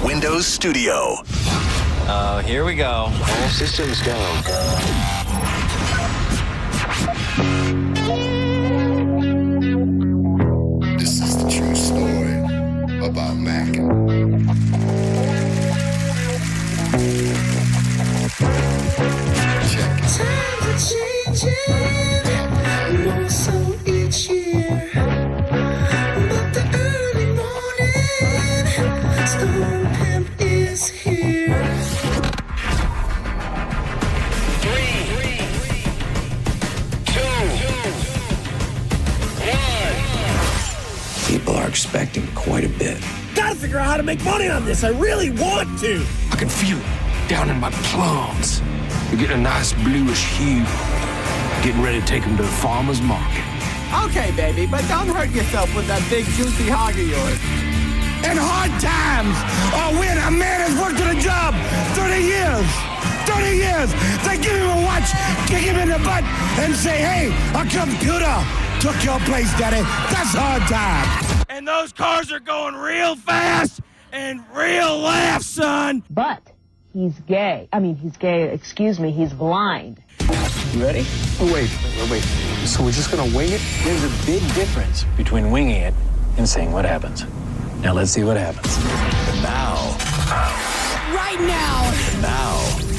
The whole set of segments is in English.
Windows Studio. Here we go. All systems go. This is the true story about Mac. Check it. Times are changing, more so each year. But the early morning storm pimp is here. 3, 2, 1. People are expecting quite a bit. Gotta figure out how to make money on this. I really want to. I can feel it down in my plums. They're getting a nice bluish hue. Getting ready to take them to the farmer's market. Okay, baby, but don't hurt yourself with that big juicy hog of yours. In hard times, or when a man has worked at a job 30 years, they give him a watch, kick him in the butt, and say, hey, a computer took your place, daddy. That's hard time. And those cars are going real fast and real laugh, son. But he's gay. He's blind. You ready? Wait. So we're just gonna wing it? There's a big difference between winging it and seeing what happens. Now let's see what happens. And now,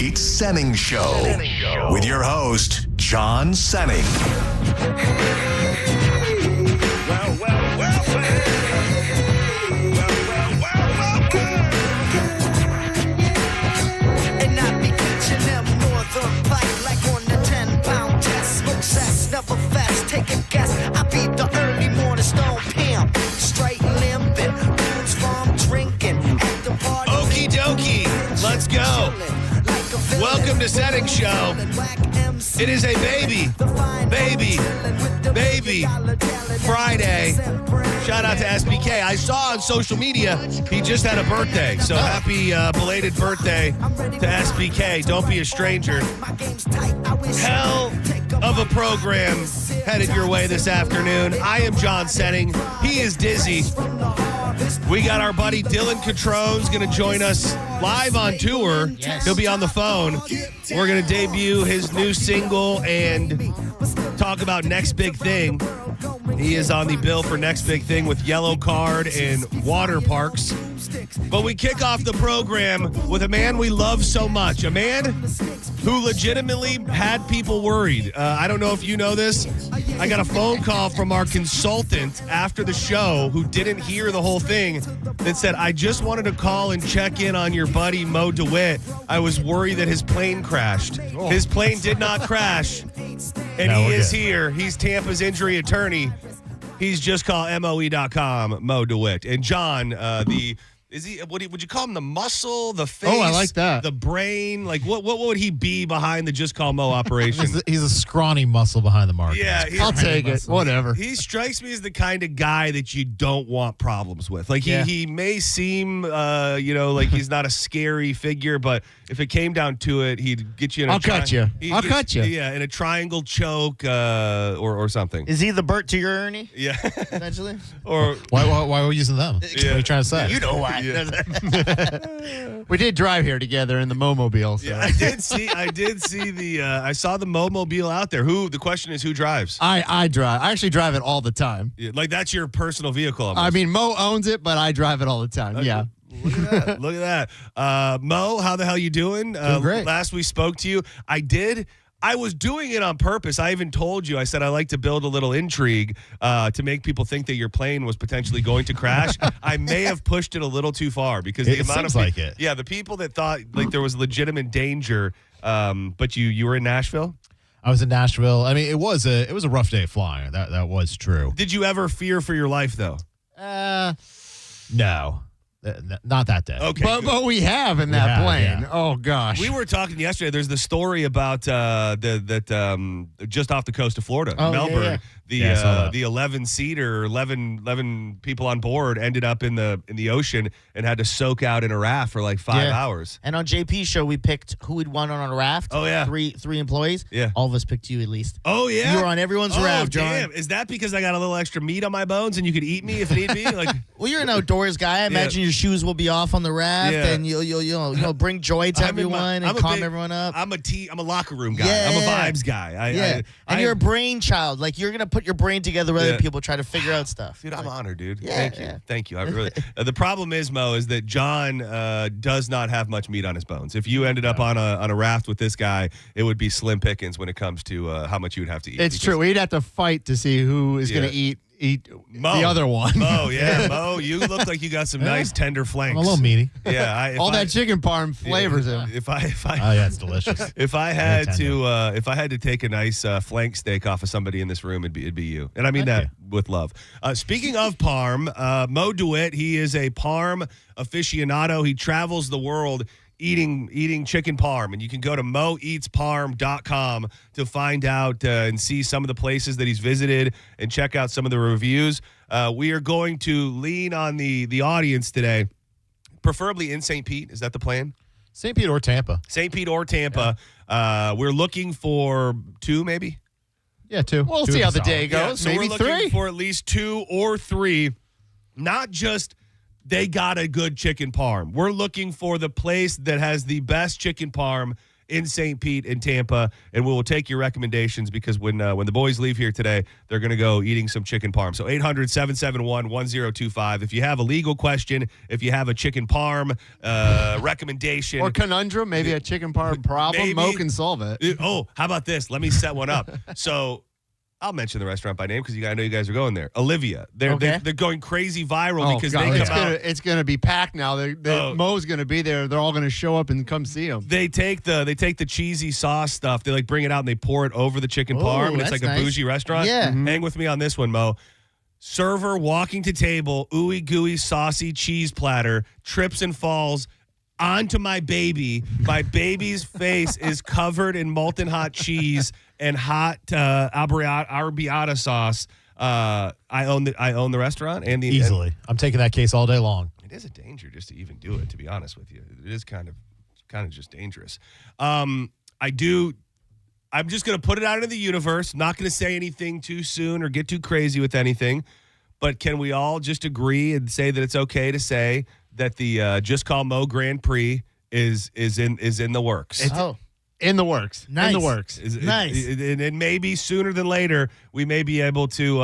it's Senning Show with your host, John Senning. And I be catching them northern bite like on the 10-pound test. Smoke cess, never fast, take a guess. I be the early morning stone pimp. Straight limping, rooms from drinking. At the party. Okie dokie, let's go. Welcome to Senning Show. It is a baby Friday. Shout out to SBK. I saw on social media he just had a birthday. So happy belated birthday to SBK. Don't be a stranger. Hell of a program headed your way this afternoon. I am John Senning. He is Dizzy. We got our buddy Dylan Catrone's going to join us live on tour. Yes. He'll be on the phone. We're going to debut his new single and talk about Next Big Thing. He is on the bill for Next Big Thing with Yellow Card and Water Parks. But we kick off the program with a man we love so much. A man who legitimately had people worried. I don't know if you know this. I got a phone call from our consultant after the show who didn't hear the whole thing that said, I just wanted to call and check in on your buddy Mo DeWitt. I was worried that his plane crashed. His plane did not crash, and he is here. He's Tampa's injury attorney. He's just call MOE.com, Mo DeWitt. And John, would you call him the muscle, the face? Oh, I like that. The brain? Like, what would he be behind the Just Call Mo operation? He's a scrawny muscle behind the market. Yeah. I'll take it. Whatever. He strikes me as the kind of guy that you don't want problems with. Like, he may seem, like he's not a scary figure, but if it came down to it, he'd get you in a I'll cut you. Yeah, in a triangle choke or something. Is he the Bert to your Ernie? Yeah. Essentially? Or why are we using them? What are you trying to say? You know why. Yeah. We did drive here together in the Momobile. So. Yeah, I did see I saw the Momobile out there. The question is who drives? I drive. I actually drive it all the time. Yeah, like that's your personal vehicle almost. I mean, Mo owns it, but I drive it all the time. Okay. Yeah. Look at that. Mo, how the hell you doing? Doing great. Last we spoke to you, I was doing it on purpose. I even told you, I said I like to build a little intrigue to make people think that your plane was potentially going to crash. I may have pushed it a little too far because the amount of like it. Yeah, the people that thought like there was legitimate danger, but you were in Nashville? I was in Nashville. I mean, it was a rough day flying. That was true. Did you ever fear for your life though? No. Not that day. Okay, but we have in that plane. Yeah. Oh gosh. We were talking yesterday. There's the story about that just off the coast of Florida, Melbourne. the 11-seater, 11 people on board ended up in the ocean and had to soak out in a raft for like 5 hours. And on JP's show, we picked who we'd want on a raft. Oh, yeah. Three employees. Yeah. All of us picked you at least. Oh, yeah? You were on everyone's raft, John. Damn. Is that because I got a little extra meat on my bones and you could eat me if need be? Like, well, you're an outdoors guy. I imagine your shoes will be off on the raft, and you'll bring joy to everyone and calm everyone up. I'm a locker room guy. I'm a vibes guy. And you're a brainchild. Like, you're going to put your brain together with other people, try to figure out stuff. Dude, I'm honored, dude. Yeah, Thank you. I really. The problem is, Mo, is that John does not have much meat on his bones. If you ended up on a raft with this guy, it would be slim pickings when it comes to how much you would have to eat. It's true. We'd have to fight to see who is going to eat Mo, the other one. Mo, Mo, you look like you got some nice tender flanks. I'm a little meaty. Yeah, all that chicken parm flavors him. If I, oh yeah, it's delicious. If I had to take a nice flank steak off of somebody in this room, it'd be you, and I mean that with love. Speaking of parm, Mo DeWitt, he is a parm aficionado. He travels the world eating chicken parm, and you can go to moeatsparm.com to find out and see some of the places that he's visited and check out some of the reviews. We are going to lean on the audience today, preferably in St. Pete. Is that the plan? St. Pete or Tampa. St. Pete or Tampa. Yeah. We're looking for 2, maybe. Yeah, 2. We'll see how the day goes. Yeah, so maybe we're 3. looking for at least 2 or 3, not just they got a good chicken parm. We're looking for the place that has the best chicken parm in St. Pete and Tampa, and we will take your recommendations because when the boys leave here today, they're going to go eating some chicken parm. So 800-771-1025. If you have a legal question, if you have a chicken parm recommendation. Or conundrum, maybe a chicken parm problem, Mo can solve it. Oh, how about this? Let me set one up. So I'll mention the restaurant by name because I know you guys are going there. Olivia. They're going crazy viral because they come out. It's going to be packed now. Mo's going to be there. They're all going to show up and come see him. They take the cheesy sauce stuff. They like bring it out and they pour it over the chicken parm. And it's like a bougie restaurant. Yeah. Mm-hmm. Hang with me on this one, Mo. Server walking to table, ooey gooey saucy cheese platter, trips and falls onto my baby. My baby's face is covered in molten hot cheese and hot arrabbiata sauce. I own the restaurant and the easily. I'm taking that case all day long. It is a danger just to even do it. To be honest with you, it is kind of just dangerous. I'm just going to put it out into the universe. Not going to say anything too soon or get too crazy with anything. But can we all just agree and say that it's okay to say that the Just Call Mo Grand Prix is in the works? In the works. Nice. In the works. Nice. And maybe sooner than later, we may be able to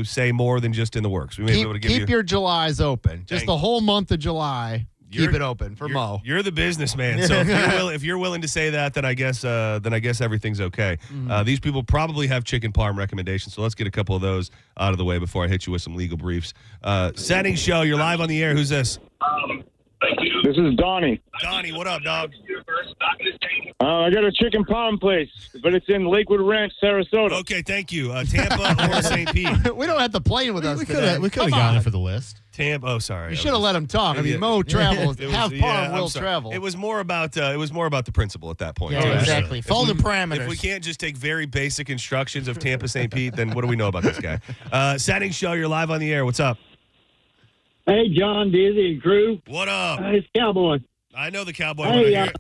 say more than just in the works. We may be able to keep your Julys open. Just the whole month of July. Keep it open for Mo. You're the businessman, so if you're willing to say that, then I guess everything's okay. These people probably have chicken parm recommendations, so let's get a couple of those out of the way before I hit you with some legal briefs. Senning Show, you're live on the air. Who's this? This is Donnie. Donnie, what up, dog? I got a chicken parm place, but it's in Lakewood Ranch, Sarasota. Okay, thank you. Tampa or St. Pete? We don't have to play with us. We could have gotten it for the list. Tampa. Oh, sorry. You should have let him talk. I mean, Mo travels. Parm will travel. It was more about the principle at that point. Yeah, exactly. Follow the parameters. If we can't just take very basic instructions of Tampa St. Pete, then what do we know about this guy? Senning Show, you're live on the air. What's up? Hey, John, Dizzy, and crew. What up? It's Cowboy. I know the Cowboy. Hey,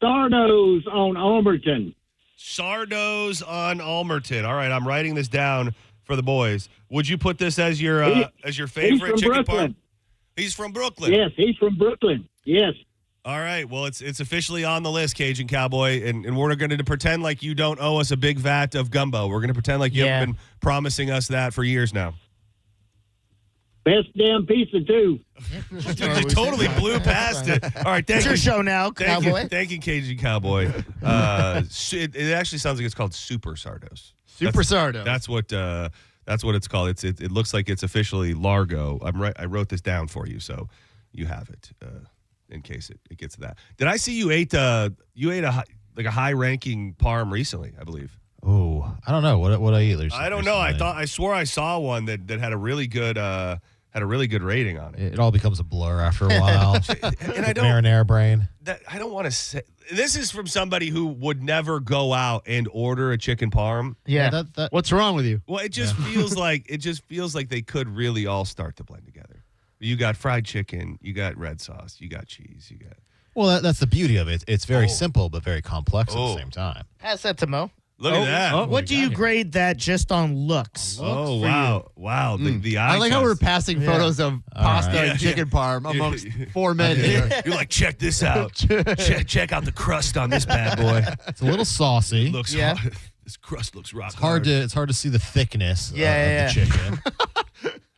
Sardo's on Almerton. Sardo's on Almerton. All right, I'm writing this down for the boys. Would you put this as your favorite chicken parm? He's from Brooklyn. Yes, he's from Brooklyn. Yes. All right. Well, it's officially on the list, Cajun Cowboy, and we're going to pretend like you don't owe us a big vat of gumbo. We're going to pretend like you haven't been promising us that for years now. Best damn pizza, too. You totally blew past it. All right, thank you. It's your show now, Cowboy. Thank you, Cajun Cowboy. It actually sounds like it's called Super Sardos. Sardo. That's what it's called. It looks like it's officially Largo. I wrote this down for you, so you have it in case it gets to that. Did I see you ate a high-ranking parm recently? I believe. Oh, I don't know what I eat. I don't know. I swore I saw one that had a really good had a really good rating on it. It all becomes a blur after a while. And I don't marinara brain. I don't want to say this is from somebody who would never go out and order a chicken parm. Yeah. What's wrong with you? Well, it just feels like they could really all start to blend together. You got fried chicken, you got red sauce, you got cheese, you got. Well, that's the beauty of it. It's very simple but very complex at the same time. Pass that to Mo. Look at that. What do you grade that just on looks? Oh, wow. Wow. The eye I like how test. we're passing photos of pasta and chicken parm amongst 4 men here. You're like, check this out. check out the crust on this bad boy. It's a little saucy. Looks hard. This crust looks rock hard. It's hard to see the thickness of the chicken.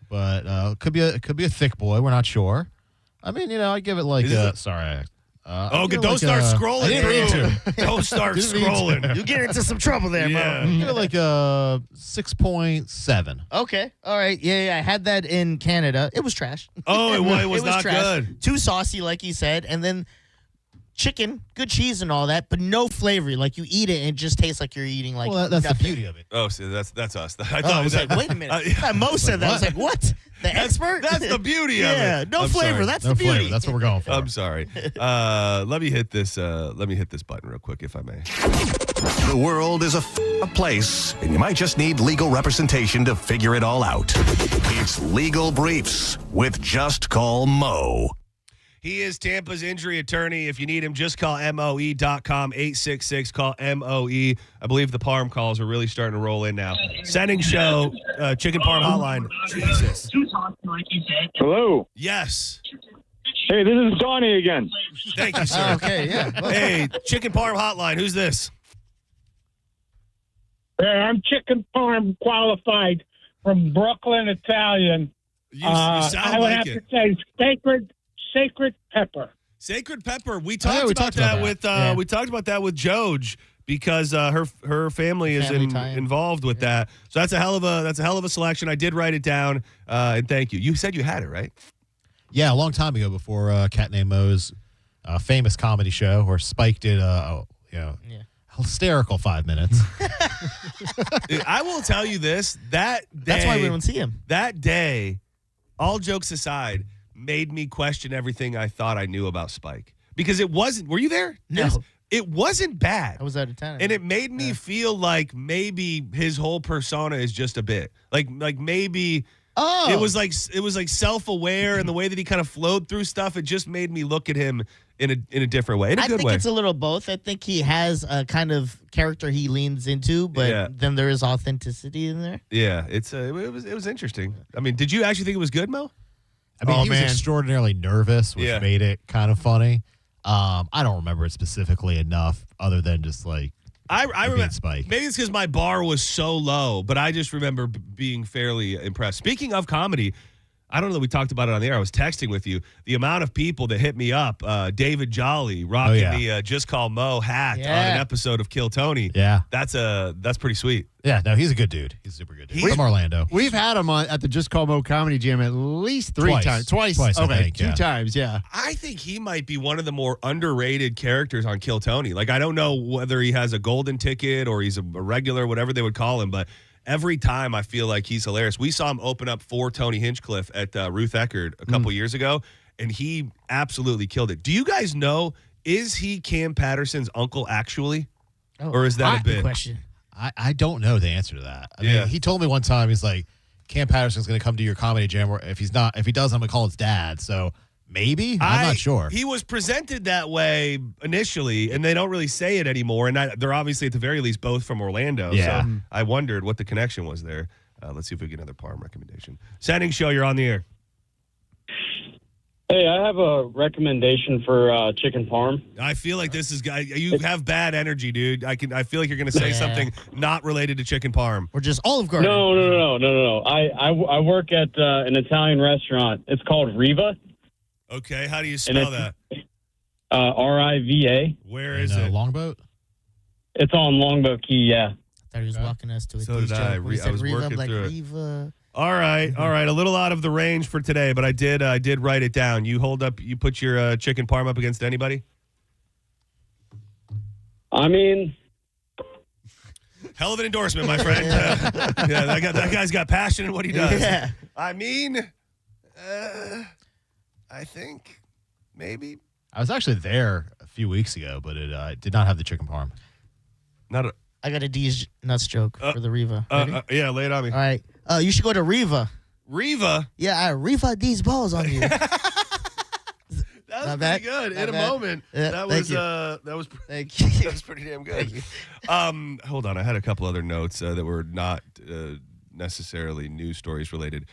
But it could be a thick boy. We're not sure. I mean, I give it like sorry. Don't start scrolling. Don't start scrolling. You get into some trouble there, Mo. Give it like a 6.7. Okay. All right. Yeah. I had that in Canada. It was trash. Oh, it was not trash. good. Too saucy, like you said. And then chicken, good cheese and all that, but no flavor. Like you eat it and it just tastes like you're eating like. Well, that's the beauty of it. Oh, see, that's us. I was like, wait a minute. Mo said that. I was like, what? The expert? That's the beauty of it. Yeah, no I'm flavor. sorry. That's No the beauty. flavor. That's what we're going for. I'm sorry. Let me hit this. Let me hit this button real quick, if I may. The world is a place, and you might just need legal representation to figure it all out. It's Legal Briefs with Just Call Mo. He is Tampa's injury attorney. If you need him, just call MOE.com, 866. Call MOE. I believe the Parm calls are really starting to roll in now. Senning Show, Chicken Parm Hotline. Jesus. Hello. Yes. Hey, this is Donnie again. Thank you, sir. Okay, yeah. Hey, Chicken Parm Hotline. Who's this? I'm Chicken Parm qualified from Brooklyn Italian. You sound I would like have it. to say Sacred Pepper. Sacred Pepper. We talked about that with we talked about that with Joj because her family is involved with that. So that's a hell of a selection. I did write it down, and thank you. You said you had it, right? Yeah, a long time ago before Cat Named Mo's famous comedy show where Spike did hysterical 5 minutes. I will tell you this, that day, That's why we don't see him. That day, all jokes aside, made me question everything I thought I knew about Spike. Because it wasn't, were you there? No. It wasn't bad. I was out of town. And it made me feel like maybe his whole persona is just a bit. Like maybe it was like self-aware, and the way that he kind of flowed through stuff, it just made me look at him in a different way. In a good way. I think it's a little both. I think he has a kind of character he leans into, but then there is authenticity in there. Yeah, it was interesting. I mean, did you actually think it was good, Mo? I mean, he was extraordinarily nervous, which made it kind of funny. I don't remember it specifically enough, other than just like I remember Spike. Maybe it's because my bar was so low, but I just remember being fairly impressed. Speaking of comedy, I don't know. We talked about it on the air. I was texting with you. The amount of people that hit me up, David Jolly rocking the Just Call Mo hat on an episode of Kill Tony. Yeah, that's pretty sweet. Yeah, no, he's a good dude. He's a super good dude. From Orlando. We've had him on at the Just Call Mo Comedy Jam at least twice. Twice. I Okay, think, 2 times. Yeah. I think he might be one of the more underrated characters on Kill Tony. Like, I don't know whether he has a golden ticket or he's a regular, whatever they would call him, but every time I feel like he's hilarious. We saw him open up for Tony Hinchcliffe at Ruth Eckerd a couple years ago, and he absolutely killed it. Do you guys know, is he Cam Patterson's uncle actually? Or is that a bit? Question. I don't know the answer to that. I mean, he told me one time, he's like, Cam Patterson's going to come to your comedy jam, or if he does, I'm going to call his dad. So maybe? I'm not sure. He was presented that way initially, and they don't really say it anymore. And they're obviously, at the very least, both from Orlando. Yeah. So I wondered what the connection was there. Let's see if we get another Parm recommendation. Senning Show, you're on the air. Hey, I have a recommendation for chicken parm. I feel like this is you have bad energy, dude. I feel like you're going to say something not related to chicken parm. Or just Olive Garden. No. I work at an Italian restaurant. It's called Riva. Okay, how do you spell that? Riva. Where is it? Longboat? It's on Longboat Key, yeah. I thought he was walking us to a So did I. I was working like through it. Riva. All right. A little out of the range for today, but I did write it down. You put your chicken parm up against anybody? I mean, hell of an endorsement, my friend. That guy's got passion in what he does. Yeah. I mean, I think maybe. I was actually there a few weeks ago, but it did not have the chicken parm. I got a D's nuts joke for the Riva. Yeah, lay it on me. All right. You should go to Riva. Riva? Yeah, I Riva these balls on you. That was pretty good. In a moment. That was Thank you. that was pretty damn good. Hold on. I had a couple other notes that were not necessarily news stories related.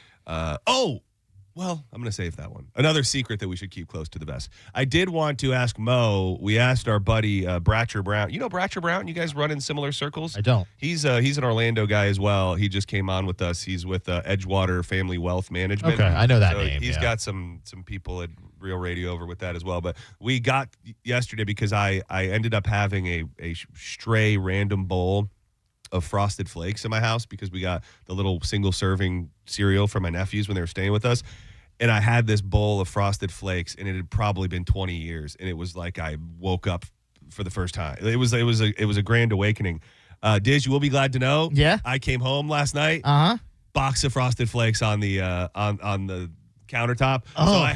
Well, I'm going to save that one. Another secret that we should keep close to the vest. I did want to ask Mo. We asked our buddy Bratcher Brown. You know Bratcher Brown? You guys run in similar circles? I don't. He's an Orlando guy as well. He just came on with us. He's with Edgewater Family Wealth Management. Okay, I know that name. He's got some people at Real Radio over with that as well. But we got yesterday because I ended up having a stray random bowl of Frosted Flakes in my house because we got the little single serving cereal for my nephews when they were staying with us. And I had this bowl of Frosted Flakes, and it had probably been 20 years. And it was like I woke up for the first time. It was a grand awakening. Diz, you will be glad to know. Yeah. I came home last night. Box of Frosted Flakes on the on the countertop. So I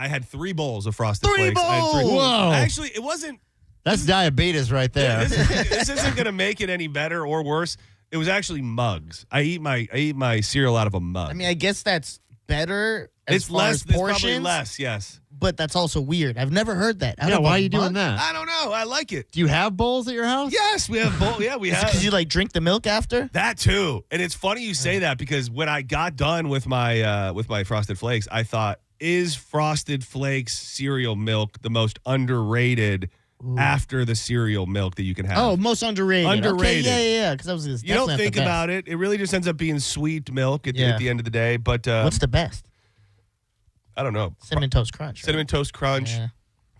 had 3 bowls of Frosted Flakes. I had 3. Whoa. Actually, it wasn't. That's diabetes right there. This isn't going to make it any better or worse. It was actually mugs. I eat my cereal out of a mug. I mean, I guess that's better. It's less. It's probably less. Yes. But that's also weird. I've never heard that. Yeah, why are you doing that? I don't know. I like it. Do you have bowls at your house? Yes, we have bowls. Yeah, we have. Because you like drink the milk after? That too. And it's funny you say that because when I got done with my Frosted Flakes, I thought, is Frosted Flakes cereal milk the most underrated after the cereal milk that you can have? Oh, most underrated. Underrated. Okay, yeah. Because I was you don't think about it. It really just ends up being sweet milk at the end of the day. But what's the best? I don't know. Cinnamon Toast Crunch. Right? Cinnamon Toast Crunch,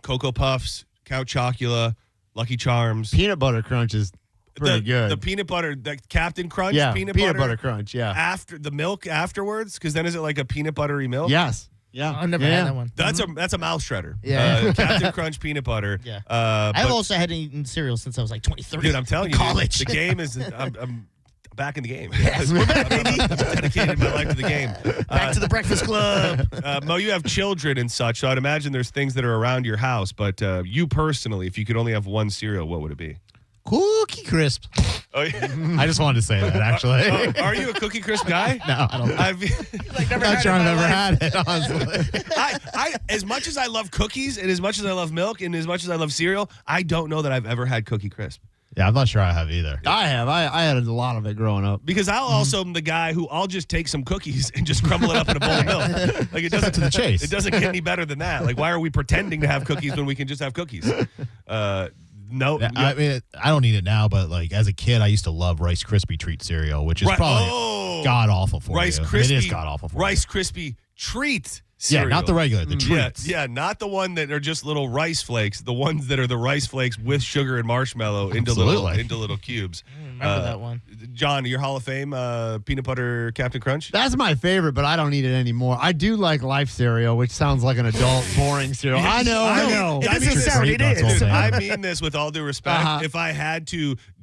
Cocoa Puffs, Count Chocula, Lucky Charms. Peanut Butter Crunch is pretty good. The peanut butter, the Captain Crunch peanut butter crunch, yeah. After the milk afterwards, because then is it like a peanut buttery milk? Yes. Yeah. I've never had that one. That's a mouth shredder. Yeah. Captain Crunch peanut butter. Yeah. I've also had eaten cereal since I was like 23. Dude, I'm telling you, college. The game is. I'm back in the game. Yes, we're back, baby. I've dedicated my life to the game. Back to the Breakfast Club. Mo, you have children and such, so I'd imagine there's things that are around your house. But you personally, if you could only have one cereal, what would it be? Cookie Crisp. Oh, yeah. I just wanted to say that, actually. Are you a Cookie Crisp guy? No, I don't. I'm not sure I've ever had it, honestly. I, as much as I love cookies and as much as I love milk and as much as I love cereal, I don't know that I've ever had Cookie Crisp. Yeah, I'm not sure I have either. I have. I had a lot of it growing up. Because I'll also am the guy who I'll just take some cookies and just crumble it up in a bowl of milk. Like it doesn't to the chase. It doesn't get any better than that. Like why are we pretending to have cookies when we can just have cookies? No, I mean, I don't eat it now, but like as a kid, I used to love Rice Krispie treat cereal, which is probably god awful for Rice you. Krispie, it is god awful for Rice you. Krispie treat cereal. Yeah, not the regular, the treats. Yeah, not the one that are just little rice flakes. The ones that are the rice flakes with sugar and marshmallow into little cubes. Remember that one. John, your Hall of Fame peanut butter Captain Crunch? That's my favorite, but I don't eat it anymore. I do like Life cereal, which sounds like an adult, boring cereal. I know. I mean this with all due respect.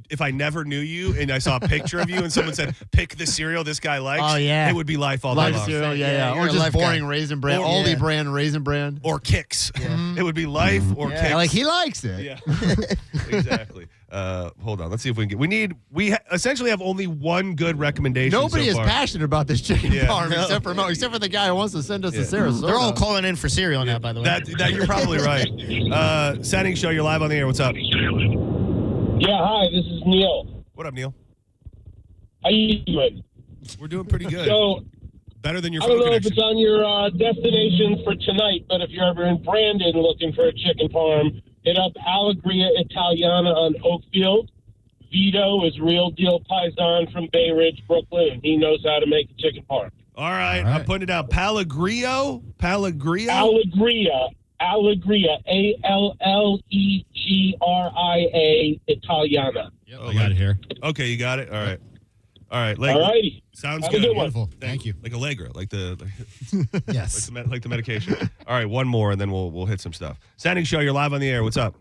If I never knew you and I saw a picture of you and someone said, pick the cereal this guy likes, it would be Life all day long. Life cereal, yeah. Or just boring Raisin Bran, Aldi brand Raisin Bran. Or Kix. Yeah. It would be Life or Kix. Like he likes it. Yeah, exactly. Hold on. Let's see if we can get. We essentially have only one good recommendation. Nobody is passionate about this chicken farm except for Mo, except for the guy who wants to send us to Sarasota. They're all calling in for cereal now, by the way. That you're probably right. Senning Show, you're live on the air. What's up? Yeah, hi. This is Neil. What up, Neil? How you doing? We're doing pretty good. So, better than your I phone don't know connection. if it's on your destinations for tonight, but if you're ever in Brandon looking for a chicken parm, hit up Allegria Italiana on Oakfield. Vito is real deal Paisan from Bay Ridge, Brooklyn. He knows how to make a chicken parm. All right. I'm putting it down. Palagrio? Allegria, Allegria Italiana. Yep, I got it here. Okay, you got it? All right. All right. All righty. Sounds Have good. a good one. Beautiful. Thank you. Like Allegra, like the Yes. like the medication. All right, one more, and then we'll hit some stuff. Senning Show, you're live on the air. What's up?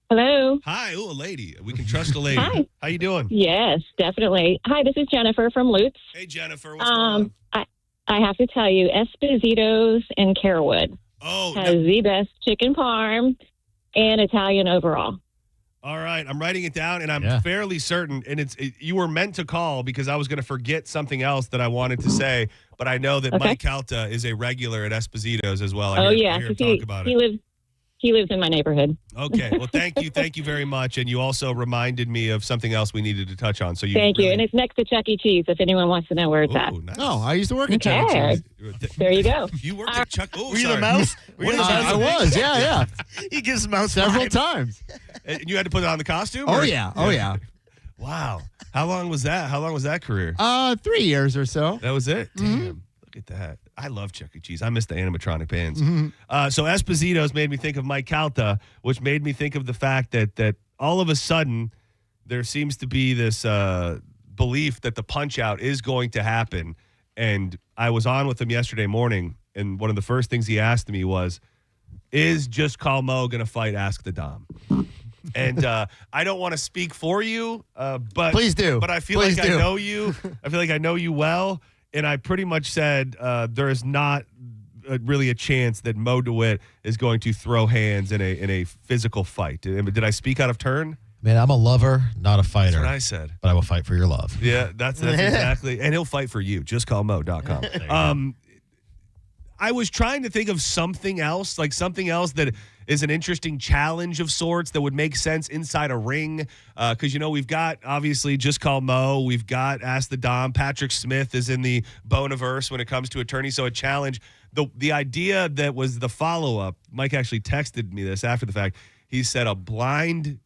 Hello. Hi. Ooh, a lady. We can trust a lady. Hi. How you doing? Yes, definitely. Hi, this is Jennifer from Lutz. Hey, Jennifer. What's going on? I have to tell you, Esposito's in Carewood has the best chicken parm and Italian overall. All right, I'm writing it down, and I'm fairly certain, and you were meant to call because I was going to forget something else that I wanted to say, but I know that Mike Calta is a regular at Esposito's as well. I hear him talk about it. He lives in my neighborhood. Okay, well, thank you very much, and you also reminded me of something else we needed to touch on. So thank you, and it's next to Chuck E. Cheese. If anyone wants to know where it's at. Nice. Oh, I used to work at Chuck E. Cheese. There you go. You worked at Chuck. Oh, Were you the mouse? I was. Yeah. He gives mouse several vibe. times. And you had to put it on the costume? Oh yeah. Wow. How long was that? How long was that career? 3 years or so. That was it? Damn. Look at that. I love Chuck E. Cheese. I miss the animatronic bands. So Esposito's made me think of Mike Calta, which made me think of the fact that all of a sudden there seems to be this belief that the Punch-Out is going to happen. And I was on with him yesterday morning, and one of the first things he asked me was, is Just Call Mo going to fight Ask the Dom? And I don't want to speak for you, but please do. But I feel I know you. I feel like I know you well. And I pretty much said there is not really a chance that Mo DeWitt is going to throw hands in a physical fight. Did I speak out of turn? Man, I'm a lover, not a fighter. That's what I said. But I will fight for your love. Yeah, that's exactly. And he'll fight for you. JustCallMo.com. I was trying to think of something else that is an interesting challenge of sorts that would make sense inside a ring. Because, we've got, obviously, Just Call Mo. We've got Ask the Dom. Patrick Smith is in the Boniverse when it comes to attorney. So a challenge. The idea that was the follow-up, Mike actually texted me this after the fact. He said a blind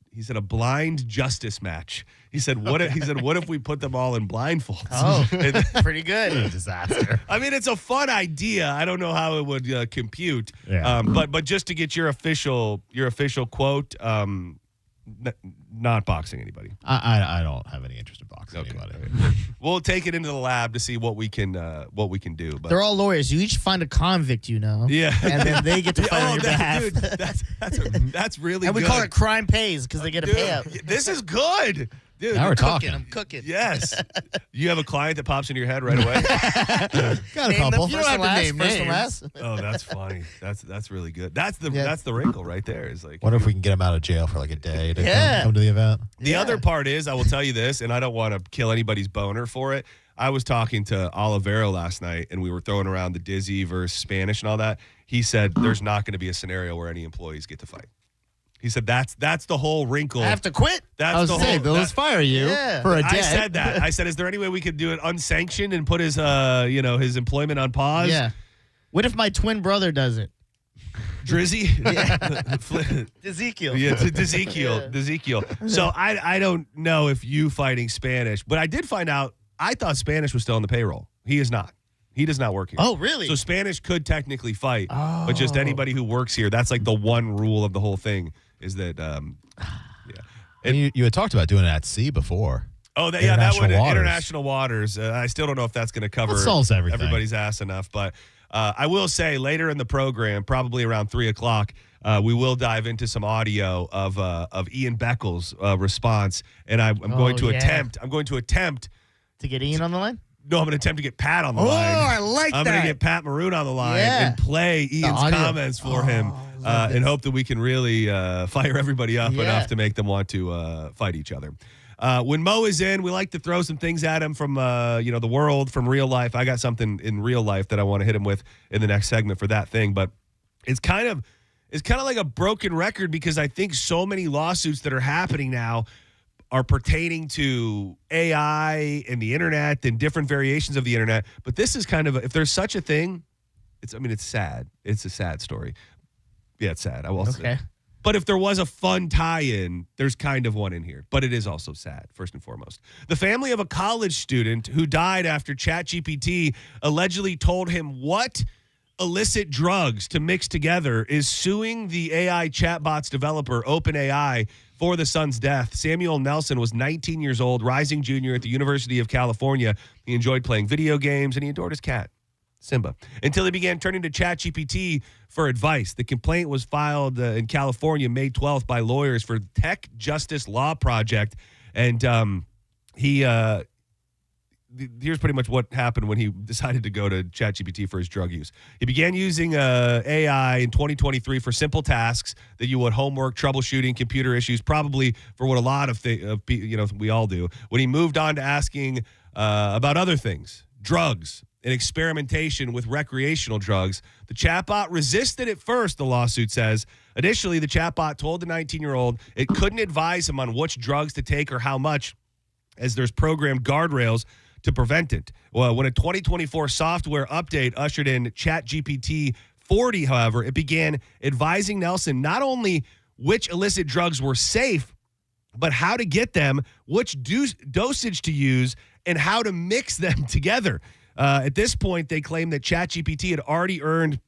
justice match. He said, what if we put them all in blindfolds? Oh, pretty good. Disaster. I mean, it's a fun idea. I don't know how it would compute. Yeah. But just to get your official quote, not boxing anybody. I don't have any interest in boxing anybody. We'll take it into the lab to see what we can do. But they're all lawyers. You each find a convict, Yeah. and then they get to fight on your behalf. Dude, that's really and good. we call it crime pays because they get a payout. This is good. Dude, now we're talking. I'm cooking. Yes. You have a client that pops into your head right away? Got a couple. You don't have to name first and last. Oh, that's funny. That's really good. That's the wrinkle right there. Is like, wonder if we can get him out of jail for like a day to come to the event. The other part is, I will tell you this, and I don't want to kill anybody's boner for it. I was talking to Olivero last night, and we were throwing around the Dizzy versus Spanish and all that. He said there's not going to be a scenario where any employees get to fight. He said that's the whole wrinkle. I have to quit. That's they'll fire you for a day. I said that. I said, is there any way we could do it unsanctioned and put his his employment on pause? Yeah. What if my twin brother does it? Drizzy? Ezekiel. Yeah, Ezekiel. So I don't know if you fighting Spanish, but I did find out, I thought Spanish was still on the payroll. He is not. He does not work here. Oh, really? So Spanish could technically fight, but just anybody who works here, that's like the one rule of the whole thing is that, And you had talked about doing it at sea before. Oh, that would international waters. I still don't know if that's going to cover everybody's ass enough, but I will say later in the program, probably around 3:00, we will dive into some audio of Ian Beckles' response, and I'm going to attempt. I'm going to attempt to get Ian on the line. No, I'm going to attempt to get Pat on the line. Oh, I like that. I'm going to get Pat Maroon on the line and play Ian's comments for him and hope that we can really fire everybody up enough to make them want to fight each other. When Mo is in, we like to throw some things at him from the world, from real life. I got something in real life that I want to hit him with in the next segment for that thing, but it's kind of like a broken record because I think so many lawsuits that are happening now are pertaining to AI and the internet and different variations of the internet. But this is kind of, if there's such a thing, it's sad. It's a sad story. Yeah, it's sad. I will say. But if there was a fun tie-in, there's kind of one in here. But it is also sad, first and foremost. The family of a college student who died after ChatGPT allegedly told him what illicit drugs to mix together is suing the AI chatbots developer OpenAI for the son's death. Samuel Nelson was 19 years old, rising junior at the University of California. He enjoyed playing video games, and he adored his cat, Simba, until he began turning to ChatGPT for advice. The complaint was filed in California May 12th by lawyers for Tech Justice Law Project, and here's pretty much what happened when he decided to go to ChatGPT for his drug use. He began using AI in 2023 for simple tasks that you would homework, troubleshooting, computer issues, probably for what a lot of we all do. When he moved on to asking about other things, drugs, and experimentation with recreational drugs, the chatbot resisted at first, the lawsuit says. Initially, the chatbot told the 19-year-old it couldn't advise him on which drugs to take or how much, as there's programmed guardrails to prevent it. Well, when a 2024 software update ushered in ChatGPT 40, however, it began advising Nelson not only which illicit drugs were safe, but how to get them, which dosage to use, and how to mix them together. At this point, they claim that ChatGPT had already earned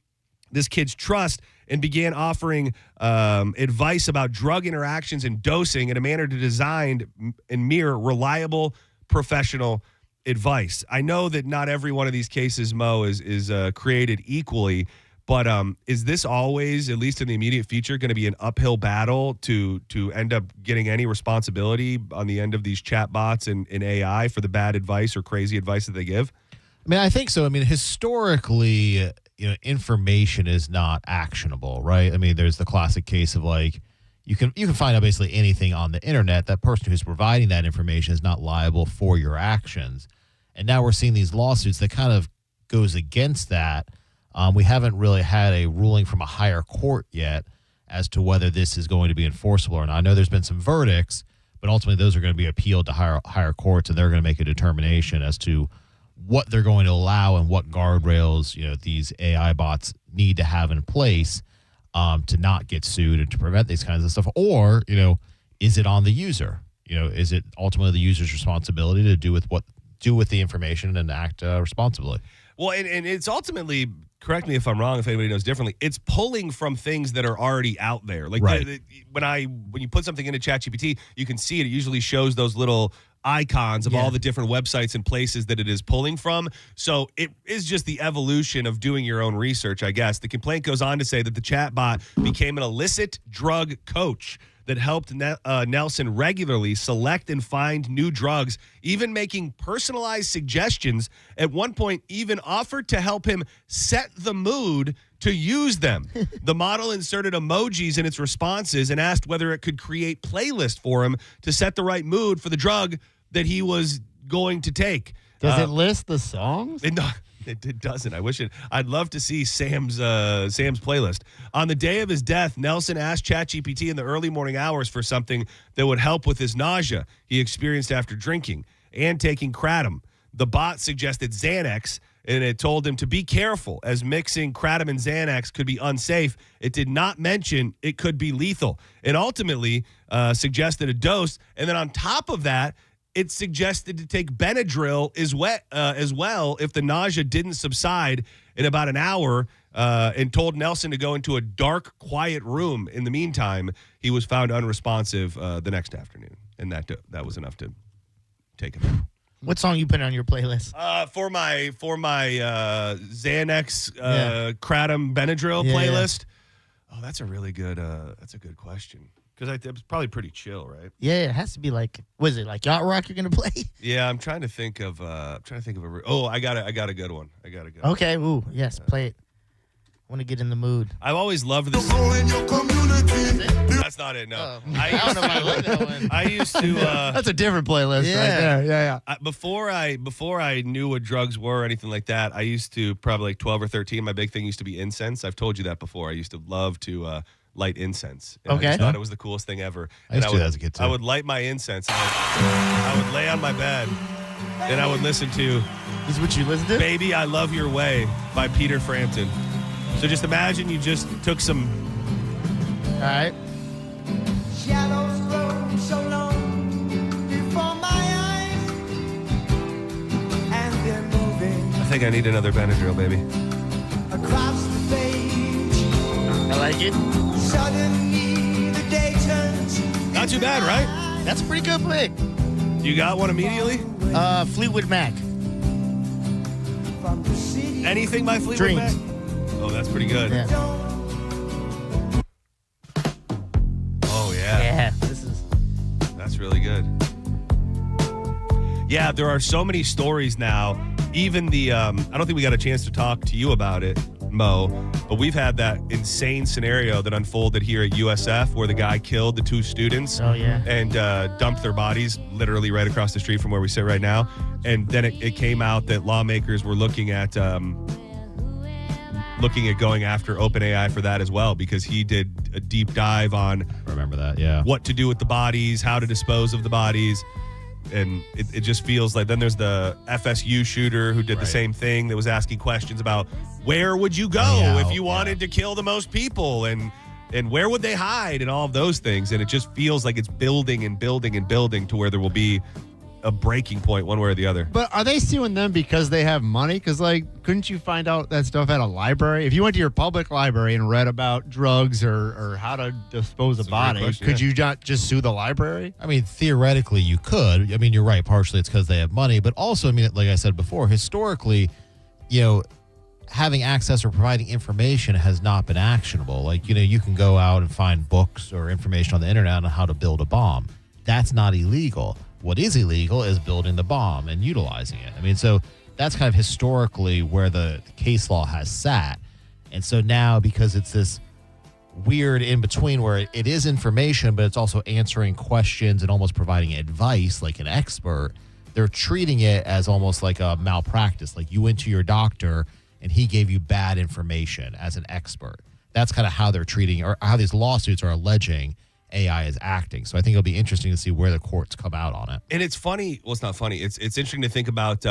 this kid's trust and began offering advice about drug interactions and dosing in a manner designed and mirror reliable professional advice. I know that not every one of these cases, Mo, is created equally, but is this always, at least in the immediate future, going to be an uphill battle to end up getting any responsibility on the end of these chatbots and AI for the bad advice or crazy advice that they give? I mean, I think so. I mean, historically, information is not actionable, right? I mean, there's the classic case of like, you can find out basically anything on the internet. That person who's providing that information is not liable for your actions. And now we're seeing these lawsuits that kind of goes against that. We haven't really had a ruling from a higher court yet as to whether this is going to be enforceable or not. I know there's been some verdicts, but ultimately those are going to be appealed to higher courts, and they're going to make a determination as to what they're going to allow and what guardrails these AI bots need to have in place to not get sued and to prevent these kinds of stuff. Or is it on the user? Is it ultimately the user's responsibility to do with the information and act responsibly? Well, and it's ultimately, correct me if I'm wrong, if anybody knows differently, it's pulling from things that are already out there. Like right. When you put something into ChatGPT, you can see it. It usually shows those little icons of all the different websites and places that it is pulling from. So it is just the evolution of doing your own research, I guess. The complaint goes on to say that the chatbot became an illicit drug coach that helped Nelson regularly select and find new drugs, even making personalized suggestions. At one point, even offered to help him set the mood to use them. The model inserted emojis in its responses and asked whether it could create playlists for him to set the right mood for the drug that he was going to take. Does it list the songs? It doesn't. I'd love to see Sam's playlist. On the day of his death, Nelson asked ChatGPT in the early morning hours for something that would help with his nausea he experienced after drinking and taking kratom. The bot suggested Xanax, and it told him to be careful as mixing kratom and Xanax could be unsafe. It did not mention it could be lethal, and ultimately suggested a dose. And then on top of that, it suggested to take Benadryl as well if the nausea didn't subside in about an hour, and told Nelson to go into a dark, quiet room. In the meantime, he was found unresponsive the next afternoon, and that was enough to take him out. What song you put on your playlist? For my Xanax Kratom Benadryl playlist. Oh, that's a really good. That's a good question. Because it was probably pretty chill, right? Yeah, it has to be like. Was it like yacht rock you're gonna play? Yeah, I'm trying to think of. I got a good one. Okay. Ooh, yes, play it. I want to get in the mood. I've always loved this. That's not it. No, I don't know if I like that one. I used to. That's a different playlist right there. Yeah. Before I knew what drugs were or anything like that, I used to probably like 12 or 13. My big thing used to be incense. I've told you that before. I used to love to light incense. And okay. I just thought it was the coolest thing ever. I used to do that as a kid too. I would light my incense. And I would lay on my bed, and I would listen to. This is what you listen to? "Baby, I Love Your Way" by Peter Frampton. So just imagine you just took some. All right. Shadows grow so long before my eyes, and they're moving. I think I need another Benadryl, baby. Across the page. I like it. Suddenly the day turns. Not too bad, right? That's a pretty good pick. You got one immediately? Fleetwood Mac. Anything by Fleetwood Dreams. Mac? Oh, that's pretty good. Yeah. Oh, yeah. Yeah, That's really good. Yeah, there are so many stories now. Even the, I don't think we got a chance to talk to you about it, Mo, but we've had that insane scenario that unfolded here at USF where the guy killed the 2 students. Oh, yeah. And dumped their bodies literally right across the street from where we sit right now. And then it came out that lawmakers were looking at going after OpenAI for that as well, because he did a deep dive on remember that, yeah, what to do with the bodies, how to dispose of the bodies. And it just feels like then there's the FSU shooter who did the same thing that was asking questions about where would you go if you wanted to kill the most people and where would they hide and all of those things. And it just feels like it's building and building and building to where there will be a breaking point one way or the other. But are they suing them because they have money? Because, couldn't you find out that stuff at a library? If you went to your public library and read about drugs or how to dispose of bodies, could you not just sue the library? I mean, theoretically, you could. I mean, you're right. Partially, it's because they have money. But also, I mean, like I said before, historically, having access or providing information has not been actionable. You can go out and find books or information on the internet on how to build a bomb. That's not illegal. What is illegal is building the bomb and utilizing it. I mean, so that's kind of historically where the case law has sat. And so now, because it's this weird in between where it is information, but it's also answering questions and almost providing advice like an expert, they're treating it as almost like a malpractice. Like you went to your doctor and he gave you bad information as an expert. That's kind of how they're treating, or how these lawsuits are alleging AI is acting. So I think it'll be interesting to see where the courts come out on it. And it's funny. Well, it's not funny. It's interesting to think about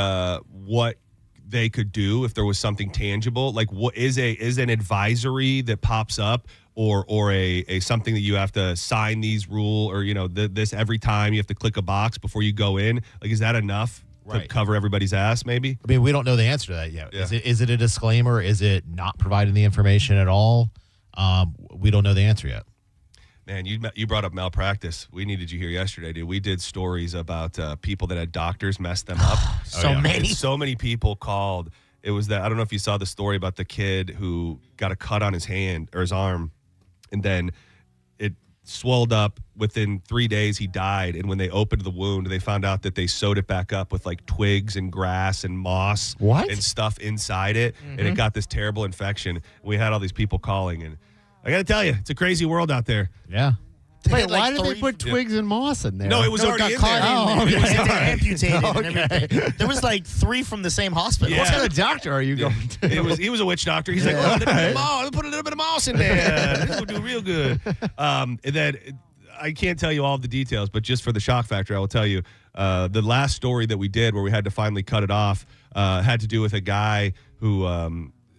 what they could do if there was something tangible. Like, what is an advisory that pops up, or a something that you have to sign these rule, or this every time you have to click a box before you go in. Like, is that enough to cover everybody's ass? Maybe. I mean, we don't know the answer to that yet. Yeah. Is it a disclaimer? Is it not providing the information at all? We don't know the answer yet. Man, you brought up malpractice. We needed you here yesterday, dude. We did stories about people that had doctors mess them up. Many. And so many people called. It was that, I don't know if you saw the story about the kid who got a cut on his hand or his arm, and then it swelled up. Within 3 days, he died. And when they opened the wound, they found out that they sewed it back up with twigs and grass and moss and stuff inside it. Mm-hmm. And it got this terrible infection. We had all these people calling, and I got to tell you, it's a crazy world out there. Yeah. Wait, why did they put twigs and moss in there? No, it was already in there. Oh, okay. It was amputated and everything. There was 3 from the same hospital. Yeah. What kind of doctor are you going to? He was a witch doctor. He's like, put a little bit of moss in there. This will do real good. And then I can't tell you all the details, but just for the shock factor, I will tell you the last story that we did where we had to finally cut it off had to do with a guy who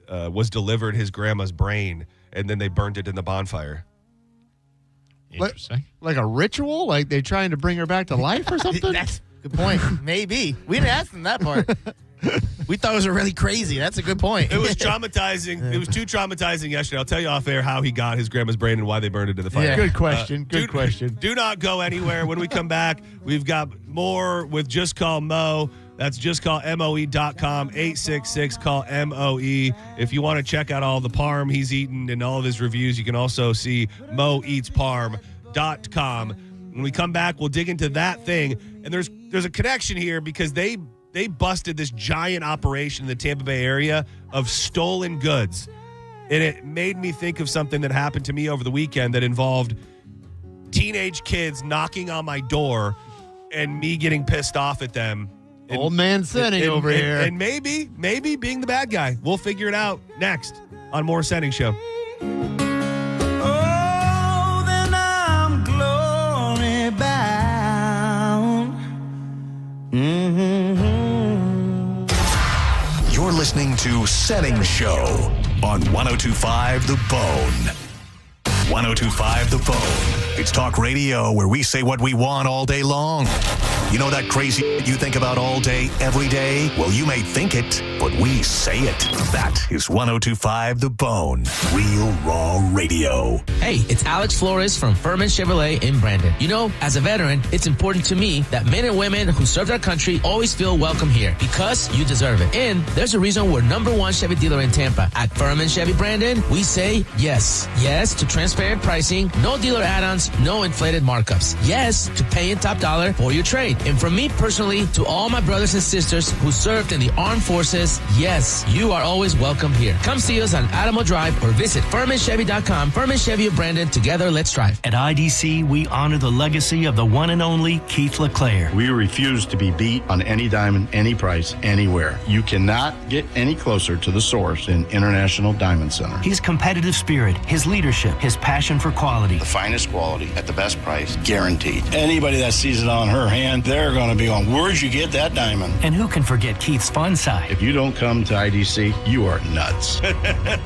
was delivered his grandma's brain, and then they burned it in the bonfire. Interesting. Like a ritual? Like they're trying to bring her back to life or something? That's a good point. Maybe. We didn't ask them that part. We thought it was really crazy. That's a good point. It was traumatizing. It was too traumatizing yesterday. I'll tell you off air how he got his grandma's brain and why they burned it in the fire. Yeah, good question. Good question. Do not go anywhere. When we come back, we've got more with Just Call Mo. That's justcallmoe.com, 866-CALL-MOE. If you want to check out all the parm he's eaten and all of his reviews, you can also see moeatsparm.com. When we come back, we'll dig into that thing. And there's a connection here because they busted this giant operation in the Tampa Bay area of stolen goods. And it made me think of something that happened to me over the weekend that involved teenage kids knocking on my door and me getting pissed off at them. Old man Senning over here. And maybe being the bad guy. We'll figure it out next on more Senning Show. Oh, then I'm glory bound. Mm-hmm. You're listening to Senning Show on 102.5 The Bone. 102.5 The Bone. It's talk radio where we say what we want all day long. You know that crazy you think about all day, every day? Well, you may think it, but we say it. That is 102.5 The Bone. Real raw radio. Hey, it's Alex Flores from Furman Chevrolet in Brandon. You know, as a veteran, it's important to me that men and women who served our country always feel welcome here because you deserve it. And there's a reason we're #1 Chevy dealer in Tampa. At Furman Chevy Brandon, we say yes. Yes to transfer transparent pricing, no dealer add-ons, no inflated markups. Yes to paying top dollar for your trade. And from me personally to all my brothers and sisters who served in the armed forces, yes, you are always welcome here. Come see us on Adamo Drive or visit FurmanChevy.com. Furman Chevy of Brandon. Together, let's drive. At IDC, we honor the legacy of the one and only Keith LeClaire. We refuse to be beat on any diamond, any price, anywhere. You cannot get any closer to the source in International Diamond Center. His competitive spirit, his leadership, his passion for quality. The finest quality at the best price, guaranteed. Anybody that sees it on her hand, they're going to be on, where'd you get that diamond? And who can forget Keith's fun side? If you don't come to IDC, you are nuts.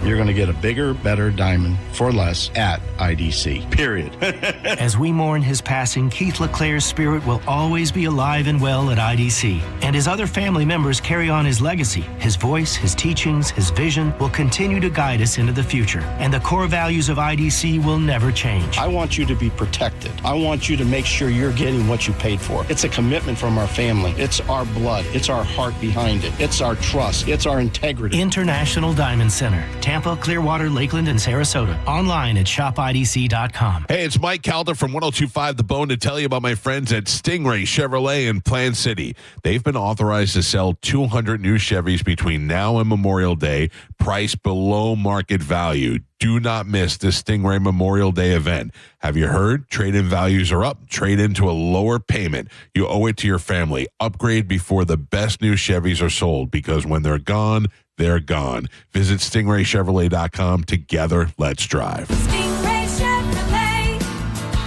You're going to get a bigger, better diamond for less at IDC, period. As we mourn his passing, Keith LeClaire's spirit will always be alive and well at IDC. And his other family members carry on his legacy. His voice, his teachings, his vision will continue to guide us into the future. And the core values of IDC will never change. I want you to be protected. I want you to make sure you're getting what you paid for. It's a commitment from our family. It's our blood. It's our heart behind it. It's our trust. It's our integrity. International Diamond Center, Tampa, Clearwater, Lakeland, and Sarasota. Online at shopidc.com. Hey, it's Mike Calder from 102.5 The Bone to tell you about my friends at Stingray Chevrolet in Plant City. They've been authorized to sell 200 new Chevys between now and Memorial Day, priced below market value. Do not miss the Stingray Memorial Day event. Have you heard? Trade-in values are up. Trade into a lower payment. You owe it to your family. Upgrade before the best new Chevys are sold, because when they're gone, they're gone. Visit StingrayChevrolet.com. Together, let's drive. Stingray Chevrolet.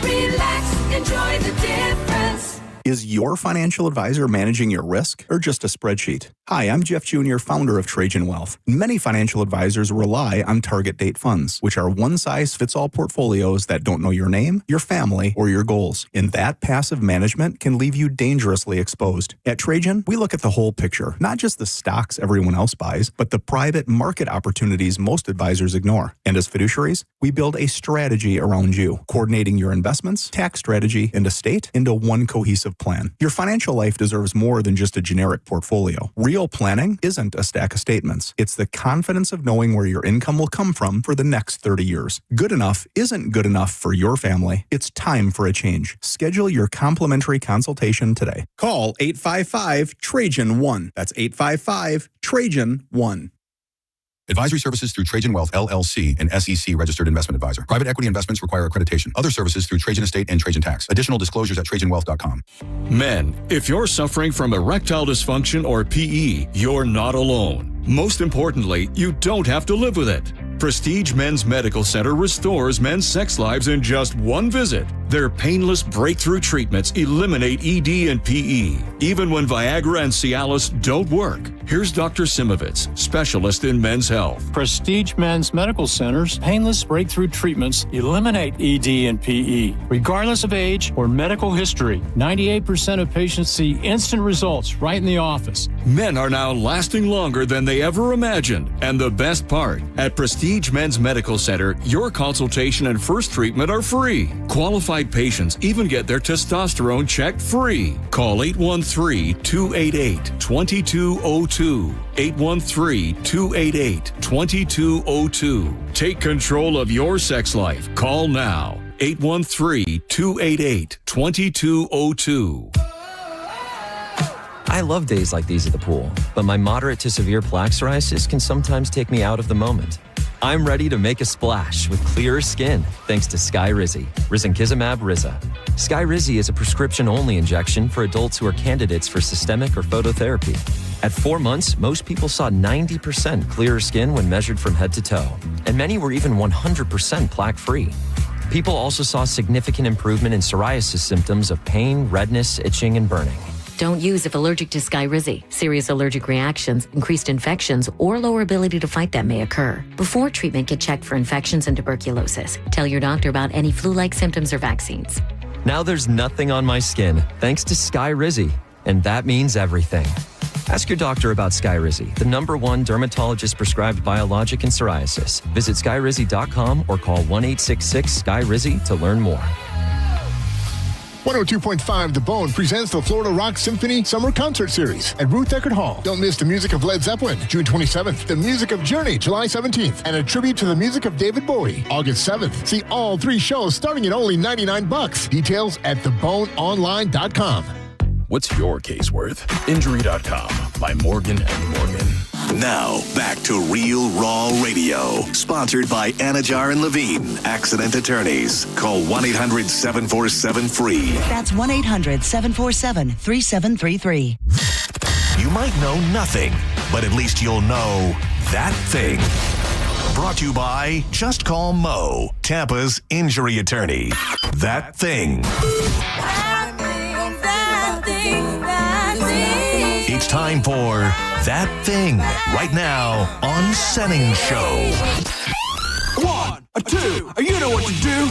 Relax, enjoy the difference. Is your financial advisor managing your risk or just a spreadsheet? Hi, I'm Jeff Jr., founder of Trajan Wealth. Many financial advisors rely on target date funds, which are one-size-fits-all portfolios that don't know your name, your family, or your goals. And that passive management can leave you dangerously exposed. At Trajan, we look at the whole picture, not just the stocks everyone else buys, but the private market opportunities most advisors ignore. And as fiduciaries, we build a strategy around you, coordinating your investments, tax strategy, and estate into one cohesive plan. Your financial life deserves more than just a generic portfolio. Real planning isn't a stack of statements. It's the confidence of knowing where your income will come from for the next 30 years. Good enough isn't good enough for your family. It's time for a change. Schedule your complimentary consultation today. Call 855-TRAJAN-1. That's 855-TRAJAN-1. Advisory services through Trajan Wealth, LLC, an SEC registered investment advisor. Private equity investments require accreditation. Other services through Trajan Estate and Trajan Tax. Additional disclosures at TrajanWealth.com. Men, if you're suffering from erectile dysfunction or PE, you're not alone. Most importantly, you don't have to live with it. Prestige Men's Medical Center restores men's sex lives in just one visit. Their painless breakthrough treatments eliminate ED and PE, even when Viagra and Cialis don't work. Here's Dr. Simovitz, specialist in men's health. Prestige Men's Medical Center's painless breakthrough treatments eliminate ED and PE, regardless of age or medical history. 98% of patients see instant results right in the office. Men are now lasting longer than they ever imagined. And the best part, at Prestige Men's Medical Center, your consultation and first treatment are free. Qualified patients even get their testosterone checked free. Call 813-288-2202. 813-288-2202. Take control of your sex life. Call now. 813-288-2202. I love days like these at the pool, but my moderate to severe plaque psoriasis can sometimes take me out of the moment. I'm ready to make a splash with clearer skin thanks to Skyrizi, Risankizumab Riza. Skyrizi is a prescription-only injection for adults who are candidates for systemic or phototherapy. At 4 months, most people saw 90% clearer skin when measured from head to toe, and many were even 100% plaque-free. People also saw significant improvement in psoriasis symptoms of pain, redness, itching, and burning. Don't use if allergic to Skyrizi. Serious allergic reactions, increased infections, or lower ability to fight them may occur. Before treatment, get checked for infections and tuberculosis. Tell your doctor about any flu-like symptoms or vaccines. Now there's nothing on my skin thanks to Skyrizi, and that means everything. Ask your doctor about Skyrizi, the #1 dermatologist-prescribed biologic in psoriasis. Visit Skyrizi.com or call 1-866-SKYRIZI to learn more. 102.5 The Bone presents the Florida Rock Symphony Summer Concert Series at Ruth Eckerd Hall. Don't miss the music of Led Zeppelin, June 27th, the music of Journey, July 17th, and a tribute to the music of David Bowie, August 7th. See all 3 shows starting at only $99. Details at theboneonline.com. What's your case worth? Injury.com by Morgan & Morgan. Now, back to Real Raw Radio. Sponsored by Anajar and Levine, Accident Attorneys. Call 1-800-747-FREE. That's 1-800-747-3733. You might know nothing, but at least you'll know that thing. Brought to you by Just Call Mo, Tampa's injury attorney. That thing. It's time for That Thing, right now on Senning Show. 1, 2, you know what to do.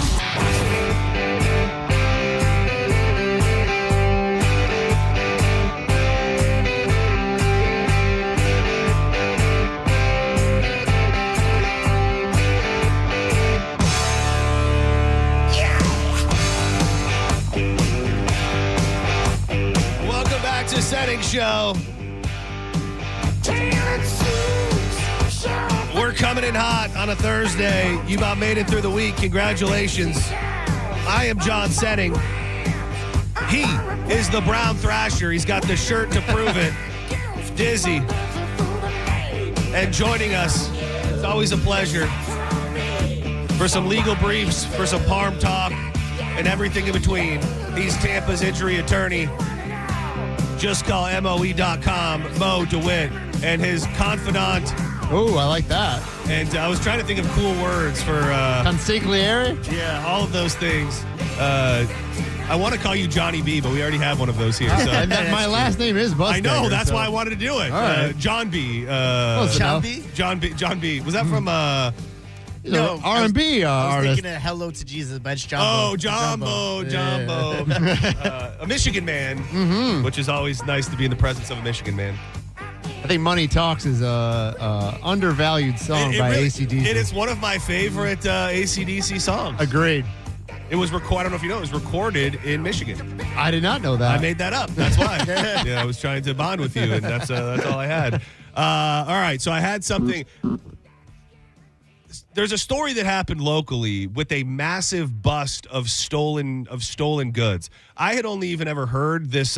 Welcome back to Senning Show. We're coming in hot on a Thursday. You about made it through the week. Congratulations. I am John Senning. He is the Brown Thrasher. He's got the shirt to prove it. Dizzy. And joining us, it's always a pleasure, for some legal briefs, for some Parm talk, and everything in between. He's Tampa's injury attorney. Just call MOE.com, Mo DeWitt, and his confidant. Oh, I like that. And I was trying to think of cool words for... Consigliere? Yeah, all of those things. I want to call you Johnny B, but we already have one of those here. So. And my last name is Buster. I know, that's why I wanted to do it. Right. John B. John B? John B. Was that from... No, R&B I was artist. thinking of Hello to Jesus by Jumbo. Oh, Jumbo. A Michigan man, which is always nice to be in the presence of a Michigan man. I think Money Talks is a undervalued song by AC/DC. It is one of my favorite AC/DC songs. Agreed. It was recorded. I don't know if you know. It was recorded in Michigan. I did not know that. I made that up. That's why. Yeah, I was trying to bond with you, and that's all I had. All right, so I had something. There's a story that happened locally with a massive bust of stolen goods. I had only even ever heard this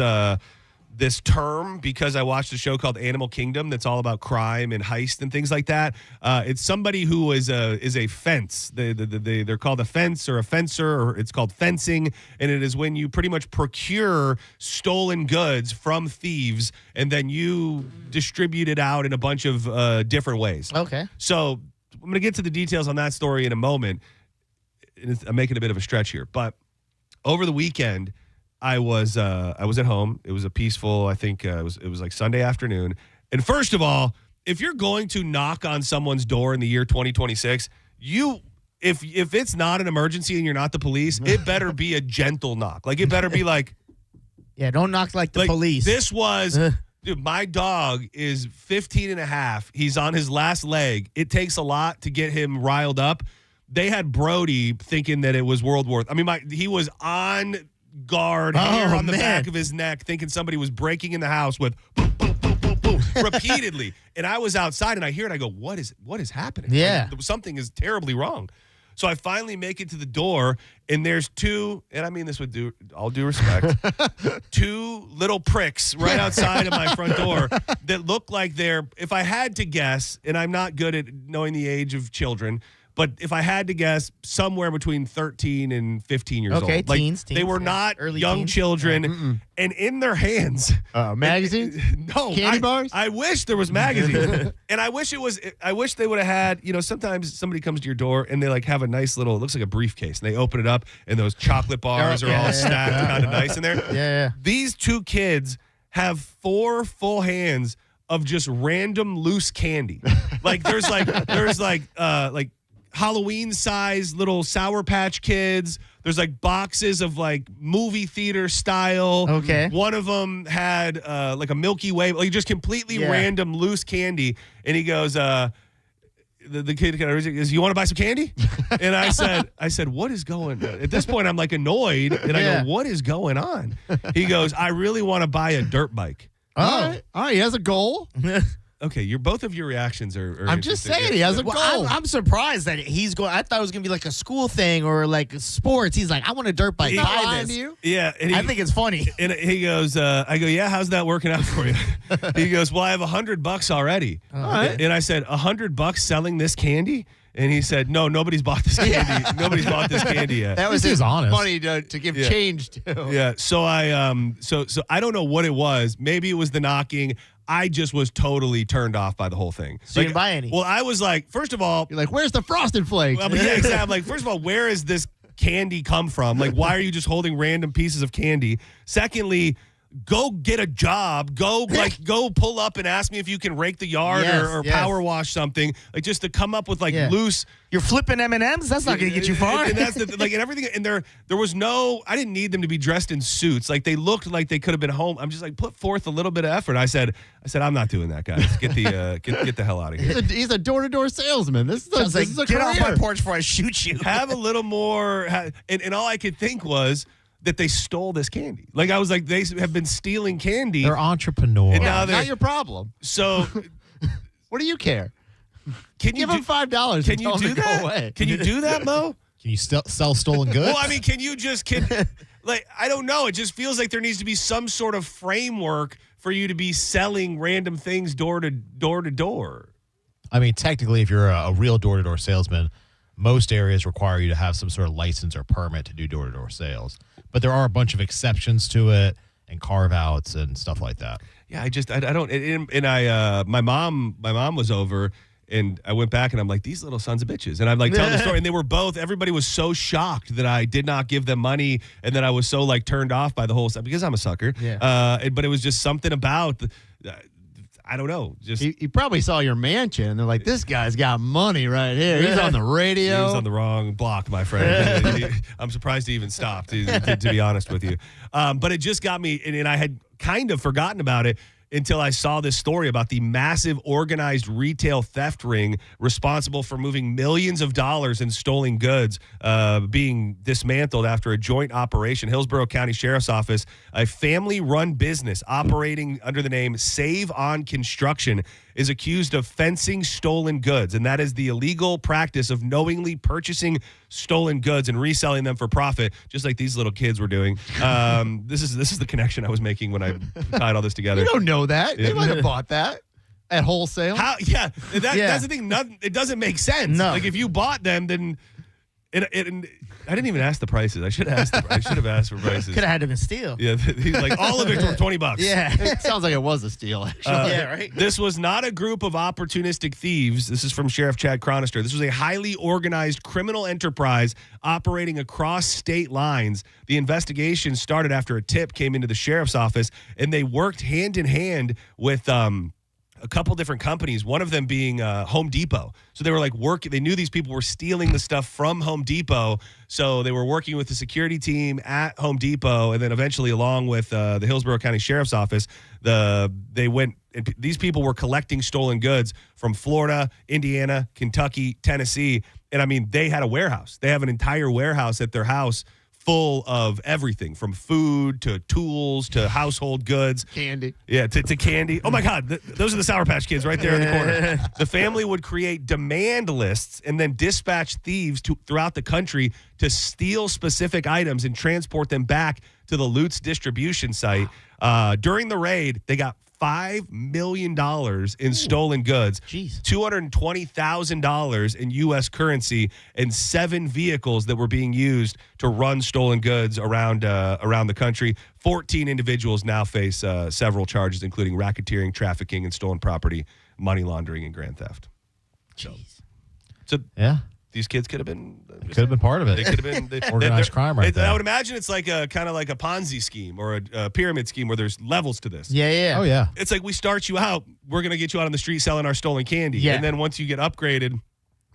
term because I watched a show called Animal Kingdom that's all about crime and heist and things like that. It's somebody who is a fence. They're called a fence or a fencer, or it's called fencing, and it is when you pretty much procure stolen goods from thieves and then you distribute it out in a bunch of different ways. Okay. So I'm going to get to the details on that story in a moment. I'm making a bit of a stretch here, but over the weekend, I was at home. It was a peaceful, I think it was like Sunday afternoon. And first of all, if you're going to knock on someone's door in the year 2026, if it's not an emergency and you're not the police, it better be a gentle knock. Like, it better be like, yeah, don't knock like the police. This was, dude, my dog is 15 and a half. He's on his last leg. It takes a lot to get him riled up. They had Brody thinking that it was World War. He was on guard, hair on the back of his neck, thinking somebody was breaking in the house with boom, boom, boom, boom, boom, repeatedly. And I was outside and I hear it. I go, what is happening? Yeah. Like, something is terribly wrong. So I finally make it to the door, and there's two, and I mean this with all due respect, two little pricks right outside of my front door that look like they're, if I had to guess, and I'm not good at knowing the age of children, but if I had to guess, somewhere between 13 and 15 years old. Okay, Like, teens. They were not early young teens. children, and in their hands. Magazines? No. Candy bars? I wish there was magazines. And I wish they would have had, sometimes somebody comes to your door and they like have a nice little, it looks like a briefcase, and they open it up and those chocolate bars are all stacked kind of nice in there. Yeah. These two kids have 4 full hands of just random loose candy. Like there's Halloween size little Sour Patch Kids. There's like boxes of like movie theater style. Okay. One of them had like a Milky Way, like just completely random loose candy. And he goes, the kid is, you want to buy some candy? And I said, what is going on? At this point, I'm like annoyed. And I go, what is going on? He goes, I really want to buy a dirt bike. All right. He has a goal. Okay, both of your reactions are I'm just saying, he has a goal. I'm surprised that he's going. I thought it was going to be like a school thing or like sports. He's like, I want a dirt bike. Buy this. Yeah. I think it's funny. And he goes, I go, yeah, how's that working out for you? He goes, well, I have $100 already. All right. And I said, $100 selling this candy? And he said, no, nobody's bought this candy. Nobody's bought this candy yet. That was his money to give change to. Yeah. So so I don't know what it was. Maybe it was the knocking. I just was totally turned off by the whole thing. So you didn't buy any? Well, I was like, first of all, you're like, where's the Frosted Flakes? Well, yeah, exactly. I'm like, first of all, where is this candy come from? Like, why are you just holding random pieces of candy? Secondly, go get a job. Go pull up and ask me if you can rake the yard or power wash something. Like, just to come up with loose. You're flipping M&Ms? That's not going to get you far. And that's and everything. And there was no. I didn't need them to be dressed in suits. Like, they looked like they could have been home. I'm just like, put forth a little bit of effort. I said, I'm not doing that, guys. Get the hell out of here. He's a door-to-door salesman. This is a get off career. my porch before I shoot you. Have a little more. And all I could think was that they stole this candy. Like, I was like, they have been stealing candy. They're entrepreneurs. And now Not your problem. So, what do you care? Can you give him $5? Can you do that? Go away. Can you do that, Mo? Can you sell stolen goods? Well, I mean, I don't know. It just feels like there needs to be some sort of framework for you to be selling random things door to door. I mean, technically, if you're a real door-to-door salesman, most areas require you to have some sort of license or permit to do door-to-door sales. But there are a bunch of exceptions to it and carve-outs and stuff like that. Yeah, I don't. And my mom was over, and I went back and I'm like, these little sons of bitches. And I'm like telling the story, and they were both. Everybody was so shocked that I did not give them money, and then I was so like turned off by the whole stuff because I'm a sucker. Yeah. But it was just something about. I don't know. Just he probably saw your mansion, and they're like, "This guy's got money right here. He's on the radio." He was on the wrong block, my friend. I'm surprised he even stopped, to be honest with you. But it just got me, and I had kind of forgotten about it until I saw this story about the massive organized retail theft ring responsible for moving millions of dollars in stolen goods being dismantled after a joint operation. Hillsborough County Sheriff's Office, a family-run business operating under the name Save On Construction, is accused of fencing stolen goods, and that is the illegal practice of knowingly purchasing stolen goods and reselling them for profit, just like these little kids were doing. This is the connection I was making when I tied all this together. You don't know that. They might have bought that at wholesale. Yeah, that's the thing. It doesn't make sense. No. Like, if you bought them, then I didn't even ask the prices. I should have asked for prices. Could have had them in steel. Yeah, he's like, all of it for $20. Yeah. It sounds like it was a steal, actually. Yeah, right. This was not a group of opportunistic thieves. This is from Sheriff Chad Chronister. This was a highly organized criminal enterprise operating across state lines. The investigation started after a tip came into the sheriff's office, and they worked hand in hand with a couple different companies, one of them being Home Depot. So they were like they knew these people were stealing the stuff from Home Depot. So they were working with the security team at Home Depot, and then eventually along with the Hillsborough County Sheriff's Office, they went, and these people were collecting stolen goods from Florida, Indiana, Kentucky, Tennessee. And I mean, they had a warehouse. They have an entire warehouse at their house full of everything from food to tools to household goods. Candy. Yeah, to candy. Oh, my God. Those are the Sour Patch Kids right there in the corner. The family would create demand lists and then dispatch thieves throughout the country to steal specific items and transport them back to the Lutz distribution site. During the raid, they got $5 million in stolen goods, $220,000 in U.S. currency, and 7 vehicles that were being used to run stolen goods around the country. 14 individuals now face several charges, including racketeering, trafficking, and stolen property, money laundering, and grand theft. So yeah. These kids could have been part of it. They could have been organized crime right there. I would imagine it's like a kind of like a Ponzi scheme or a pyramid scheme where there's levels to this. Yeah. Oh, yeah. It's like we start you out. We're going to get you out on the street selling our stolen candy. Yeah. And then once you get upgraded,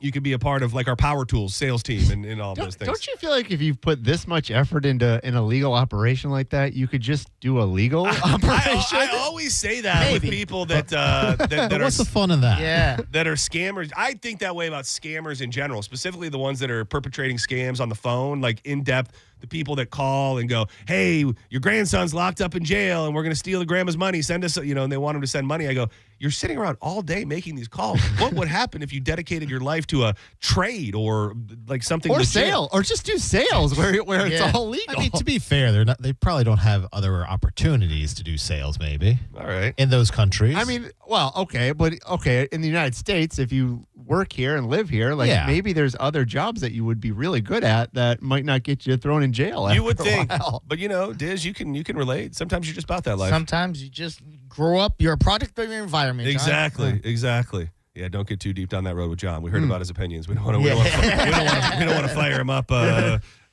you could be a part of like our Power Tools sales team and all those things. Don't you feel like if you put this much effort into an illegal operation like that, you could just do a legal operation? I always say that with people that are What's the fun in that? Yeah. that are scammers. I think that way about scammers in general, specifically the ones that are perpetrating scams on the phone, like in depth. The people that call and go, hey, your grandson's locked up in jail and we're going to steal the grandma's money. Send us, and they want him to send money. I go, you're sitting around all day making these calls. What would happen if you dedicated your life to a trade or like something Or legit? sale, or just do sales where it's all legal. I mean, to be fair, they probably don't have other opportunities to do sales, maybe. All right. In those countries. I mean, well, okay, but in the United States, if you work here and live here, like maybe there's other jobs that you would be really good at that might not get you thrown in jail. You would after a think, while. but Diz, you can relate. Sometimes you're just about that life. Sometimes you just grow up. You're a product of your environment. John. Exactly. Yeah, don't get too deep down that road with John. We heard about his opinions. We don't want to fire him up.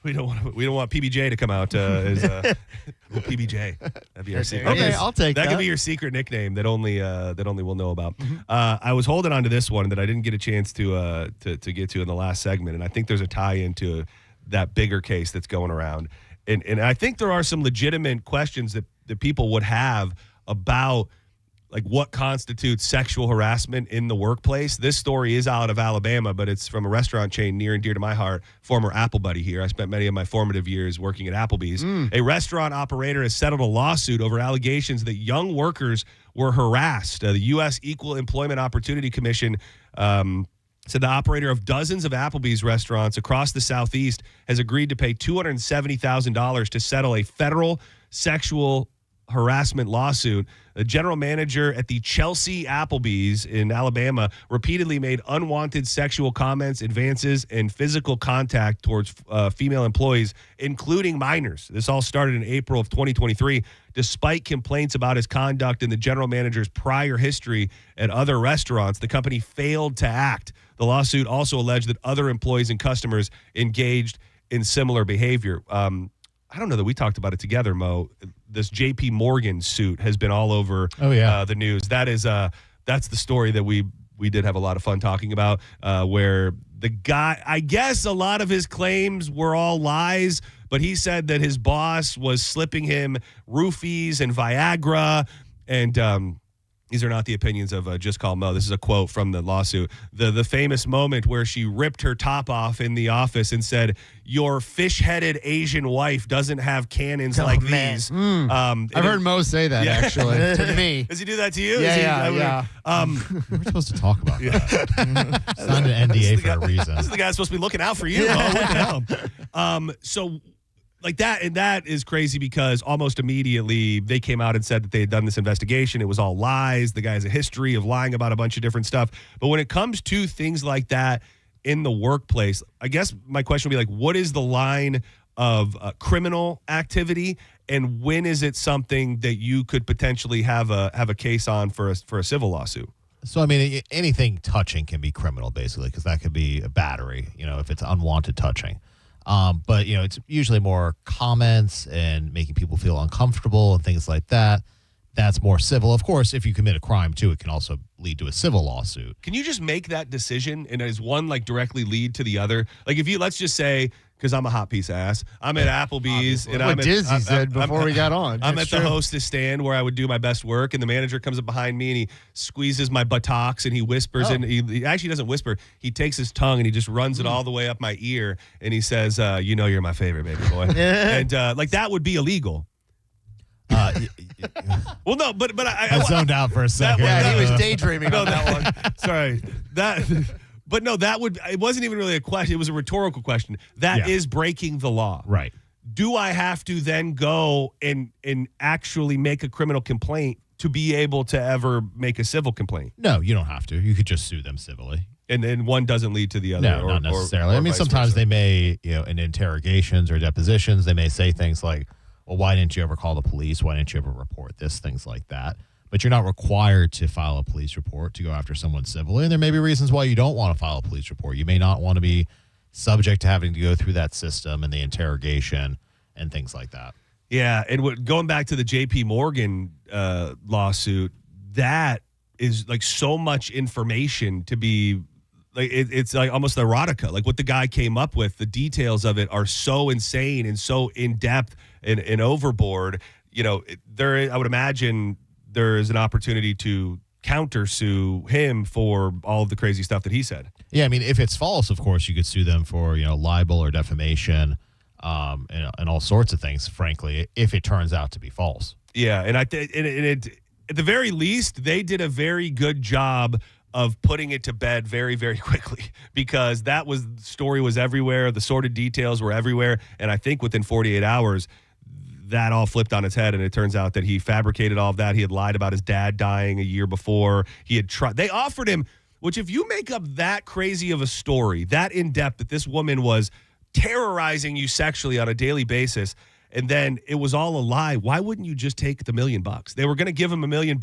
We don't want PBJ to come out as PBJ. That'd be our secret. Okay, I'll take that. That could be your secret nickname that only we'll know about. I was holding on to this one that I didn't get a chance to get to in the last segment, and I think there's a tie into that bigger case that's going around, and I think there are some legitimate questions that people would have about like what constitutes sexual harassment in the workplace. This story is out of Alabama, but it's from a restaurant chain near and dear to my heart, former Apple buddy here. I spent many of my formative years working at Applebee's. A restaurant operator has settled a lawsuit over allegations that young workers were harassed. The U.S. Equal Employment Opportunity Commission said the operator of dozens of Applebee's restaurants across the Southeast has agreed to pay $270,000 to settle a federal sexual harassment lawsuit. The general manager at the Chelsea Applebee's in Alabama repeatedly made unwanted sexual comments, advances, and physical contact towards female employees, including minors. This all started in April of 2023. Despite complaints about his conduct and the general manager's prior history at other restaurants, the company failed to act. The lawsuit also alleged that other employees and customers engaged in similar behavior. I don't know that we talked about it together, Mo. This J.P. Morgan suit has been all over the news. That's the story that we did have a lot of fun talking about, where the guy, I guess a lot of his claims were all lies, but he said that his boss was slipping him roofies and Viagra, and these are not the opinions of Just Call Mo. This is a quote from the lawsuit. The famous moment where she ripped her top off in the office and said, "Your fish-headed Asian wife doesn't have cannons like these." I've heard Mo say that, actually, to me. Does he do that to you? Yeah. We're supposed to talk about that. Signed an NDA for a reason. This is the guy supposed to be looking out for you, Mo. What the hell? So like that, and that is crazy because almost immediately they came out and said that they had done this investigation. It was all lies. The guy has a history of lying about a bunch of different stuff. But when it comes to things like that in the workplace, I guess my question would be like, what is the line of criminal activity, and when is it something that you could potentially have a case on for a civil lawsuit? So, I mean, anything touching can be criminal, basically, because that could be a battery, if it's unwanted touching. But, it's usually more comments and making people feel uncomfortable and things like that. That's more civil. Of course, if you commit a crime, too, it can also lead to a civil lawsuit. Can you just make that decision, and does one, directly lead to the other? Like, if you, let's just say, because I'm a hot piece of ass, I'm at Applebee's. And what Dizzy said before we got on. I'm at the hostess stand where I would do my best work, and the manager comes up behind me, and he squeezes my buttocks, and he whispers, and he actually doesn't whisper. He takes his tongue, and he just runs it all the way up my ear, and he says, you're my favorite, baby boy. And, that would be illegal. Well, no, but I zoned out for a second. He was daydreaming on that one. Sorry. But no, it wasn't even really a question. It was a rhetorical question. That is breaking the law. Right. Do I have to then go and actually make a criminal complaint to be able to ever make a civil complaint? No, you don't have to. You could just sue them civilly. And then one doesn't lead to the other? No, not necessarily. I mean, sometimes they may, in interrogations or depositions, they may say things like, well, why didn't you ever call the police? Why didn't you ever report this? Things like that. But you're not required to file a police report to go after someone civilly. And there may be reasons why you don't want to file a police report. You may not want to be subject to having to go through that system and the interrogation and things like that. Yeah, and going back to the J.P. Morgan lawsuit, that is so much information to be like it's like almost erotica. Like what the guy came up with, the details of it are so insane and so in depth and overboard. You know, I would imagine there is an opportunity to countersue him for all of the crazy stuff that he said. Yeah, I mean, if it's false, of course, you could sue them for libel or defamation, and all sorts of things. Frankly, if it turns out to be false. Yeah, and at the very least, they did a very good job of putting it to bed very, very quickly, because the story was everywhere. The sordid details were everywhere. And I think within 48 hours, that all flipped on its head. And it turns out that he fabricated all of that. He had lied about his dad dying a year before. They offered him, which if you make up that crazy of a story, that in depth, that this woman was terrorizing you sexually on a daily basis, and then it was all a lie, why wouldn't you just take the $1 million? They were going to give him $1 million,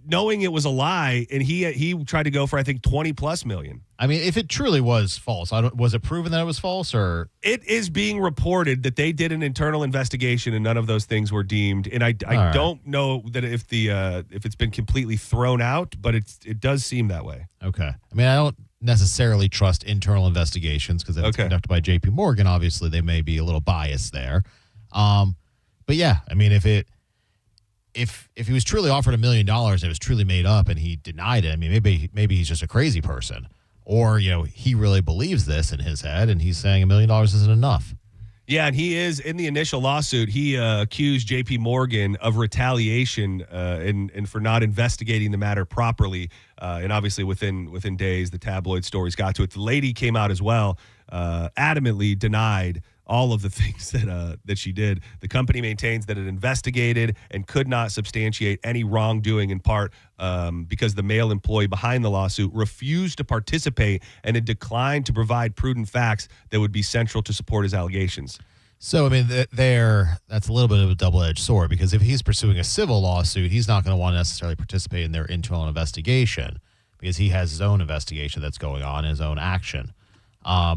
knowing it was a lie, and he tried to go for, I think, 20+ million. I mean, if it truly was false, was it proven that it was false, or? It is being reported that they did an internal investigation and none of those things were deemed. And I don't know that if it's been completely thrown out, but it does seem that way. Okay. I mean, I don't necessarily trust internal investigations because if it's conducted by JP Morgan, obviously they may be a little biased there. But yeah, I mean, if he was truly offered $1 million, it was truly made up, and he denied it. I mean, maybe he's just a crazy person, or he really believes this in his head, and he's saying $1 million isn't enough. Yeah, and he is in the initial lawsuit. He accused J.P. Morgan of retaliation and for not investigating the matter properly. And obviously, within days, the tabloid stories got to it. The lady came out as well, adamantly denied all of the things that she did. The company maintains that it investigated and could not substantiate any wrongdoing, in part because the male employee behind the lawsuit refused to participate and had declined to provide prudent facts that would be central to support his allegations. So, I mean, that's a little bit of a double-edged sword, because if he's pursuing a civil lawsuit, he's not going to want to necessarily participate in their internal investigation because he has his own investigation that's going on, his own action.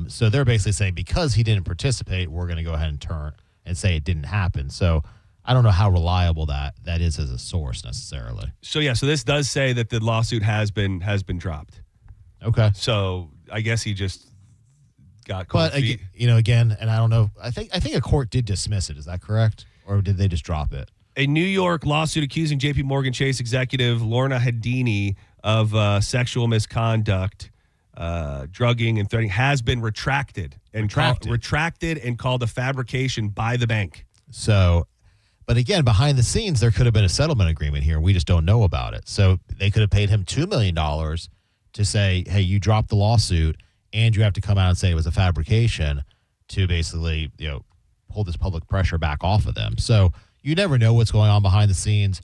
So they're basically saying because he didn't participate, we're going to go ahead and turn and say it didn't happen. So I don't know how reliable that is as a source necessarily. So yeah, so this does say that the lawsuit has been dropped. Okay. So I guess he just got cold feet. Again, and I don't know. I think a court did dismiss it. Is that correct, or did they just drop it? A New York lawsuit accusing J.P. Morgan Chase executive Lorna Hadini of sexual misconduct, drugging and threatening has been retracted and called a fabrication by the bank. So, but again, behind the scenes, there could have been a settlement agreement here. We just don't know about it. So they could have paid him $2 million to say, hey, you dropped the lawsuit and you have to come out and say it was a fabrication to basically, pull this public pressure back off of them. So you never know what's going on behind the scenes.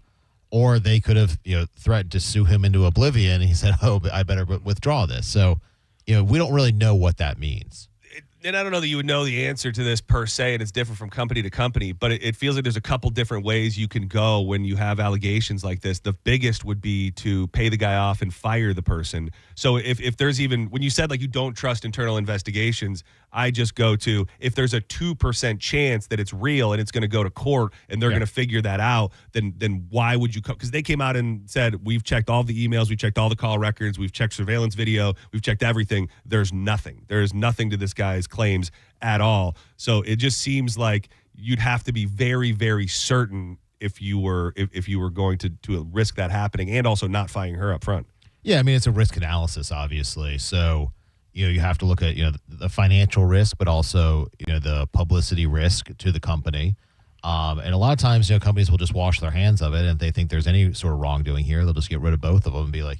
Or they could have, threatened to sue him into oblivion. And he said, "Oh, but I better withdraw this." So, we don't really know what that means. And I don't know that you would know the answer to this per se, and it's different from company to company. But it feels like there's a couple different ways you can go when you have allegations like this. The biggest would be to pay the guy off and fire the person. So if there's even, when you said like you don't trust internal investigations, I just go to, if there's a 2% chance that it's real and it's going to go to court and they're going to figure that out, then why would you? Because they came out and said, we've checked all the emails, we've checked all the call records, we've checked surveillance video, we've checked everything. There's nothing. There is nothing to this guy's claims at all. So it just seems like you'd have to be very, very certain if you were going to risk that happening, and also not firing her up front. Yeah, I mean, it's a risk analysis, obviously. So you have to look at the financial risk, but also the publicity risk to the company. And a lot of times companies will just wash their hands of it, and if they think there's any sort of wrongdoing here, they'll just get rid of both of them and be like,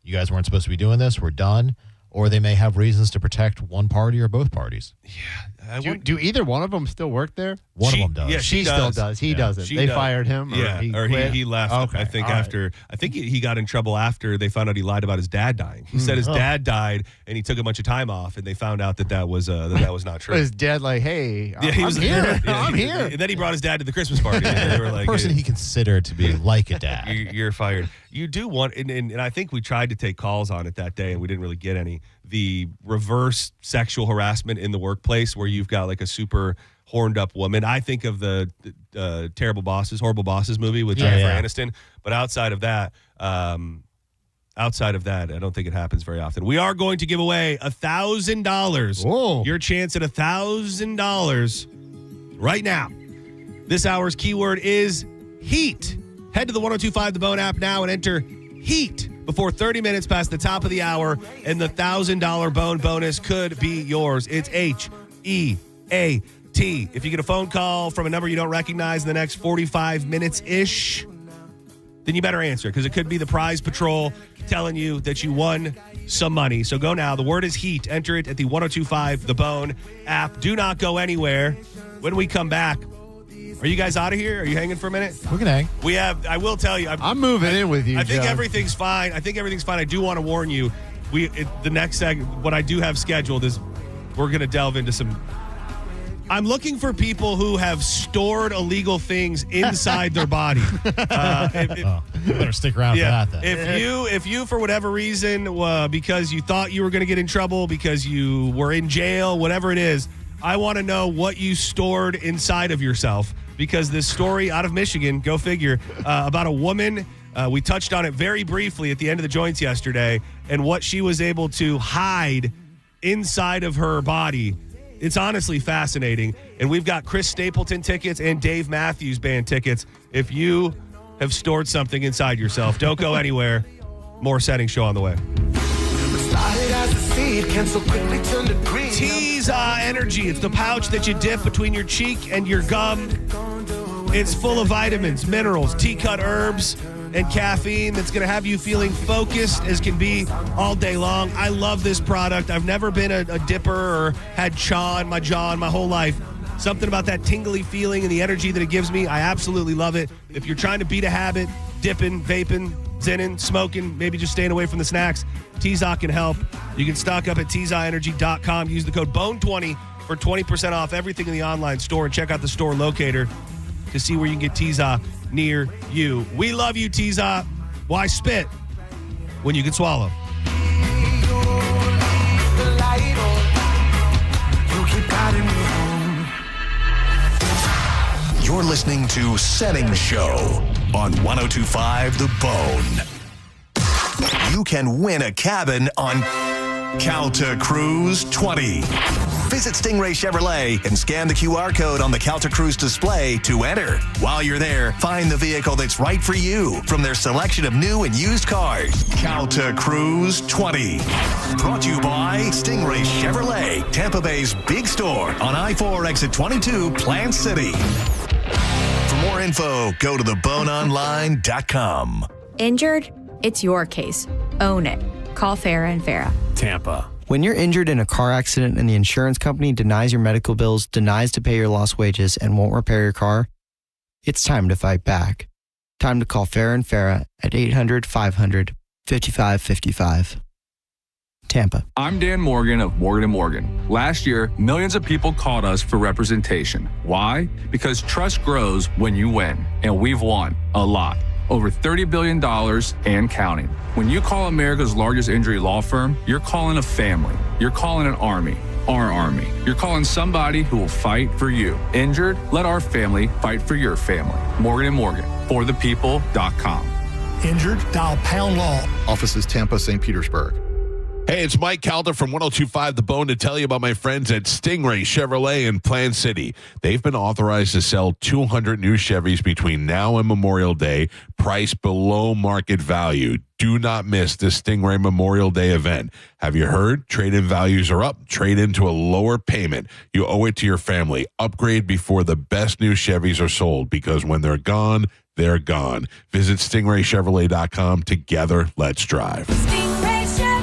you guys weren't supposed to be doing this, we're done. Or they may have reasons to protect one party or both parties. Yeah. Do either one of them still work there? One of them does. Yeah, she still does. He doesn't. They fired him. Or he left. Okay. I think after. I think he got in trouble after they found out he lied about his dad dying. He said his dad died, and he took a bunch of time off, and they found out that was not true. His dad hey, I'm here. I'm here. And then he brought his dad to the Christmas party. And they were like, the person he considered to be like a dad. You're fired. You do want, and I think we tried to take calls on it that day, and we didn't really get any. The reverse sexual harassment in the workplace, where you've got like a super horned up woman. I think of the Horrible Bosses movie with Jennifer Aniston. But outside of that, outside of that, I don't think it happens very often. We are going to give away $1,000. Your chance at $1,000 right now. This hour's keyword is heat. Head to the 1025 The Bone app now and enter heat before 30 minutes past the top of the hour, and the $1,000 Bone bonus could be yours. It's HEAT. If you get a phone call from a number you don't recognize in the next 45 minutes-ish, then you better answer, because it could be the prize patrol telling you that you won some money. So go now. The word is heat. Enter it at the 1025 The Bone app. Do not go anywhere. When we come back, are you guys out of here? Are you hanging for a minute? We can hang. I will tell you. I'm moving in with you, I think Joe. everything's fine. I do want to warn you. The next segment, what I do have scheduled is we're going to delve into some... I'm looking for people who have stored illegal things inside their body. You better stick around for that then. If you for whatever reason, because you thought you were going to get in trouble, because you were in jail, whatever it is, I want to know what you stored inside of yourself. Because this story out of Michigan, go figure, about a woman, we touched on it very briefly at the end of the joints yesterday, and what she was able to hide inside of her body. It's honestly fascinating. And we've got Chris Stapleton tickets and Dave Matthews Band tickets. If you have stored something inside yourself, don't go anywhere. More Senning Show on the way. Tease Energy. It's the pouch that you dip between your cheek and your gum. It's full of vitamins, minerals, tea-cut herbs, and caffeine that's going to have you feeling focused as can be all day long. I love this product. I've never been a dipper or had chaw in my jaw in my whole life. Something about that tingly feeling and the energy that it gives me, I absolutely love it. If you're trying to beat a habit, dipping, vaping, zenning, smoking, maybe just staying away from the snacks, Teaza can help. You can stock up at TeazaEnergy.com. Use the code BONE20 for 20% off everything in the online store, and check out the store locator to see where you can get Teaza near you. We love you, Teaza. Why spit when you can swallow? You're listening to Senning Show on 1025 The Bone. You can win a cabin on Calta Cruise 20. Visit Stingray Chevrolet and scan the QR code on the Calta Cruise display to enter. While you're there, find the vehicle that's right for you from their selection of new and used cars. Calta Cruise 20. Brought to you by Stingray Chevrolet, Tampa Bay's big store on I-4 exit 22, Plant City. For more info, go to theboneonline.com. Injured? It's your case. Own it. Call Farah & Farah. Tampa. When you're injured in a car accident and the insurance company denies your medical bills, denies to pay your lost wages, and won't repair your car, it's time to fight back. Time to call Farah & Farah at 800-500-5555. Tampa. I'm Dan Morgan of Morgan & Morgan. Last year, millions of people called us for representation. Why? Because trust grows when you win, and we've won a lot. Over $30 billion and counting. When you call America's largest injury law firm, you're calling a family. You're calling an army. Our army. You're calling somebody who will fight for you. Injured? Let our family fight for your family. Morgan & Morgan. ForThePeople.com. Injured? Dial Pound Law. Offices Tampa, St. Petersburg. Hey, it's Mike Calder from 1025 The Bone to tell you about my friends at Stingray Chevrolet in Plant City. They've been authorized to sell 200 new Chevys between now and Memorial Day, priced below market value. Do not miss the Stingray Memorial Day event. Have you heard? Trade-in values are up. Trade into a lower payment. You owe it to your family. Upgrade before the best new Chevys are sold, because when they're gone, they're gone. Visit StingrayChevrolet.com. Together, let's drive. Stingray Chevrolet.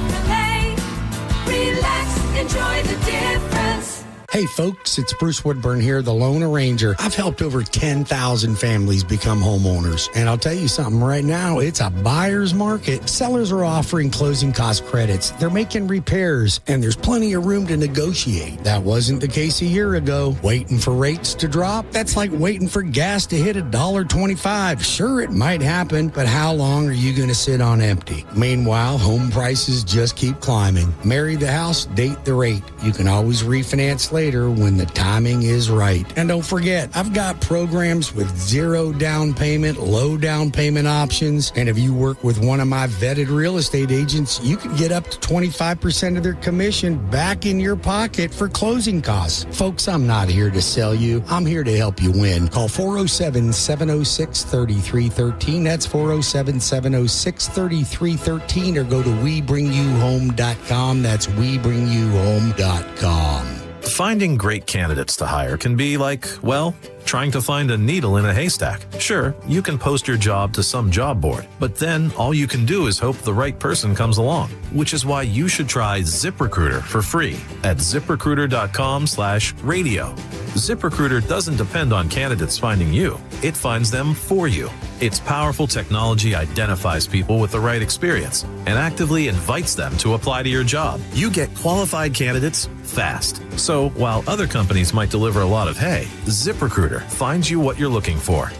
Relax, enjoy the difference. Hey folks, it's Bruce Woodburn here, the Lone Arranger. I've helped over 10,000 families become homeowners. And I'll tell you something right now, it's a buyer's market. Sellers are offering closing cost credits. They're making repairs, and there's plenty of room to negotiate. That wasn't the case a year ago. Waiting for rates to drop? That's like waiting for gas to hit $1.25. Sure, it might happen, but how long are you going to sit on empty? Meanwhile, home prices just keep climbing. Marry the house, date the rate. You can always refinance later later when the timing is right. And don't forget, I've got programs with 0 down payment, low down payment options. And if you work with one of my vetted real estate agents, you can get up to 25% of their commission back in your pocket for closing costs. Folks, I'm not here to sell you. I'm here to help you win. Call 407-706-3313. That's 407-706-3313, or go to WeBringYouHome.com. That's WeBringYouHome.com. Finding great candidates to hire can be like, well, trying to find a needle in a haystack. Sure, you can post your job to some job board, but then all you can do is hope the right person comes along, which is why you should try ZipRecruiter for free at ZipRecruiter.com/radio. ZipRecruiter doesn't depend on candidates finding you. It finds them for you. Its powerful technology identifies people with the right experience and actively invites them to apply to your job. You get qualified candidates fast. So while other companies might deliver a lot of hay, ZipRecruiter finds you what you're looking for.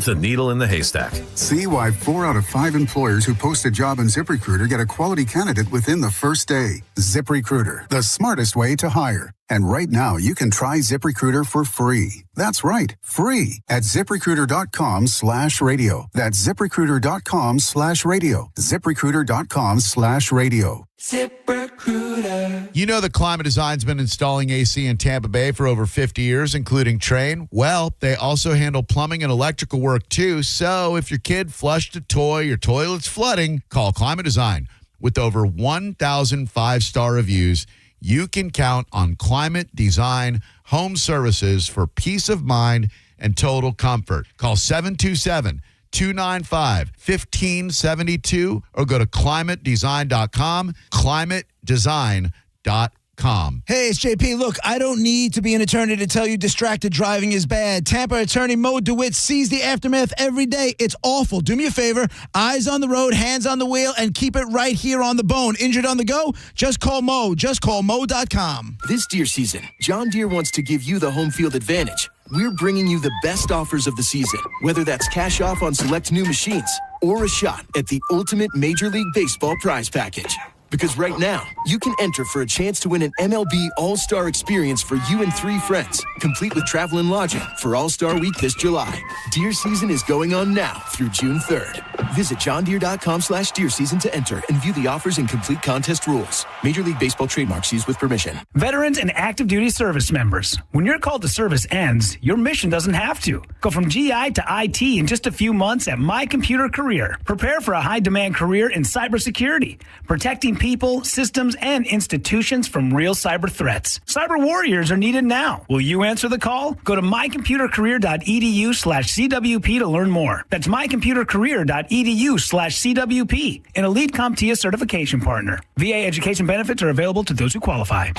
The needle in the haystack. See why 4 out of 5 employers who post a job on ZipRecruiter get a quality candidate within the first day. ZipRecruiter, the smartest way to hire. And right now, you can try ZipRecruiter for free. That's right, free at ZipRecruiter.com/radio. That's ZipRecruiter.com/radio. ZipRecruiter.com/radio. ZipRecruiter. You know that Climate Design's been installing AC in Tampa Bay for over 50 years, including Train. Well, they also handle plumbing and electrical work too. So if your kid flushed a toy, your toilet's flooding, call Climate Design. With over 1,000 5-star reviews, you can count on Climate Design Home Services for peace of mind and total comfort. Call 727-295-1572 or go to climatedesign.com, climatedesign.com. Hey, it's JP. Look, I don't need to be an attorney to tell you distracted driving is bad. Tampa attorney Mo DeWitt sees the aftermath every day. It's awful. Do me a favor. Eyes on the road, hands on the wheel, and keep it right here on the bone. Injured on the go? Just call Mo. Just call Mo.com. This deer season, John Deere wants to give you the home field advantage. We're bringing you the best offers of the season, whether that's cash off on select new machines or a shot at the ultimate Major League Baseball prize package. Because right now, you can enter for a chance to win an MLB All-Star experience for you and 3 friends, complete with travel and lodging for All-Star Week this July. Deer season is going on now through June 3rd. Visit johndeere.com/deer season to enter and view the offers and complete contest rules. Major League Baseball trademarks used with permission. Veterans and active duty service members, when your call to service ends, your mission doesn't have to. Go from GI to IT in just a few months at My Computer Career. Prepare for a high-demand career in cybersecurity, protecting people, systems, and institutions from real cyber threats. Cyber warriors are needed now. Will you answer the call? Go to mycomputercareer.edu/CWP to learn more. That's mycomputercareer.edu/CWP, an elite CompTIA certification partner. VA education benefits are available to those who qualify.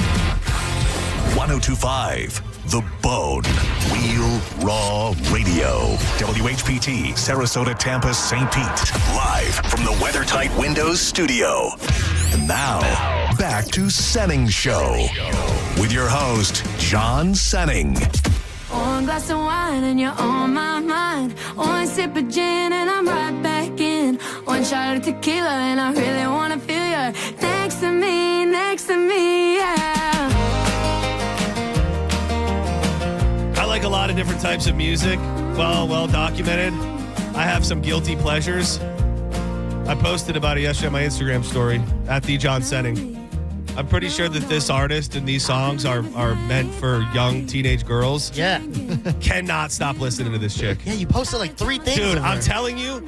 1025 The Bone. Real Raw Radio. WHPT, Sarasota, Tampa, St. Pete. Live from the WeatherTight Windows studio. And now, back to Senning Show. With your host, John Senning. One glass of wine and you're on my mind. One sip of gin and I'm right back in. One shot of tequila and I really want to feel you next to me, yeah. I like a lot of different types of music. Well documented. I have some guilty pleasures. I posted about it yesterday on my Instagram story at the John Senning. I'm pretty sure that this artist and these songs are meant for young teenage girls. Yeah. Cannot stop listening to this chick. Yeah, you posted like 3 things. Dude, I'm telling you,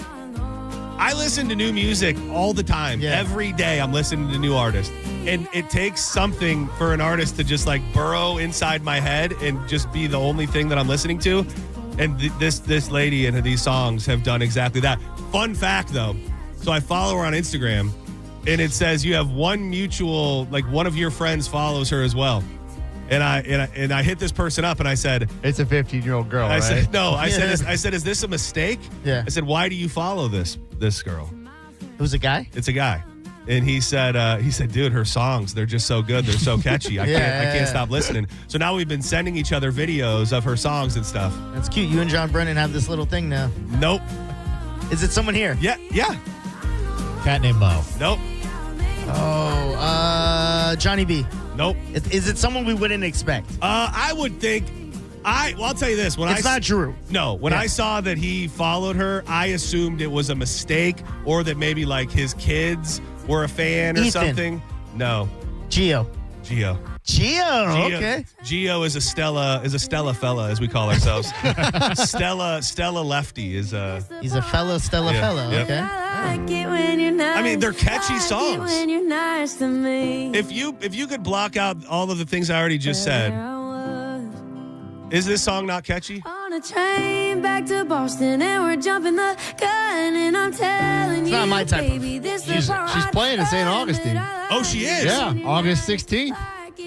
I listen to new music all the time. Yeah. Every day I'm listening to new artists. And it takes something for an artist to just like burrow inside my head and just be the only thing that I'm listening to. And this lady and these songs have done exactly that. Fun fact, though. So I follow her on Instagram, and it says you have one mutual, like one of your friends follows her as well. And I hit this person up, and I said, "It's a 15-year-old girl." I right? said, "No." I said, "Is this a mistake?" Yeah. I said, "Why do you follow this girl?" It was a guy. It's a guy, and he said, "Dude, her songs, they're just so good. They're so catchy. I can't stop listening." So now we've been sending each other videos of her songs and stuff. That's cute. You and John Brennan have this little thing now. Nope. Is it someone here? Yeah. Cat named Mo. Nope. Oh, Johnny B. Nope. Is it someone we wouldn't expect? I would think. I'll tell you this. It's not Drew. No. When I saw that he followed her, I assumed it was a mistake or that maybe like his kids were a fan or Ethan. something. No. Gio. Gio. Okay. Gio is a Stella fella, as we call ourselves. Stella Lefty is a. He's a fellow Stella Yeah, fellow. yep. Okay. I mean, they're catchy songs. When you're nice to me. If you could block out all of the things I already just said, is this song not catchy? On a train back to Boston and we're jumping the gun and I'm telling It's you, not my type of- baby, this She's playing in St. Augustine. Oh, she is? Yeah, August 16th. A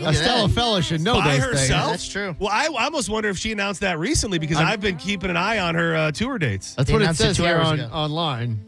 at Stella that. fella should know By those herself? things. That's true. Well, I almost wonder if she announced that recently because I've been keeping an eye on her tour dates. That's They what it announced it says 2 here hours ago. online.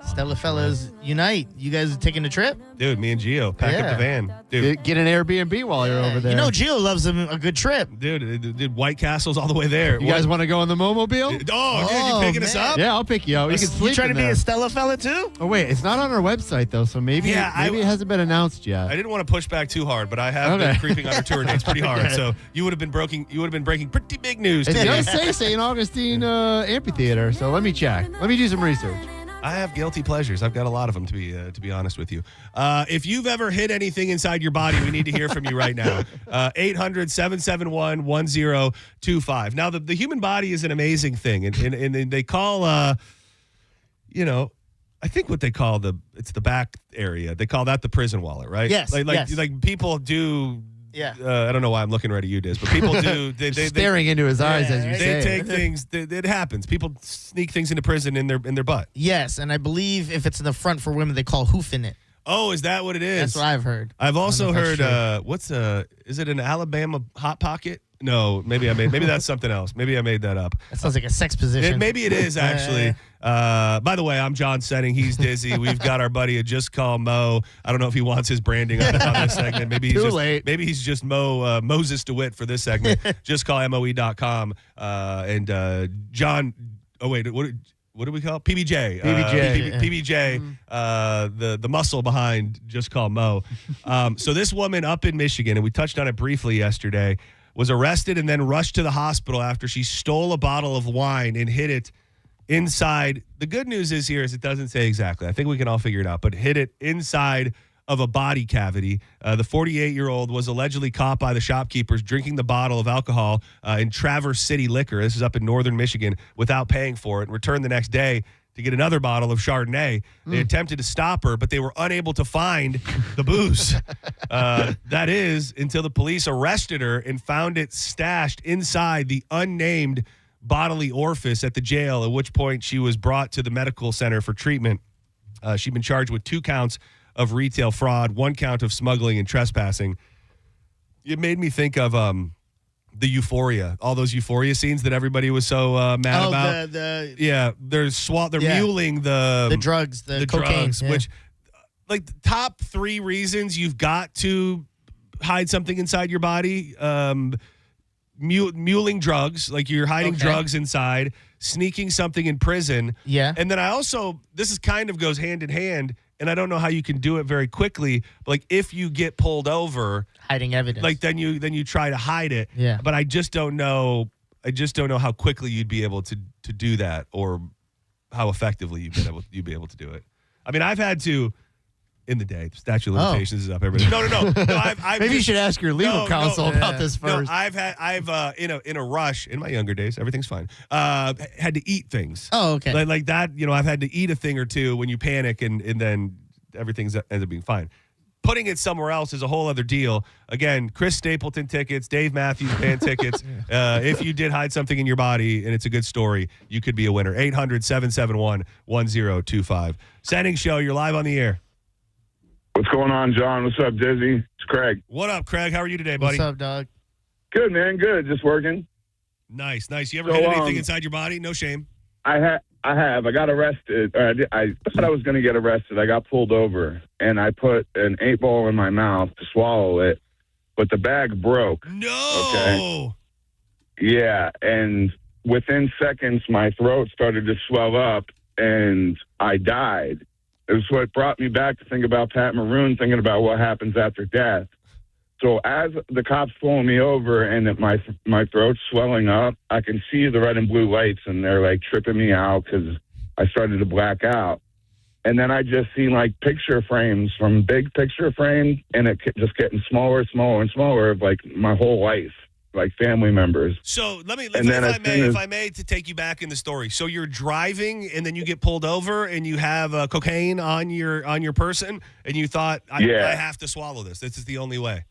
Stella fellas unite. You guys are taking a trip? Dude, me and Gio packed up the van. Dude, Get an Airbnb while you're over there. You know Gio loves a good trip. Dude, White Castle's all the way there. You guys want to go on the Momobile? Oh, dude, you picking us up? Yeah, I'll pick you up. You can sleep You trying to in be there. a Stella fella too? Oh wait, it's not on our website though, so maybe Yeah, it hasn't been announced yet. I didn't want to push back too hard, but I have been Okay. creeping on her tour dates pretty hard. So you would have been breaking pretty big news. It to me. does say St. Augustine Amphitheater, so let me check. Let me do some research. I have guilty pleasures. I've got a lot of them, to be honest with you. If you've ever hit anything inside your body, we need to hear from you right now. 800-771-1025. Now, the human body is an amazing thing, and they call, I think what they call it's the back area. They call that the prison wallet, right? Yes, Like people do. Yeah. I don't know why I'm looking right at you, Diz, but people do. They Staring into his eyes as you say They it. take things. It happens. People sneak things into prison in their butt. Yes, and I believe if it's in the front for women, they call hoofing it. Oh, is that what it is? That's what I've heard. I've also I don't know if heard. Is it an Alabama hot pocket? No, maybe that's something else. Maybe I made that up. That sounds like a sex position. Maybe it is actually. By the way, I'm John Senning. He's Dizzy. We've got our buddy Just Call Mo. I don't know if he wants his branding on this segment. Maybe he's late. Maybe he's just Moses DeWitt for this segment. JustCallMoe.com and John. Oh wait, what do we call it? PBJ? PBJ. The muscle behind Just Call Mo. So this woman up in Michigan, and we touched on it briefly yesterday, was arrested and then rushed to the hospital after she stole a bottle of wine and hid it inside. The good news is it doesn't say exactly. I think we can all figure it out, but hid it inside of a body cavity. The 48-year-old was allegedly caught by the shopkeepers drinking the bottle of alcohol in Traverse City Liquor. This is up in northern Michigan without paying for it, and returned the next day to get another bottle of Chardonnay. They attempted to stop her, but they were unable to find the booze. That is until the police arrested her and found it stashed inside the unnamed bodily orifice at the jail, at which point she was brought to the medical center for treatment. She'd been charged with 2 counts of retail fraud, 1 count of smuggling and trespassing. It made me think of the Euphoria, all those Euphoria scenes that everybody was so mad about. They're muling the drugs, the cocaine, drugs, which like the top 3 reasons you've got to hide something inside your body. Muling drugs, like you're hiding drugs inside, sneaking something in prison. Yeah. And then this is kind of goes hand in hand, and I don't know how you can do it very quickly, but like if you get pulled over, hiding evidence. like then you try to hide it. Yeah. But I just don't know how quickly you'd be able to do that, or how effectively you'd be able to do it. I mean, I've had to in the day. The statute of limitations is up. Everything. No. I've Maybe you should ask your legal counsel about this first. No, I've in a rush in my younger days. Everything's fine. Had to eat things. Oh, okay. Like that. I've had to eat a thing or two when you panic, and then everything ends up being fine. Putting it somewhere else is a whole other deal. Again, Chris Stapleton tickets, Dave Matthews Band tickets. If you did hide something in your body and it's a good story, you could be a winner. 800-771-1025. Senning Show, you're live on the air. What's going on, John? What's up, Dizzy? It's Craig. What up, Craig? How are you today, buddy? What's up, dog? Good, man. Good. Just working. Nice. You ever hit anything inside your body? No shame. I have. I got arrested. I thought I was going to get arrested. I got pulled over, and I put an 8-ball in my mouth to swallow it, but the bag broke. No. Okay. Yeah, and within seconds, my throat started to swell up, and I died. It was what brought me back to think about Pat Maroon, thinking about what happens after death. So as the cops pulling me over and my throat's swelling up, I can see the red and blue lights, and they're like tripping me out because I started to black out. And then I just seen like picture frames from big picture frames, and it just getting smaller, smaller, and smaller of like my whole life, like family members. So let me, if I may, to take you back in the story. So you're driving, and then you get pulled over, and you have cocaine on your person, and you thought, I have to swallow this. This is the only way.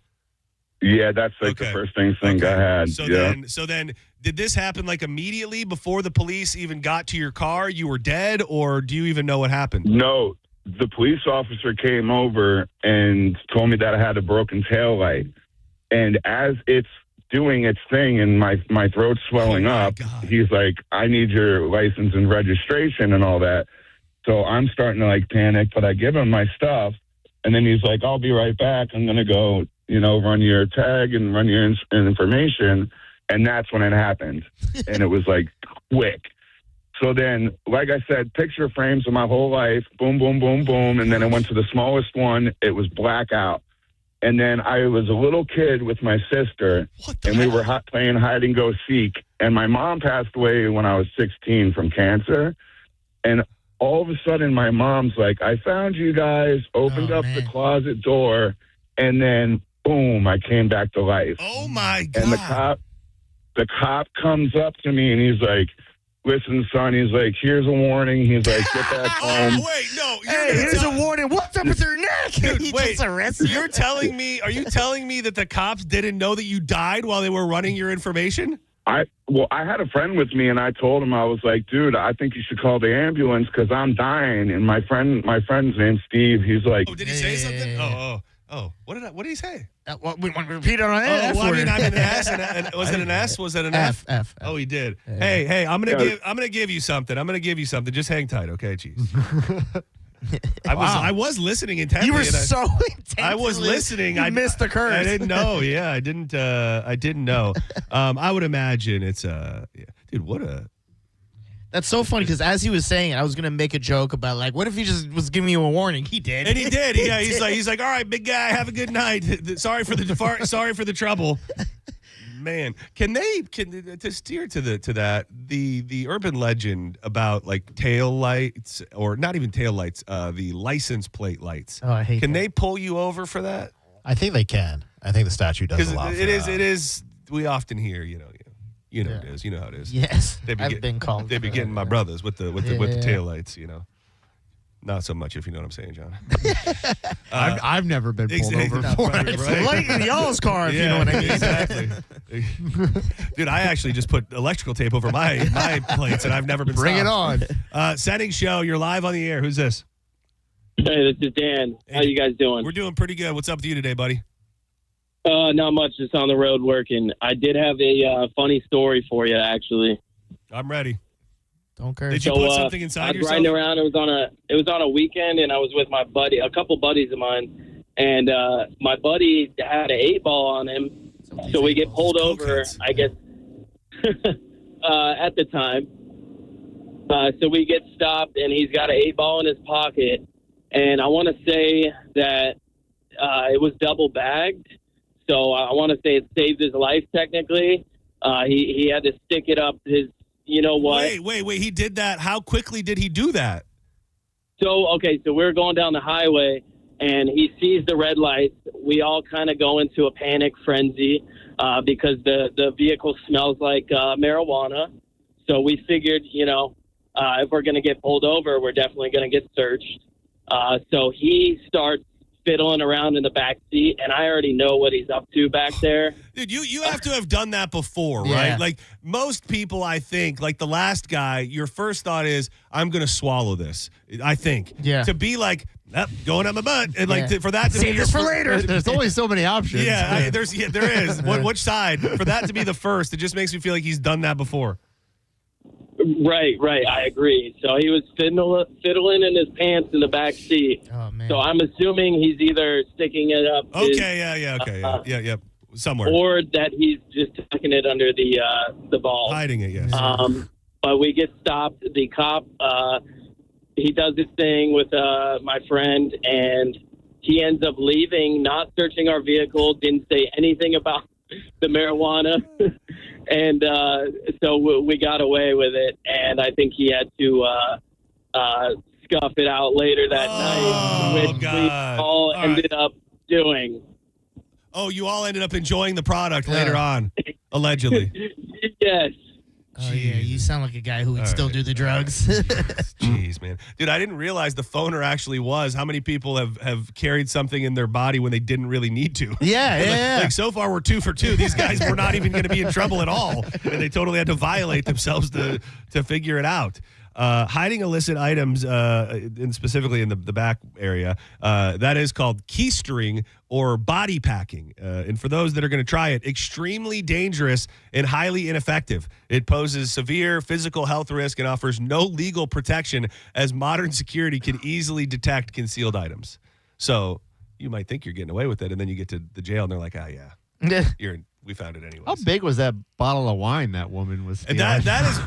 Yeah, that's like the first thing I had. So then, did this happen like immediately before the police even got to your car? You were dead, or do you even know what happened? No, the police officer came over and told me that I had a broken tail light. And as it's doing its thing and my throat's swelling up, he's like, I need your license and registration and all that. So I'm starting to like panic, but I give him my stuff. And then he's like, I'll be right back. I'm going to go, run your tag and run your information. And that's when it happened. And it was like quick. So then, like I said, picture frames of my whole life, boom, boom, boom, boom. And then I went to the smallest one. It was blackout. And then I was a little kid with my sister, and we were playing hide and go seek. And my mom passed away when I was 16 from cancer. And all of a sudden, my mom's like, I found you guys, opened up the closet door, and then, boom, I came back to life. Oh, my God. And the cop comes up to me, and he's like, listen, son, he's like, here's a warning. He's like, get back home. Wait, no. Here's a warning. What's up with your neck? Dude, wait. You're telling me, are you telling me that the cops didn't know that you died while they were running your information? I had a friend with me, and I told him, I was like, dude, I think you should call the ambulance because I'm dying. And my friend's name's Steve. He's like, oh, did he say something? Oh, what did he say? We want to repeat it on an S. Was it an S? Was it an F? F. Oh, he did. Yeah. Hey, I'm gonna give you something. Just hang tight, okay? Jeez. I was listening intently. You were so intense. I was listening. I missed the curse. I didn't know. Yeah, I didn't know. I would imagine it's dude. What a. That's so funny because as he was saying it, I was gonna make a joke about like, what if he just was giving you a warning? He did, and he did. Yeah, he's like, all right, big guy, have a good night. Sorry for the trouble. Man, can to steer to that the urban legend about like tail lights, or not even tail lights, the license plate lights? Oh, I hate. Can they pull you over for that? I think they can. I think the statute does allow for that. It is. We often hear, You know it is. You know how it is. Yes, I've been called. They be getting my brothers with the taillights. Not so much, if you know what I'm saying, John. I've never been pulled over for it. It's light in y'all's car, if you know what I mean. Exactly. Dude, I actually just put electrical tape over my plates, and I've never been Bring stopped. it on. Senning Show, you're live on the air. Who's this? Hey, this is Dan. How you guys doing? We're doing pretty good. What's up with you today, buddy? Not much. Just on the road working. I did have a funny story for you, actually. I'm ready. Don't care. Did you put something inside yourself? I was riding around. It was on a weekend, and I was with my buddy, a couple buddies of mine, and my buddy had an 8-ball on him. So we get pulled over, I guess, at the time. So we get stopped, and he's got an 8-ball in his pocket, and I want to say that it was double bagged. So I want to say it saved his life, technically. He had to stick it up his, you know what? Wait. He did that. How quickly did he do that? So we're going down the highway, and he sees the red lights. We all kind of go into a panic frenzy because the vehicle smells like marijuana. So we figured, if we're going to get pulled over, we're definitely going to get searched. So he starts fiddling around in the back seat, and I already know what he's up to back there. Dude, you have to have done that before, right? Yeah. Like most people, I think, like the last guy, your first thought is, I'm going to swallow this, I think. Yeah. To be like, going up my butt, and for that to be this for later. There's only so many options. Yeah, there is. Which side? For that to be the first, it just makes me feel like he's done that before. Right. I agree. So he was fiddling in his pants in the back seat. Oh, man. So I'm assuming he's either sticking it up. Okay, somewhere. Or that he's just tucking it under the ball. Hiding it, yes. But we get stopped. The cop, he does his thing with my friend, and he ends up leaving, not searching our vehicle, didn't say anything about the marijuana. And so we got away with it. And I think he had to scuff it out later that night, which we all ended up doing. Oh, you all ended up enjoying the product later on, allegedly. Yes. Oh, yeah, you sound like a guy who would still do the drugs. Jeez, man. Dude, I didn't realize the phoner actually was. How many people have carried something in their body when they didn't really need to? Yeah. Like, so far, we're 2 for 2. These guys were not even going to be in trouble at all. And they totally had to violate themselves to figure it out. Hiding illicit items, and specifically in the back area, that is called keistering or body packing. And for those that are going to try it, extremely dangerous and highly ineffective. It poses severe physical health risk and offers no legal protection, as modern security can easily detect concealed items. So you might think you're getting away with it, and then you get to the jail, and they're like, we found it anyway. How big was that bottle of wine that woman was stealing? That is...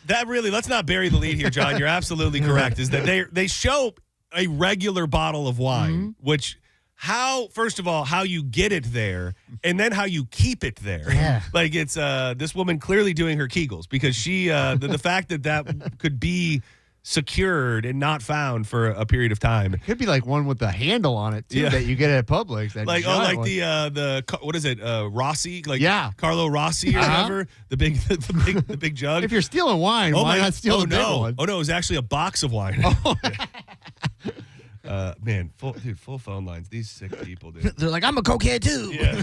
That really, let's not bury the lead here, John. You're absolutely correct. Is that they show a regular bottle of wine, which first of all, how you get it there, and then how you keep it there. Yeah. Like it's this woman clearly doing her Kegels, because she the fact that could be secured and not found for a period of time. It could be like one with the handle on it too that you get at Publix. That Like giant one. the what is it, Rossi? Like Carlo Rossi or Uh-huh. wher, the big jug. If you're stealing wine, why not steal the big one? Oh no, it was actually a box of wine. Man, full phone lines. These sick people, dude. They're like, I'm a cokehead too. Yeah.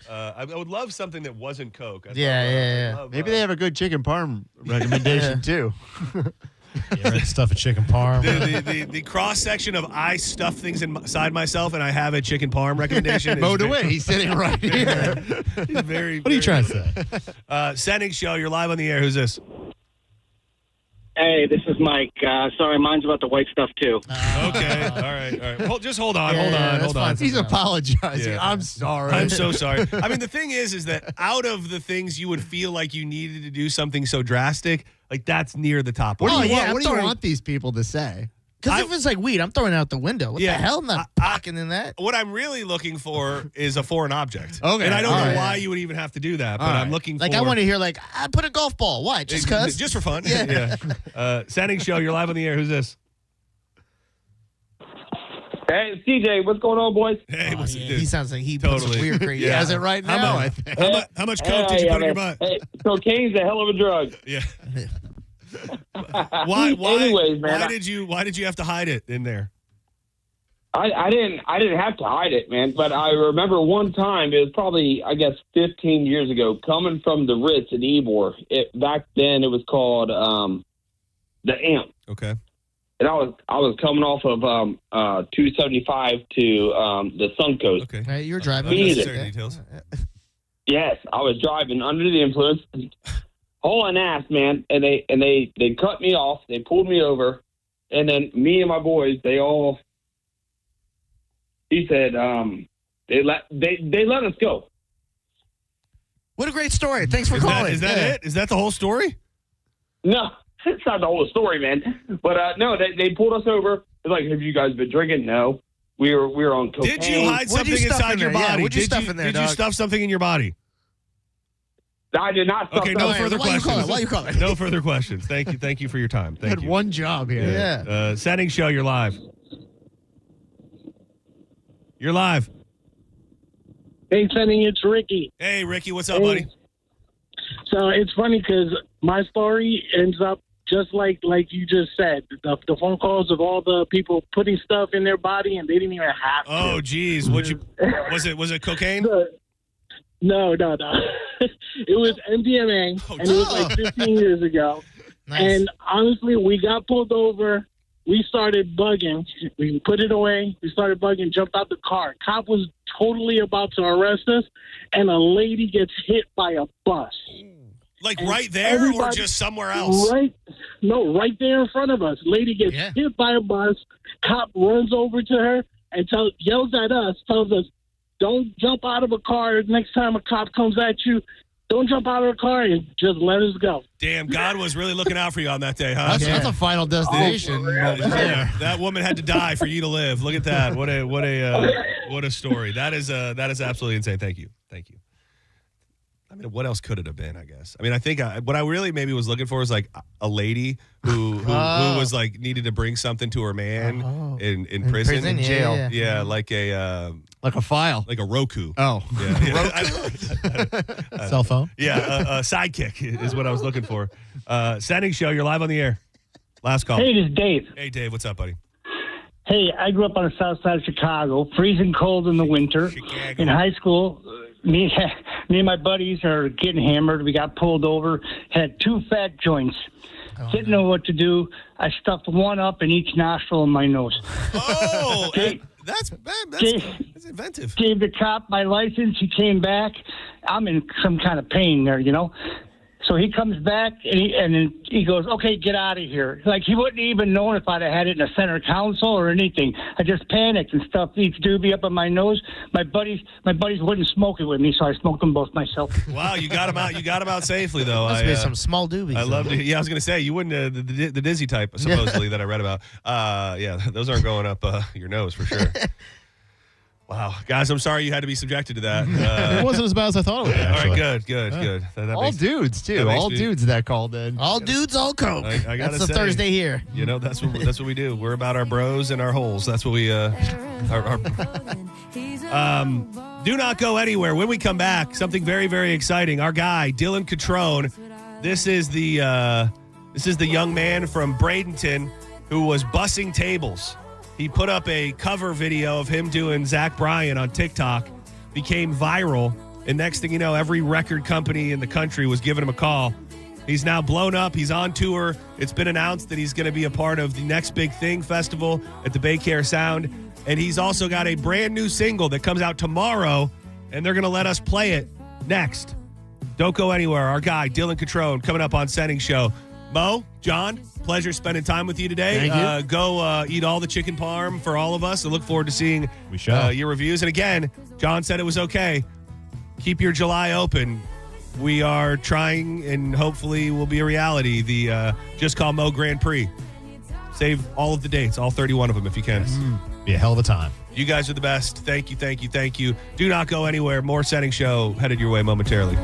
I would love something that wasn't Coke. Maybe they have a good chicken parm recommendation too. Red stuff a chicken parm. The cross section of I stuff things inside myself and I have a chicken parm recommendation. Mo DeWitt, he's sitting right here. He's very. What are you trying to say? Senning Show, you're live on the air. Who's this? Hey, this is Mike. Sorry, mine's about the white stuff too. Okay, all right. Well, just hold on. Hold on. He's apologizing. Yeah. I'm sorry. I'm so sorry. I mean, the thing is that out of the things you would feel like you needed to do something so drastic, like that's near the top. What do you want these people to say? Because if it's like weed, I'm throwing it out the window. What the hell? I'm not pocketing in that. What I'm really looking for is a foreign object. Okay. And I don't know why you would even have to do that, but I'm looking for... Like, I want to hear, like, I put a golf ball. Why? Just because? Just for fun. Yeah. Senning Show, you're live on the air. Who's this? Hey, it's CJ. What's going on, boys? Hey, what's Dude. He sounds like he puts some weird crazy. He has it right now. How much coke did you put in your butt? Hey, cocaine's a hell of a drug. Yeah. Why? Anyways, man, why did you have to hide it in there? I didn't have to hide it, man. But I remember one time, it was probably, I guess, 15 years ago, coming from the Ritz in Ybor. Back then, it was called the Amp. Okay. And I was coming off of 275 to the Suncoast. Okay. Hey, you're driving. Details. Yes, I was driving under the influence, hauling ass, man, and they cut me off. They pulled me over, and then me and my boys, he said, they let us go. What a great story! Thanks for calling. Is that it? Is that the whole story? No, it's not the whole story, man. But no, they pulled us over. They're like, "Have you guys been drinking?" No, we were on cocaine. Did you hide something inside your body? Yeah, what'd you stuff in there? Did you stuff something in your body? I did not. Okay, no further questions. Why you call it? No further questions. Thank you for your time. Thank Had you. one job here. Yeah. Senning Show, you're live. You're live. Hey, Senning, it's Ricky. Hey, Ricky, what's up, buddy? So it's funny because my story ends up just like you just said. The phone calls of all the people putting stuff in their body and they didn't even have to. Oh, geez. Was it cocaine? No. It was MDMA, and it was like 15 years ago. Nice. And honestly, we got pulled over. We started bugging. We put it away. We started bugging, jumped out the car. Cop was totally about to arrest us, and a lady gets hit by a bus. Like right there or just somewhere else? Right there in front of us. Lady gets hit by a bus. Cop runs over to her and yells at us, tells us, "Don't jump out of a car. Next time a cop comes at you, don't jump out of the car and just let us go. Damn, God was really looking out for you on that day, huh? That's a final destination. That woman had to die for you to live. Look at that. What a story. That is absolutely insane. Thank you. I mean, what else could it have been? I guess. I mean, I think what I really maybe was looking for was like a lady who was like needed to bring something to her man in prison, in jail. Yeah, like a file, like a Roku. Oh, yeah. Cell phone. Yeah, a sidekick is what I was looking for. Senning Show, you're live on the air. Last call. Hey, this is Dave. Hey, Dave, what's up, buddy? Hey, I grew up on the south side of Chicago, freezing cold in the winter. In high school, me and my buddies are getting hammered. We got pulled over, had 2 fat joints. Didn't know what to do. I stuffed one up in each nostril of my nose. Oh, that's inventive. Gave the cop my license. He came back. I'm in some kind of pain there, you know. So he comes back and then he goes, "Okay, get out of here." Like he wouldn't even know if I'd have had it in a center console or anything. I just panicked and stuffed each doobie up in my nose. My buddies wouldn't smoke it with me, so I smoked them both myself. Wow, you got him out. You got him out safely, though. Must be some small doobies. I loved it. Yeah, I was gonna say you wouldn't the dizzy type supposedly that I read about. Yeah, those aren't going up your nose for sure. Wow, guys, I'm sorry you had to be subjected to that. It wasn't as bad as I thought it would be. All Actually. right, good. That all makes, dudes too. All dudes that called in. All dudes, all coke. I gotta That's the say, Thursday here. You know, that's what we do. We're about our bros and our holes. That's what we. Do not go anywhere. When we come back, something very, very exciting. Our guy Dylan Catrone. This is the young man from Bradenton who was bussing tables. He put up a cover video of him doing Zach Bryan on TikTok, became viral, and next thing you know, every record company in the country was giving him a call. He's now blown up. He's on tour. It's been announced that he's going to be a part of the Next Big Thing Festival at the Baycare Sound, and he's also got a brand new single that comes out tomorrow, and they're going to let us play it next. Don't go anywhere. Our guy, Dylan Catrone, coming up on Senning Show. Mo, John, pleasure spending time with you today. Thank you. Go eat all the chicken parm for all of us. I look forward to seeing your reviews. And again, John said it was okay. Keep your July open. We are trying, and hopefully will be a reality, the Just Call Mo Grand Prix. Save all of the dates, all 31 of them if you can. Be a hell of a time. You guys are the best. Thank you. Do not go anywhere. More Senning Show headed your way momentarily.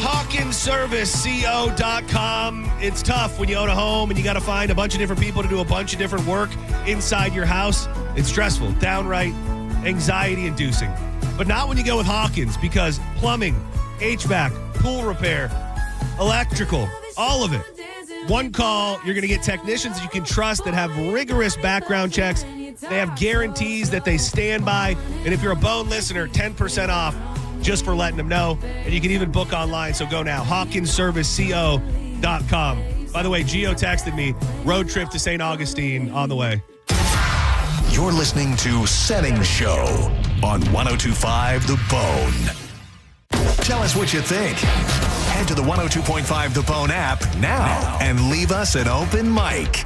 HawkinsServiceCO.com. It's tough when you own a home and you got to find a bunch of different people to do a bunch of different work inside your house. It's stressful, downright anxiety-inducing. But not when you go with Hawkins, because plumbing, HVAC, pool repair, electrical, all of it. One call, you're going to get technicians that you can trust that have rigorous background checks. They have guarantees that they stand by. And if you're a Bone listener, 10% off just for letting them know. And you can even book online. So go now, HawkinsServiceCO.com. By the way, Gio texted me, road trip to St. Augustine on the way. You're listening to Senning Show on 102.5 The Bone. Tell us what you think. Head to the 102.5 The Bone app now and leave us an open mic.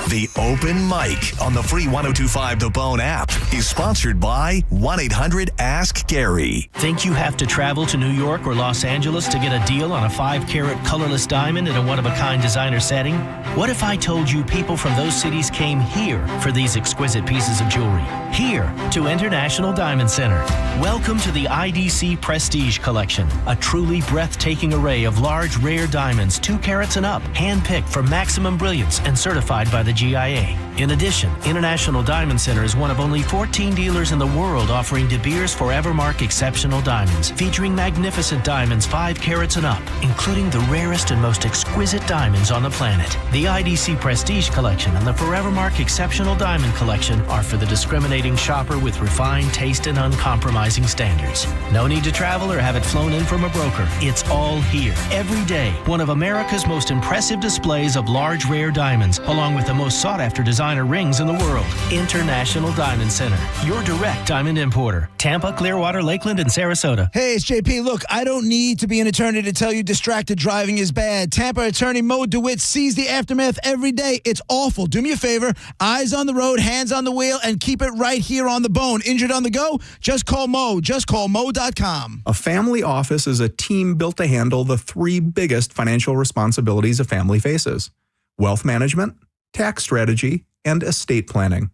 The Open Mic on the free 102.5 The Bone app is sponsored by 1-800-ASK-GARY. Think you have to travel to New York or Los Angeles to get a deal on a 5-carat colorless diamond in a one-of-a-kind designer setting? What if I told you people from those cities came here for these exquisite pieces of jewelry? Here to International Diamond Center. Welcome to the IDC Prestige Collection, a truly breathtaking array of large, rare diamonds, 2 carats and up, hand-picked for maximum brilliance and certified by the GIA. In addition, International Diamond Center is one of only 14 dealers in the world offering De Beers Forevermark Exceptional Diamonds, featuring magnificent diamonds 5 carats and up, including the rarest and most exquisite diamonds on the planet. The IDC Prestige Collection and the Forevermark Exceptional Diamond Collection are for the discriminating shopper with refined taste and uncompromising standards. No need to travel or have it flown in from a broker. It's all here. Every day, one of America's most impressive displays of large, rare diamonds, along with the most most sought-after designer rings in the world. International Diamond Center, your direct diamond importer. Tampa, Clearwater, Lakeland, and Sarasota. Hey, it's JP. Look, I don't need to be an attorney to tell you distracted driving is bad. Tampa attorney Mo DeWitt sees the aftermath every day. It's awful. Do me a favor. Eyes on the road, hands on the wheel, and keep it right here on the bone. Injured on the go? Just call Mo. Just call Mo.com. A family office is a team built to handle the three biggest financial responsibilities a family faces: wealth management, tax strategy, and estate planning.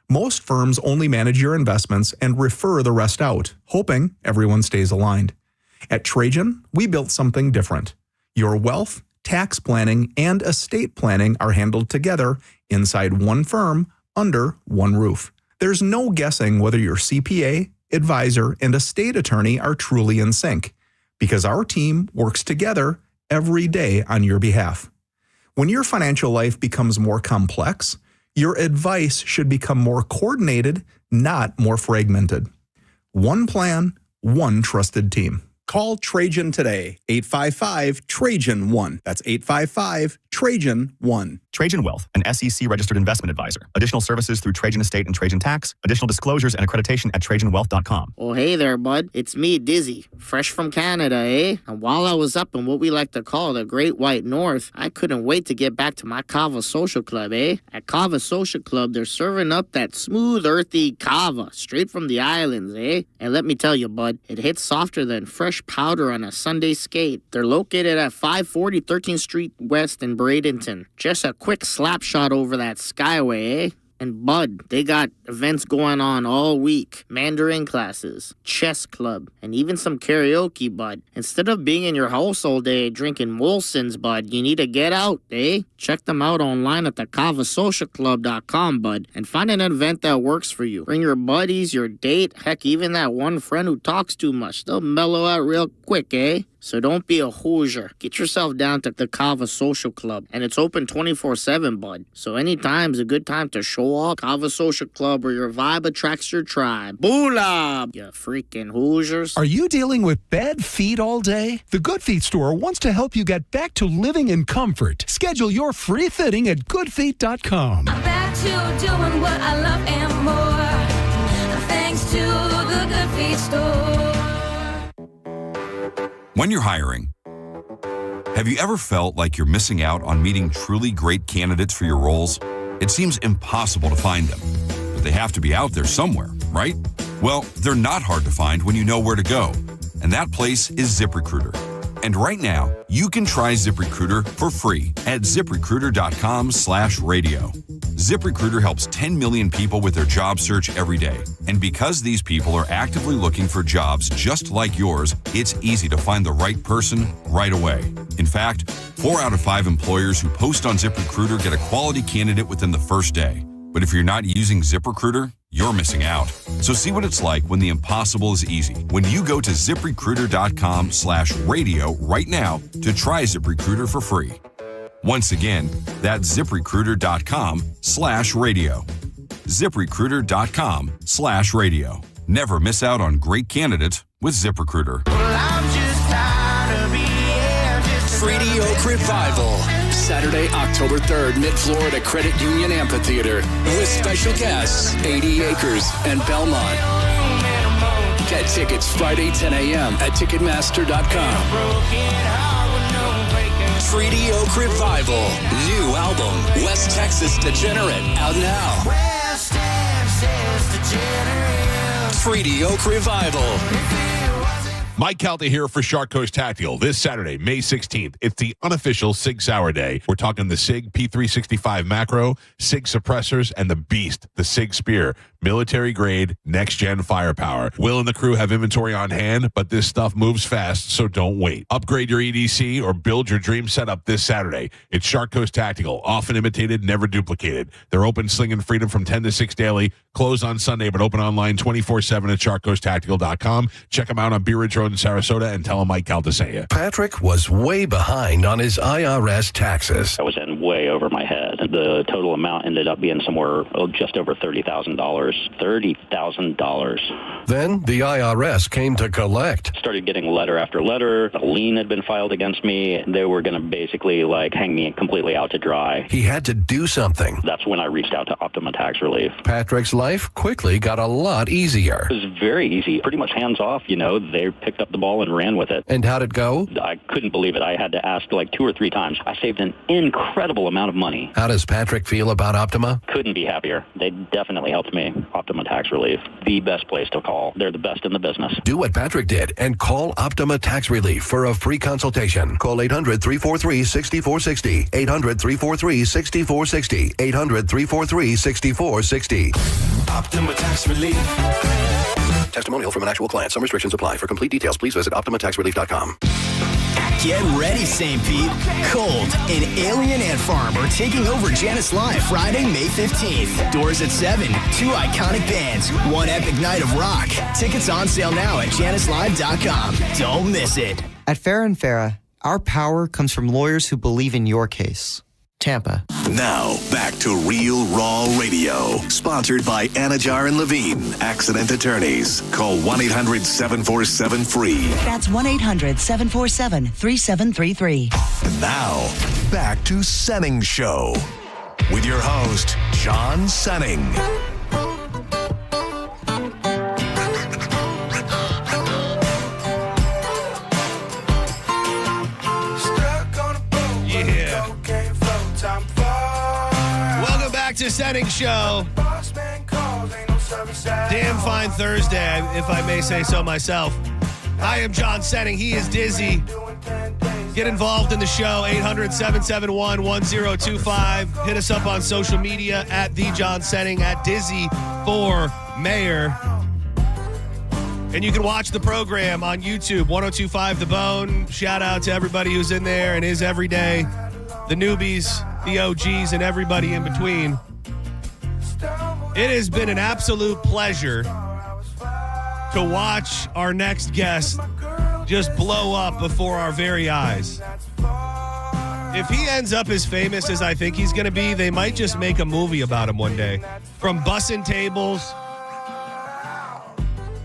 Most firms only manage your investments and refer the rest out, hoping everyone stays aligned. At Trajan, we built something different. Your wealth, tax planning, and estate planning are handled together inside one firm under one roof. There's no guessing whether your CPA, advisor, and estate attorney are truly in sync, because our team works together every day on your behalf. When your financial life becomes more complex, your advice should become more coordinated, not more fragmented. One plan, one trusted team. Call Trajan today, 855-TRAJAN-1. That's 855-TRAJAN-1. Trajan Wealth, an SEC-registered investment advisor. Additional services through Trajan Estate and Trajan Tax. Additional disclosures and accreditation at TrajanWealth.com. Oh, hey there, bud. It's me, Dizzy, fresh from Canada, eh? And while I was up in what we like to call the Great White North, I couldn't wait to get back to my Kava Social Club, eh? At Kava Social Club, they're serving up that smooth, earthy kava straight from the islands, eh? And let me tell you, bud, it hits softer than fresh powder on a Sunday skate. They're located at 540 13th Street West in Bradenton. Just a quick slap shot over that skyway, eh? And bud, they got events going on all week. Mandarin classes, chess club, and even some karaoke, bud. Instead of being in your house all day drinking Molson's, bud, you need to get out, eh? Check them out online at thekavasocialclub.com, bud, and find an event that works for you. Bring your buddies, your date, heck, even that one friend who talks too much. They'll mellow out real quick, eh? So don't be a Hoosier. Get yourself down to the Kava Social Club. And it's open 24/7, bud. So anytime's a good time to show off. Kava Social Club, where your vibe attracts your tribe. Boola! You freaking Hoosiers. Are you dealing with bad feet all day? The Good Feet store wants to help you get back to living in comfort. Schedule your free fitting at goodfeet.com. I'm back to doing what I love and more. Thanks to the Good Feet store. When you're hiring, have you ever felt like you're missing out on meeting truly great candidates for your roles? It seems impossible to find them, but they have to be out there somewhere, right? Well, they're not hard to find when you know where to go, and that place is ZipRecruiter. And right now, you can try ZipRecruiter for free at ZipRecruiter.com/radio. ZipRecruiter helps 10 million people with their job search every day. And because these people are actively looking for jobs just like yours, it's easy to find the right person right away. In fact, 4 out of 5 employers who post on ZipRecruiter get a quality candidate within the first day. But if you're not using ZipRecruiter, you're missing out. So see what it's like when the impossible is easy. When you go to ZipRecruiter.com/radio right now to try ZipRecruiter for free. Once again, that's ZipRecruiter.com/radio. ZipRecruiter.com/radio. Never miss out on great candidates with ZipRecruiter. Treaty Oak Revival, Saturday, October 3rd, Mid-Florida Credit Union Amphitheater, with special guests, 80 Acres and Belmont. Get tickets Friday, 10 a.m. at Ticketmaster.com. Treaty Oak Revival, new album, West Texas Degenerate, out now. West Texas Degenerate. Treaty Oak Revival. Mike Calta here for Shark Coast Tactical. This Saturday, May 16th, it's the unofficial SIG Sauer Day. We're talking the SIG P365 Macro, SIG Suppressors, and the Beast, the SIG Spear. Military-grade, next-gen firepower. Will and the crew have inventory on hand, but this stuff moves fast, so don't wait. Upgrade your EDC or build your dream setup this Saturday. It's Shark Coast Tactical, often imitated, never duplicated. They're open slinging freedom from 10 to 6 daily, closed on Sunday, but open online 24/7 at sharkcoasttactical.com. Check them out on Bee Ridge Road in Sarasota and tell them Mike Calta sent you. Patrick was way behind on his IRS taxes. I was in way over my head. The total amount ended up being somewhere just over $30,000. first $30,000. Then the IRS came to collect. Started getting letter after letter. A lien had been filed against me. They were going to basically hang me completely out to dry. He had to do something. That's when I reached out to Optima Tax Relief. Patrick's life quickly got a lot easier. It was very easy, pretty much hands off. They picked up the ball and ran with it. And how'd it go? I couldn't believe it. I had to ask 2 or 3 times. I saved an incredible amount of money. How does Patrick feel about Optima? Couldn't be happier. They definitely helped me. Optima Tax Relief, the best place to call. They're the best in the business. Do what Patrick did and call Optima Tax Relief for a free consultation. Call 800-343-6460. 800-343-6460. 800-343-6460. Optima Tax Relief. Testimonial from an actual client. Some restrictions apply. For complete details, please visit OptimaTaxRelief.com. Get ready, St. Pete. Cold and Alien Ant Farm are taking over Janice Live Friday, May 15th. Doors at 7. 2 iconic bands. 1 epic night of rock. Tickets on sale now at JaniceLive.com. Don't miss it. At Farrah & Farrah, our power comes from lawyers who believe in your case. Tampa. Now, back to Real Raw Radio. Sponsored by Anajar and Levine, Accident Attorneys. Call 1-800-747-FREE. That's 1-800-747-3733. And now, back to Senning Show. With your host, John Senning. To Senning Show. Damn fine Thursday, if I may say so myself. I am John Senning. He is Dizzy. Get involved in the show, 800-771-1025. Hit us up on social media at The John Senning, at Dizzy for Mayor. And you can watch the program on YouTube, 1025 The Bone. Shout out to everybody who's in there and is every day. The newbies, the OGs, and everybody in between. It has been an absolute pleasure to watch our next guest just blow up before our very eyes. If he ends up as famous as I think he's going to be, they might just make a movie about him one day. From bussing tables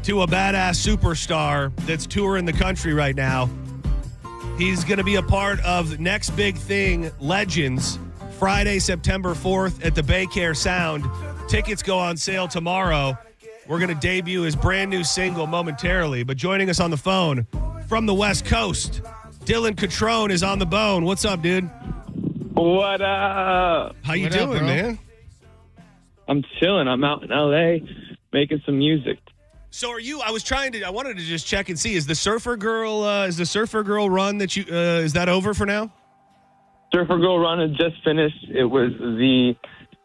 to a badass superstar that's touring the country right now. He's going to be a part of Next Big Thing Legends, Friday, September 4th at the Baycare Sound. Tickets go on sale tomorrow. We're going to debut his brand new single momentarily. But joining us on the phone from the West Coast, Dylan Catrone is on the bone. What's up, dude? What up? How you doing, man? I'm chilling. I'm out in L.A. making some music. So are you? I wanted to just check and see. Is the Surfer Girl run that you is that over for now? Surfer Girl run had just finished. It was the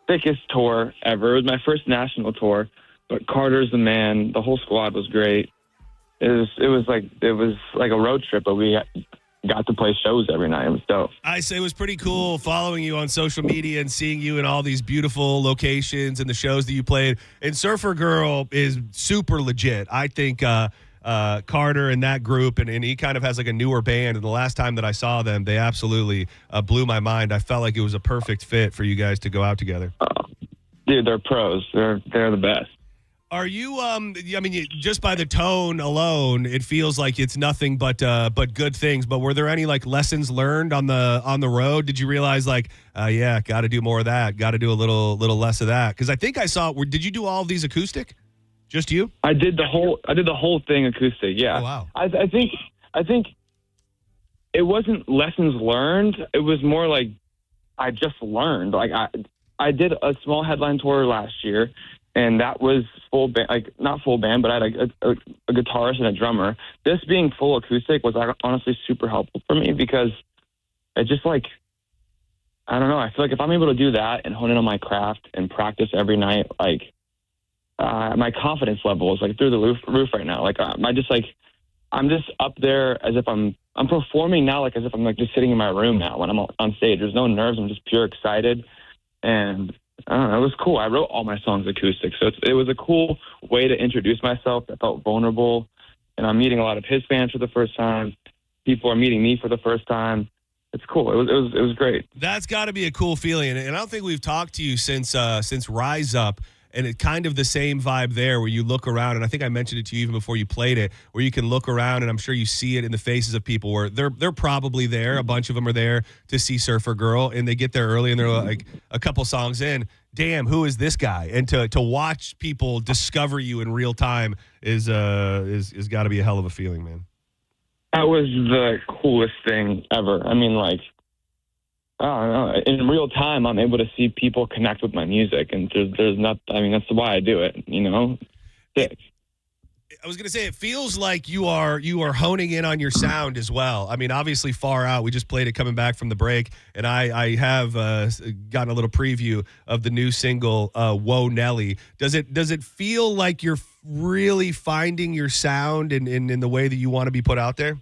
thickest tour ever. It was my first national tour, but Carter's the man. The whole squad was great. It was like a road trip, but we got to play shows every night. It was dope. I say it was pretty cool following you on social media and seeing you in all these beautiful locations and the shows that you played. And Surfer Girl is super legit. I think Carter and that group, and he kind of has like a newer band. And the last time that I saw them, they absolutely blew my mind. I felt like it was a perfect fit for you guys to go out together. Dude, they're pros. They're the best. Are you? I mean, just by the tone alone, it feels like it's nothing but good things. But were there any lessons learned on the road? Did you realize got to do more of that? Got to do a little less of that? Because I think I saw. Did you do all of these acoustic? Just you? I did the whole thing acoustic. Yeah. Oh, wow. I think it wasn't lessons learned. It was more like I just learned. I did a small headline tour last year. And that was full band, not full band, but I had a guitarist and a drummer. This being full acoustic was honestly super helpful for me because it just I don't know. I feel like if I'm able to do that and hone in on my craft and practice every night, my confidence level is through the roof right now. I'm just up there as if I'm performing now, as if I'm just sitting in my room now when I'm on stage. There's no nerves. I'm just pure excited. And I don't know, it was cool. I wrote all my songs acoustic, so it was a cool way to introduce myself. I felt vulnerable, and I'm meeting a lot of his fans for the first time. People are meeting me for the first time. It's cool. It was great. That's got to be a cool feeling, and I don't think we've talked to you since Rise Up. And it's kind of the same vibe there where you look around, and I think I mentioned it to you even before you played it, where you can look around, and I'm sure you see it in the faces of people where they're probably there. A bunch of them are there to see Surfer Girl, and they get there early, and they're like a couple songs in, damn, who is this guy? And to watch people discover you in real time is got to be a hell of a feeling, man. That was the coolest thing ever. I mean, like, I don't know. In real time, I'm able to see people connect with my music, and there's not. I mean, that's why I do it. You know. Sick. I was gonna say it feels like you are honing in on your sound as well. I mean, obviously, Far Out. We just played it coming back from the break, and I have gotten a little preview of the new single "Whoa Nelly." Does it feel like you're really finding your sound in the way that you want to be put out there?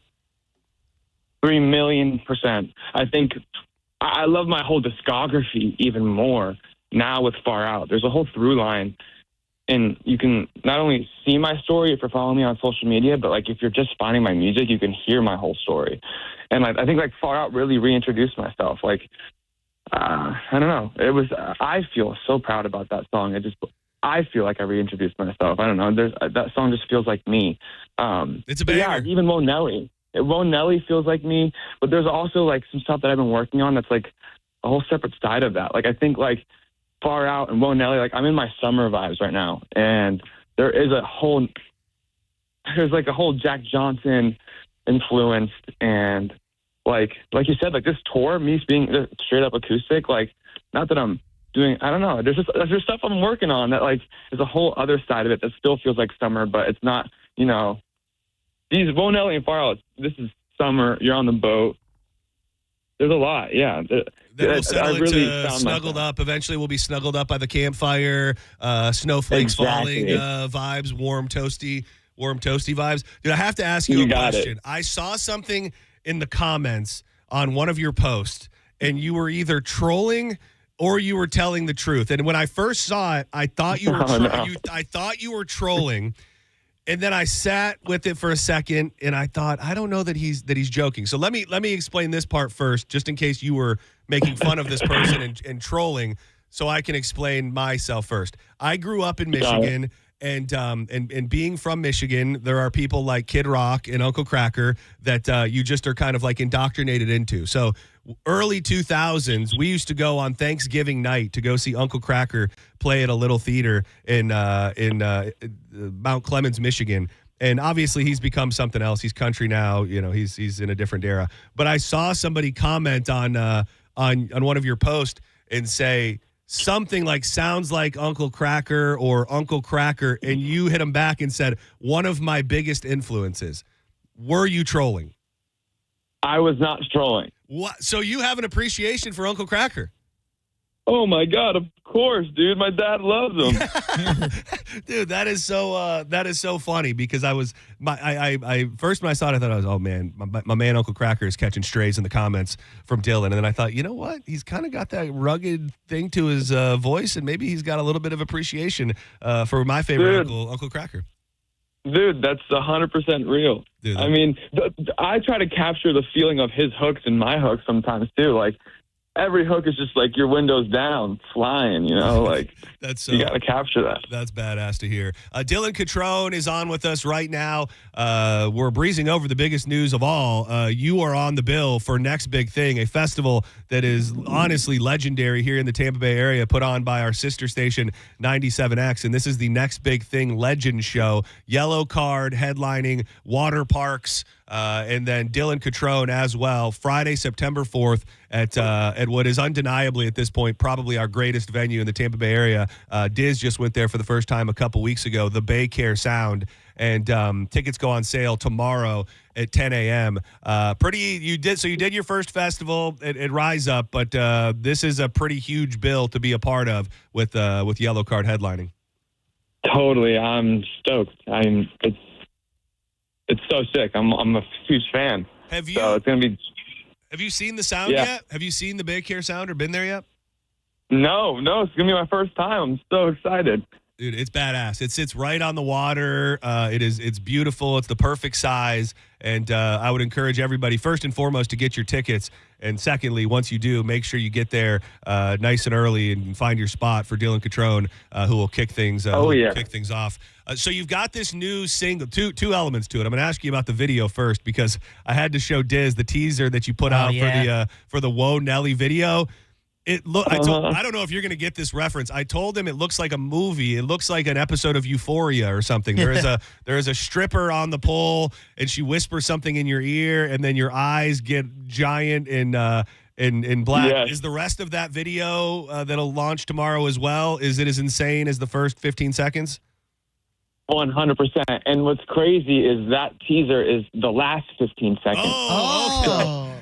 3,000,000%. I think. I love my whole discography even more now with Far Out. There's a whole through line, and you can not only see my story if you're following me on social media, but like if you're just finding my music, you can hear my whole story. And I think like Far Out really reintroduced myself. Like I don't know, it was. I feel so proud about that song. I feel like I reintroduced myself. I don't know. That song just feels like me. It's a banger. Yeah, even Whoa Nelly. Whoa Nelly feels like me, but there's also like some stuff that I've been working on that's like a whole separate side of that. Like I think like Far Out and Whoa Nelly, like I'm in my summer vibes right now, and there's like a whole Jack Johnson influence, and like you said, like this tour, me being straight up acoustic, like not that I'm doing, I don't know, there's stuff I'm working on that like is a whole other side of it that still feels like summer, but it's not, you know. These Whoa Nelly and Far Out, this is summer. You're on the boat. There's a lot, yeah. Then we'll settle into snuggled up. Eventually, we'll be snuggled up by the campfire, snowflakes falling vibes, warm toasty vibes. Dude, I have to ask you a question. I saw something in the comments on one of your posts, and you were either trolling or you were telling the truth. And when I first saw it, I thought you were I thought you were trolling. And then I sat with it for a second, and I thought, I don't know that he's joking. So let me explain this part first, just in case you were making fun of this person and trolling, so I can explain myself first. I grew up in Michigan, and being from Michigan, there are people like Kid Rock and Uncle Kracker that you just are kind of like indoctrinated into. So early 2000s, we used to go on Thanksgiving night to go see Uncle Kracker play at a little theater in Mount Clemens, Michigan. And obviously he's become something else. He's country now. You know, he's in a different era. But I saw somebody comment on one of your posts and say something like sounds like Uncle Kracker or Uncle Kracker, and you hit him back and said, one of my biggest influences. Were you trolling? I was not trolling. What? So you have an appreciation for Uncle Kracker? Oh my God! Of course, dude. My dad loves him. Dude, that is so funny because I first when I saw it, I thought, oh man, my man Uncle Kracker is catching strays in the comments from Dylan, and then I thought, you know what? He's kind of got that rugged thing to his voice, and maybe he's got a little bit of appreciation for my favorite Uncle Kracker. Dude, that's 100% real. Dude, I mean, I try to capture the feeling of his hooks and my hooks sometimes too. Like every hook is just like your windows down, flying. You know, like you got to capture that. That's badass to hear. Dylan Catrone is on with us right now. We're breezing over the biggest news of all. You are on the bill for Next Big Thing, a festival that is honestly legendary here in the Tampa Bay area, put on by our sister station 97X. And this is the Next Big Thing Legend Show. Yellow Card headlining water parks. And then Dylan Catrone as well. Friday, September 4th at what is undeniably at this point probably our greatest venue in the Tampa Bay area. Diz just went there for the first time a couple weeks ago, the Bay Care Sound. And tickets go on sale tomorrow at 10 a.m. You did your first festival at Rise Up, but this is a pretty huge bill to be a part of with Yellow Card headlining. Totally, I'm stoked. It's so sick. I'm a huge fan. Have you? So it's gonna be. Have you seen the sound yet? Have you seen the Bay Care Sound or been there yet? No. It's gonna be my first time. I'm so excited. Dude, it's badass. It sits right on the water. It's beautiful. It's the perfect size. And I would encourage everybody, first and foremost, to get your tickets. And secondly, once you do, make sure you get there nice and early and find your spot for Dylan Catrone, who will kick things. Kick things off. So you've got this new single, two elements to it. I'm going to ask you about the video first because I had to show Diz the teaser that you put out for the Whoa Nelly video. I don't know if you're going to get this reference. I told him it looks like a movie. It looks like an episode of Euphoria or something. There is a stripper on the pole, and she whispers something in your ear, and then your eyes get giant in black. Yes. Is the rest of that video that'll launch tomorrow as well? Is it as insane as the first 15 seconds? 100%. And what's crazy is that teaser is the last 15 seconds. Oh,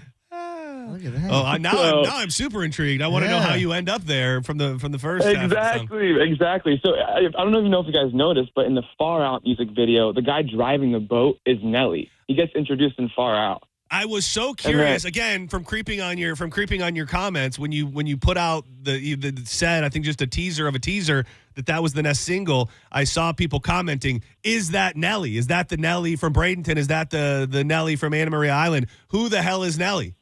look at that. Oh, now I'm super intrigued. I want to know how you end up there from the first half. Exactly. So I don't even know if you guys noticed, but in the Far Out music video, the guy driving the boat is Nelly. He gets introduced in Far Out. I was so curious again from creeping on your comments when you put out the said I think just a teaser of a teaser that was the next single. I saw people commenting, is that Nelly? Is that the Nelly from Bradenton? Is that the Nelly from Anna Maria Island? Who the hell is Nelly?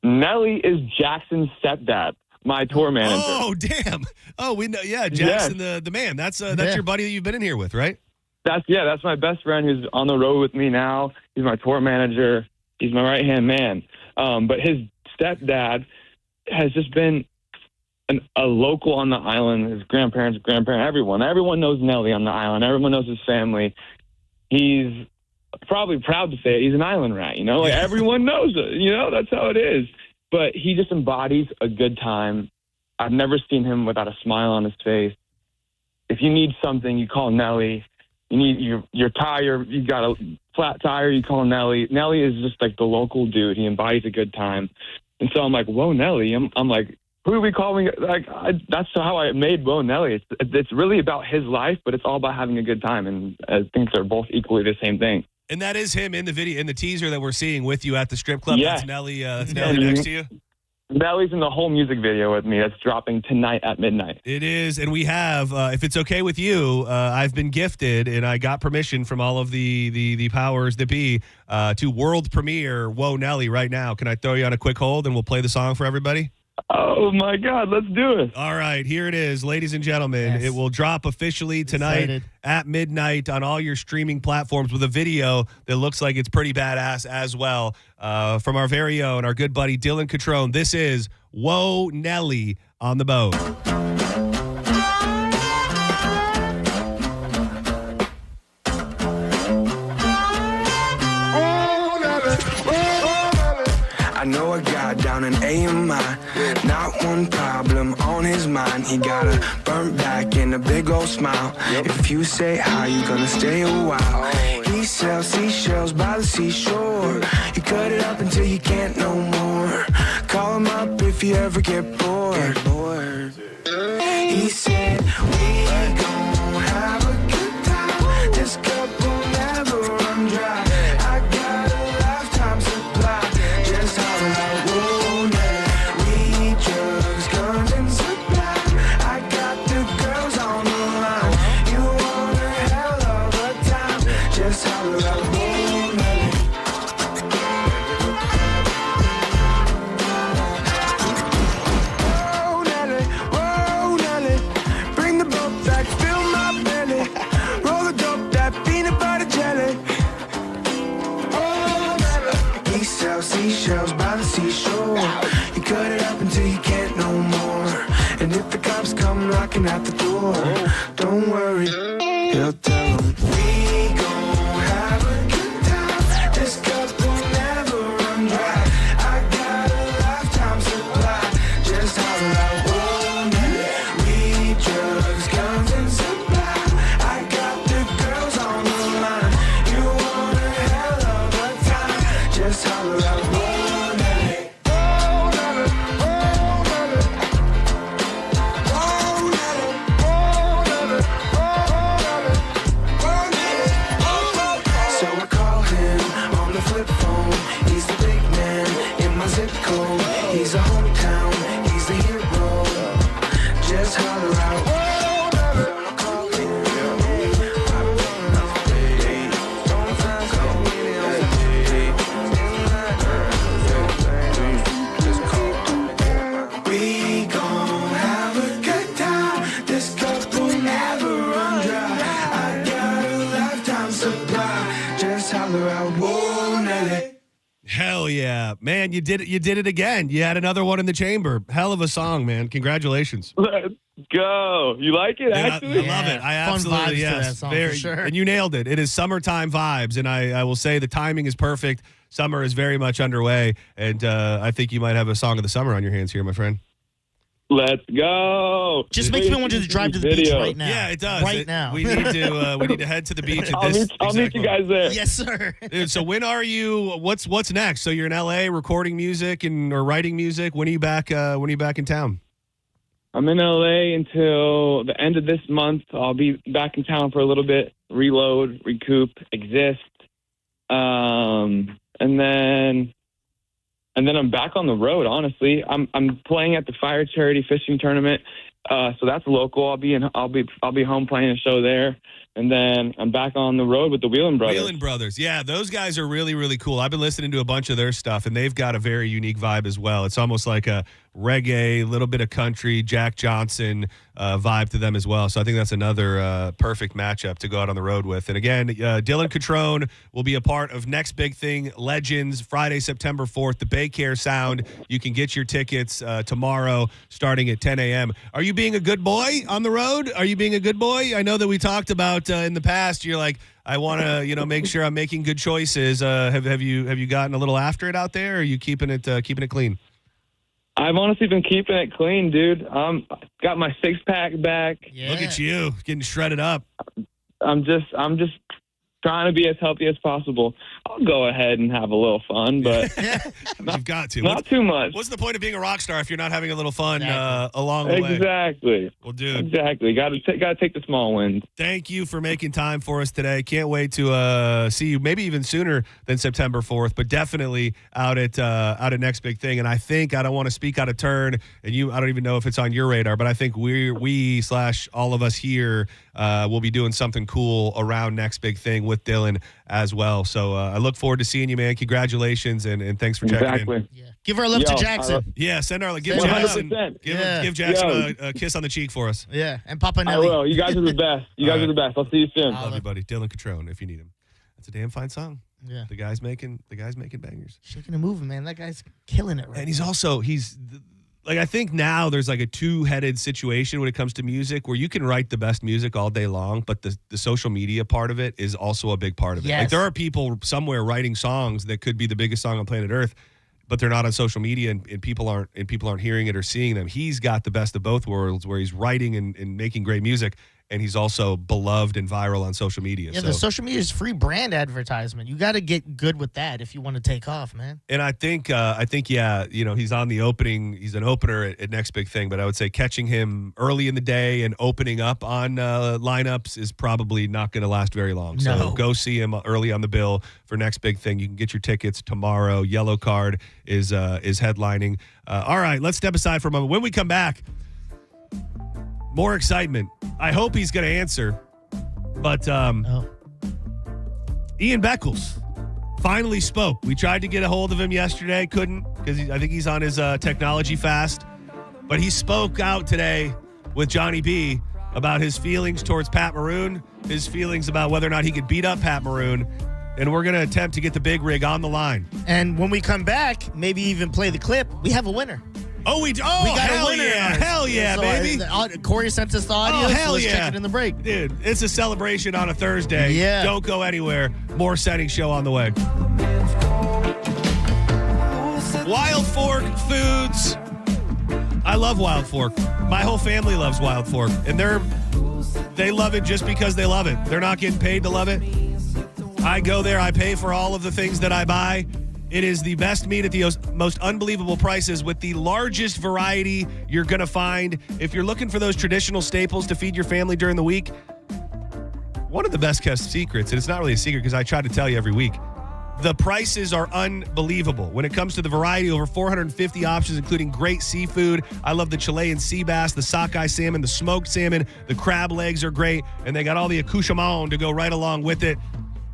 Nelly is Jackson's stepdad, my tour manager. Oh, damn. Oh, we know. Yeah, Jackson, the man. That's your buddy that you've been in here with, right? That's my best friend who's on the road with me now. He's my tour manager. He's my right-hand man. But his stepdad has just been a local on the island. His grandparents, everyone. Everyone knows Nelly on the island. Everyone knows his family. He's probably proud to say it. He's an island rat, like everyone knows it, that's how it is. But he just embodies a good time. I've never seen him without a smile on his face. If you need something, you call Nelly. You need your tire, you got a flat tire, you call Nelly. Nelly is just like the local dude. He embodies a good time. And so I'm like, whoa, Nelly. I'm like, who are we calling? That's how I made Whoa Nelly. It's really about his life, but it's all about having a good time. And I think they're both equally the same thing. And that is him in the video, in the teaser that we're seeing with you at the strip club. Yes. That's Nelly. That's Nelly next to you. Nelly's in the whole music video with me. That's dropping tonight at midnight. It is, and we have, if it's okay with you, I've been gifted, and I got permission from all of the powers that be to world premiere Whoa Nelly right now. Can I throw you on a quick hold, and we'll play the song for everybody? Oh, my God. Let's do it. All right. Here it is, ladies and gentlemen. Yes. It will drop officially tonight at midnight on all your streaming platforms with a video that looks like it's pretty badass as well. From our very own, our good buddy Dylan Catrone. This is Whoa Nelly on the boat. I know a guy down in AMI, not one problem on his mind. He got a burnt back and a big old smile. If you say hi, you gonna stay a while. He sells seashells by the seashore. You cut it up until you can't no more. Call him up if you ever get bored. He said, we gon' have a good time. This cup will never run dry. I got a lifetime supply. Just holler out, whoa, now. Weed, drugs, guns, and supply. I got the girls on the line. You want a hell of a time. Just holler out, whoa, now. Whoa, Nelly, whoa, Nelly. Bring the boat back, fill my belly. Roll the dope, that peanut butter jelly. He sells seashells by the seashore. You cut it up until you can't no more. And if the cops come knocking at the door, don't worry, he'll tell them we gon' have a good time. This cup will never run dry. I got a lifetime supply. Just holler out, whoa, Nelly. Weed, drugs, guns, and supply. I got the girls on the line. You want a hell of a time. Just holler out, whoa, Nelly. Whoa, Nelly. Whoa, Nelly. Whoa, Nelly. Whoa, Nelly. Whoa, Nelly. holler out, whoa, Nelly. Hell yeah. Man, you did it again. You had another one in the chamber. Hell of a song, man. Congratulations. Let's go. You like it, I actually? love it. I Fun absolutely, vibes to yes. that song, for sure. And you nailed it. It is summertime vibes, and I will say the timing is perfect. Summer is very much underway, and I think you might have a song of the summer on your hands here, my friend. Let's go. Just makes me want to drive to the beach right now. Yeah, it does. Right now. We need to head to the beach. I'll meet you guys there. Yes, sir. Dude, so when are you? What's next? So you're in LA recording music or writing music. When are you back? When are you back in town? I'm in LA until the end of this month. I'll be back in town for a little bit, reload, recoup, exist, and then I'm back on the road. Honestly, I'm playing at the Fire Charity Fishing Tournament, so that's local. I'll be home playing a show there, and then I'm back on the road with the Wheelan Brothers. Wheelan Brothers, yeah, those guys are really, really cool. I've been listening to a bunch of their stuff, and they've got a very unique vibe as well. It's almost like a reggae, little bit of country, Jack Johnson vibe to them as well. So I think that's another perfect matchup to go out on the road with. And again, Dylan Catrone will be a part of Next Big Thing Legends Friday, September 4th, the Baycare Sound. You can get your tickets tomorrow starting at 10 a.m. Are you being a good boy on the road? Are you being a good boy? I know that we talked about in the past, you're like, I want to, make sure I'm making good choices. Have you gotten a little after it out there, or are you keeping it clean? I've honestly been keeping it clean, dude. Got my 6-pack back. Yeah. Look at you getting shredded up. I'm just trying to be as healthy as possible. I'll go ahead and have a little fun, but you've got to. Not too much. What's the point of being a rock star if you're not having a little fun along the way? Exactly. Well, dude. Exactly. Got to take the small wins. Thank you for making time for us today. Can't wait to see you maybe even sooner than September 4th, but definitely out at Next Big Thing. And I think, I don't want to speak out of turn, and I don't even know if it's on your radar, but I think we / all of us here will be doing something cool around Next Big Thing with Dylan as well. So I look forward to seeing you, man. Congratulations, and thanks for checking in. Yeah. Give her a lift to Jackson. Yeah, send her. Give Jackson a kiss on the cheek for us. Yeah, and Papa Nelly. I will. You guys are the best. You guys are the best. I'll see you soon. Love you, buddy. Dylan Catrone, if you need him. That's a damn fine song. Yeah, the guy's making bangers. Shaking and moving, man. That guy's killing it. Right. And I think now there's like a two-headed situation when it comes to music where you can write the best music all day long, but the social media part of it is also a big part of it. Yes. Like there are people somewhere writing songs that could be the biggest song on planet Earth, but they're not on social media and people aren't hearing it or seeing them. He's got the best of both worlds where he's writing and making great music, and he's also beloved and viral on social media. Yeah, the social media is free brand advertisement. You got to get good with that if you want to take off, man. And I think, yeah, he's on the opening. He's an opener at Next Big Thing, but I would say catching him early in the day and opening up on lineups is probably not going to last very long. So go see him early on the bill for Next Big Thing. You can get your tickets tomorrow. Yellow Card is headlining. All right, let's step aside for a moment. When we come back, more excitement. I hope he's going to answer. But Ian Beckles finally spoke. We tried to get a hold of him yesterday. Couldn't, because I think he's on his technology fast. But he spoke out today with Johnny B about his feelings towards Pat Maroon, his feelings about whether or not he could beat up Pat Maroon. And we're going to attempt to get the big rig on the line. And when we come back, maybe even play the clip, we have a winner. Oh, we got a winner. Hell yeah, baby. Corey sent us the audio. Oh, hell so let's yeah. check it in the break. Dude, it's a celebration on a Thursday. Yeah. Don't go anywhere. More Senning Show on the way. Wild Fork Foods. I love Wild Fork. My whole family loves Wild Fork. And they love it just because they love it. They're not getting paid to love it. I go there. I pay for all of the things that I buy. It is the best meat at the most unbelievable prices with the largest variety you're going to find. If you're looking for those traditional staples to feed your family during the week, one of the best kept secrets, and it's not really a secret because I try to tell you every week, the prices are unbelievable. When it comes to the variety, over 450 options, including great seafood. I love the Chilean sea bass, the sockeye salmon, the smoked salmon, the crab legs are great, and they got all the accoutrements to go right along with it.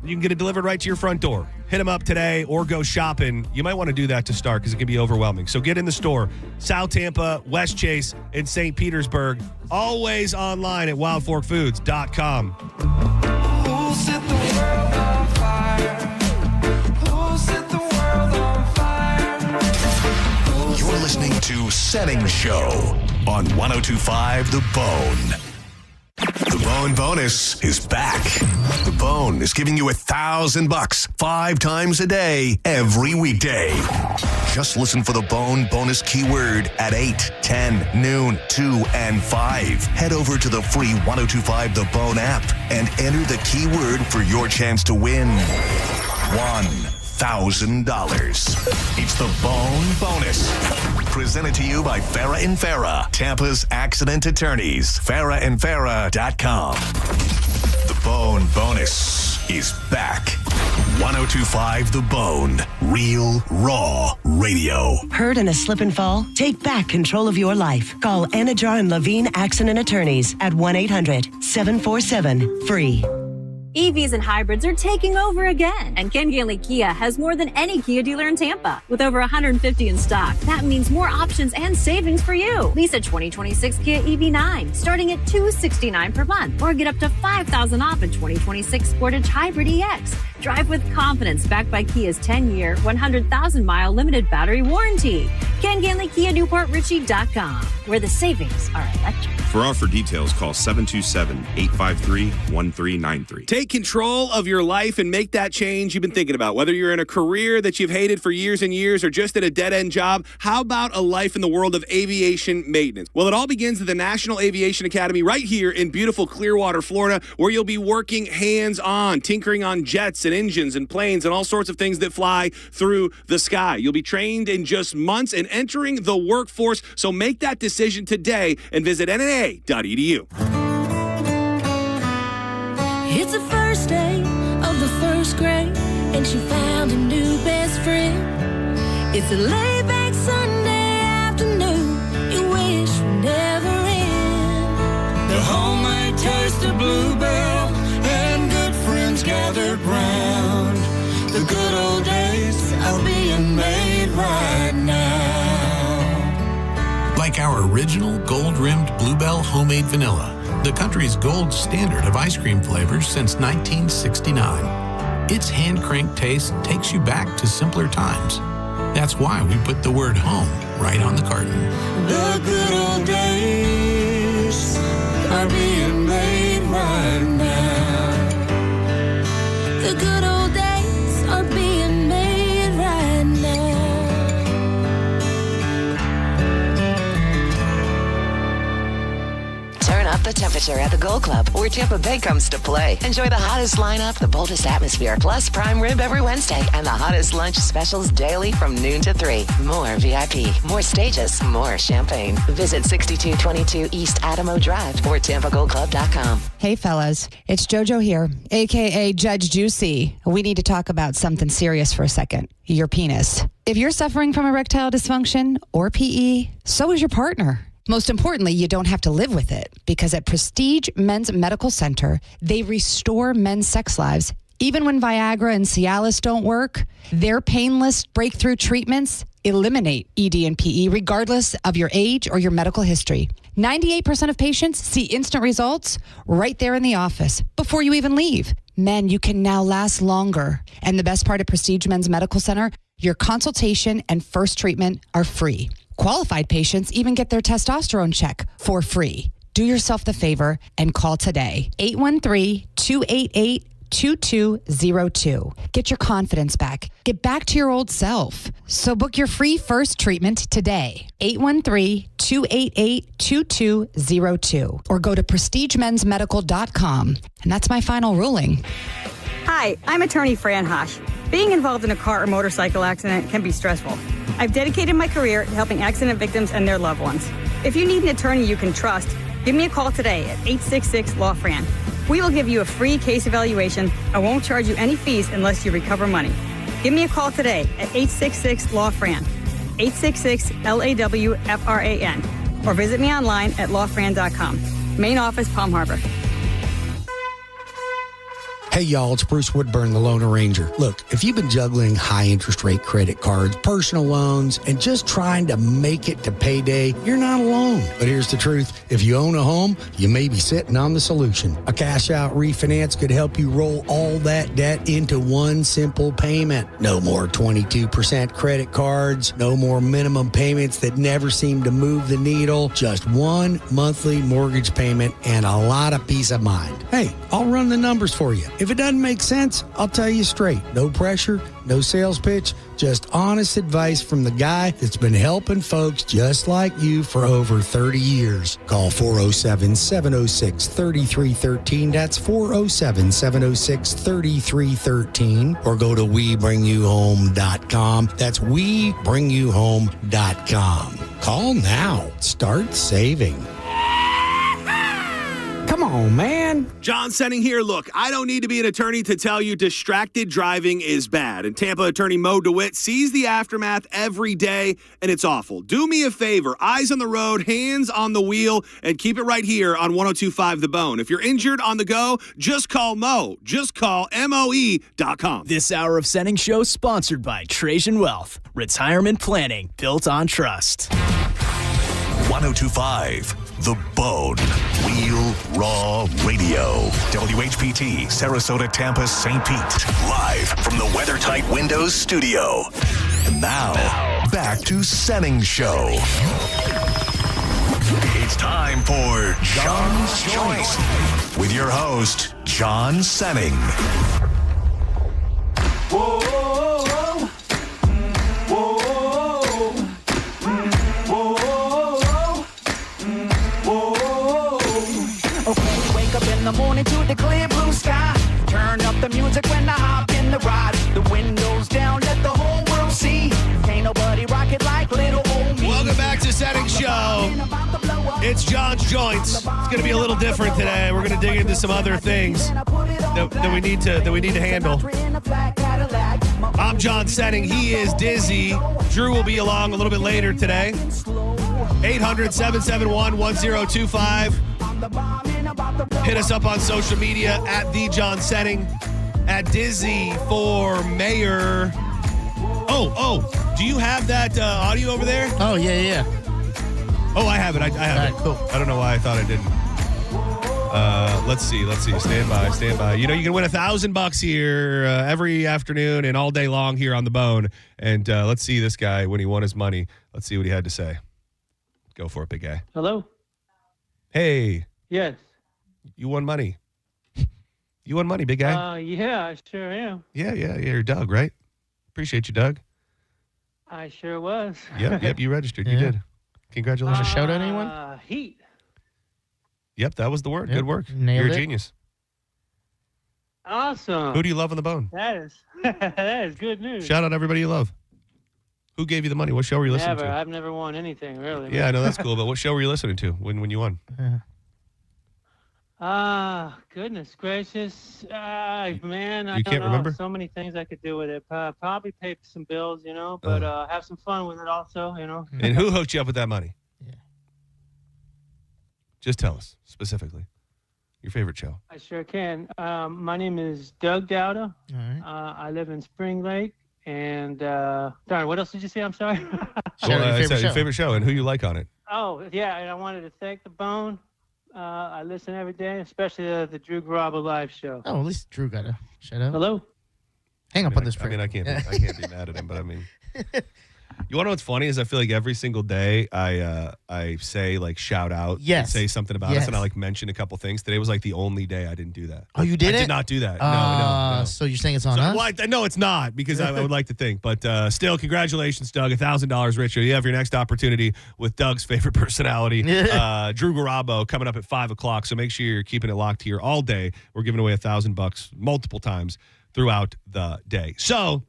You can get it delivered right to your front door. Hit them up today or go shopping. You might want to do that to start because it can be overwhelming. So get in the store. South Tampa, West Chase, and St. Petersburg. Always online at wildforkfoods.com. Who set the world on fire? Senning Show on 102.5 The Bone. The Bone Bonus is back. The Bone is giving you $1,000 5 times a day, every weekday. Just listen for the Bone Bonus keyword at 8, 10, noon, 2, and 5. Head over to the free 102.5 The Bone app and enter the keyword for your chance to win $1,000. It's the Bone Bonus. Presented to you by Farah & Farah, Tampa's accident attorneys. FarahandFarah.com. The Bone Bonus is back. 102.5 The Bone. Real, raw radio. Hurt in a slip and fall? Take back control of your life. Call Anajar and Levine Accident Attorneys at 1-800-747-FREE. EVs and hybrids are taking over again, and Ken Ganley Kia has more than any Kia dealer in Tampa, with over 150 in stock. That means more options and savings for you. Lease a 2026 Kia EV9 starting at $269 per month, or get up to $5,000 off a 2026 Sportage Hybrid EX. Drive with confidence, backed by Kia's 10-year, 100,000-mile limited battery warranty. Ken Ganley Kia, NewportRichie.com, where the savings are electric. For offer details, call 727-853-1393. Take control of your life and make that change you've been thinking about. Whether you're in a career that you've hated for years and years or just at a dead-end job, how about a life in the world of aviation maintenance? Well, it all begins at the National Aviation Academy right here in beautiful Clearwater, Florida, where you'll be working hands-on, tinkering on jets and engines and planes and all sorts of things that fly through the sky. You'll be trained in just months and entering the workforce, so make that decision today and visit NAA.edu. It's the first day of the first grade, and she found a new best friend. It's a laid-back Sunday afternoon you wish would never end. The homemade taste of Bluebell and good friends gathered round. The good old days are being made right now. Like our original gold-rimmed Bluebell homemade vanilla, the country's gold standard of ice cream flavors since 1969. Its hand-cranked taste takes you back to simpler times. That's why we put the word home right on the carton. The good old days are being made right now. The good old days are being made right now. Turn up the temperature at the Gold Club, where Tampa Bay comes to play. Enjoy the hottest lineup, the boldest atmosphere, plus prime rib every Wednesday, and the hottest lunch specials daily from noon to 3. More VIP, more stages, more champagne. Visit 6222 East Adamo Drive or TampaGoldClub.com. Hey, fellas. It's JoJo here, a.k.a. Judge Juicy. We need to talk about something serious for a second. Your penis. If you're suffering from erectile dysfunction or PE, so is your partner. Most importantly, you don't have to live with it, because at Prestige Men's Medical Center, they restore men's sex lives. Even when Viagra and Cialis don't work, their painless breakthrough treatments eliminate ED and PE regardless of your age or your medical history. 98% of patients see instant results right there in the office before you even leave. Men, you can now last longer. And the best part of Prestige Men's Medical Center, your consultation and first treatment are free. Qualified patients even get their testosterone check for free. Do yourself the favor and call today. 813-288-2202. Get your confidence back. Get back to your old self. So book your free first treatment today. 813-288-2202. Or go to prestigemensmedical.com. And that's my final ruling. Hi, I'm attorney Fran Hosh. Being involved in a car or motorcycle accident can be stressful. I've dedicated my career to helping accident victims and their loved ones. If you need an attorney you can trust, give me a call today at 866-LAW-FRAN. We will give you a free case evaluation and won't charge you any fees unless you recover money. Give me a call today at 866-LAW-FRAN, 866-LAW-FRAN, or visit me online at lawfran.com. Main office, Palm Harbor. Hey, y'all, it's Bruce Woodburn, the Loan Arranger. Look, if you've been juggling high interest rate credit cards, personal loans, and just trying to make it to payday, you're not alone. loan. But here's the truth. If you own a home, you may be sitting on the solution. A cash-out refinance could help you roll all that debt into one simple payment. No more 22% credit cards. No more minimum payments that never seem to move the needle. Just one monthly mortgage payment and a lot of peace of mind. Hey, I'll run the numbers for you. If it doesn't make sense, I'll tell you straight. No pressure, no sales pitch, just honest advice from the guy that's been helping folks just like you for over 30 years. Call 407-706-3313. That's 407-706-3313. Or go to WeBringYouHome.com. That's WeBringYouHome.com. Call now. Start saving. Come on, man. John Senning here. Look, I don't need to be an attorney to tell you distracted driving is bad. And Tampa attorney Mo DeWitt sees the aftermath every day, and it's awful. Do me a favor. Eyes on the road, hands on the wheel, and keep it right here on 102.5 The Bone. If you're injured on the go, just call Mo. Just call MOE.com. This hour of Senning Show sponsored by Trajan Wealth. Retirement planning built on trust. 102.5 The Bone. Real Raw Radio. WHPT, Sarasota, Tampa, St. Pete. Live from the WeatherTight Windows studio. And now, back to Senning Show. It's time for John's Joint with your host, John Senning. Whoa. In the morning to the clear blue sky. Turn up the music when I hop in the ride. The windows down, let the whole world see. Ain't nobody rock it like little old me. Welcome back to Senning Show. It's John's Joints. It's going to be a little different today. We're going to dig into some other things that we need to handle. I'm John Senning. He is Dizzy. Drew will be along a little bit later today. 800-771-1025. Hit us up on social media at The John Senning, at Dizzy for Mayor. Oh, do you have that audio over there? Oh, yeah. Oh, I have it. I have it. Cool. I don't know why I thought I didn't. Let's see. Stand by. You know, you can win $1,000 here every afternoon and all day long here on The Bone. And let's see this guy when he won his money. Let's see what he had to say. Go for it, big guy. Hello? Hey. Yes. You won money. You won money, big guy. Yeah, I sure am. Yeah. You're Doug, right? Appreciate you, Doug. I sure was. Yep. You registered. You did. Congratulations. Shout out anyone? Heat. Yep, that was the word. Yep. Good work. Nailed You're a it. genius. Awesome. Who do you love on The Bone? That is good news. Shout out everybody you love. Who gave you the money? What show were you listening to? I've never won anything, really. Yeah, I know that's cool, but what show were you listening to when you won? Goodness gracious. Man, I You don't can't know. remember? So many things I could do with it. Probably pay some bills, but have some fun with it also, And who hooked you up with that money? Yeah. Just tell us specifically. Your favorite show. I sure can. My name is Doug Dowda. All right. I live in Spring Lake. And, darn, what else did you say? I'm sorry. Your favorite show and who you like on it. Oh, yeah, and I wanted to thank The Bone. I listen every day, especially the Drew Garabo live show. Oh, at least Drew got a shout out. Hello? Hang up on this I can't be mad at him, but I mean... You want to know what's funny is I feel like every single day I say like shout out and say something about us and I like mention a couple things. Today was like the only day I didn't do that. Oh, you did I it? did not do that. No. So you're saying it's on us? Well, no, it's not because I would like to think. But still, congratulations, Doug. $1,000 richer. You have your next opportunity with Doug's favorite personality, Drew Garabo, coming up at 5 o'clock. So make sure you're keeping it locked here all day. We're giving away $1,000 multiple times throughout the day. So,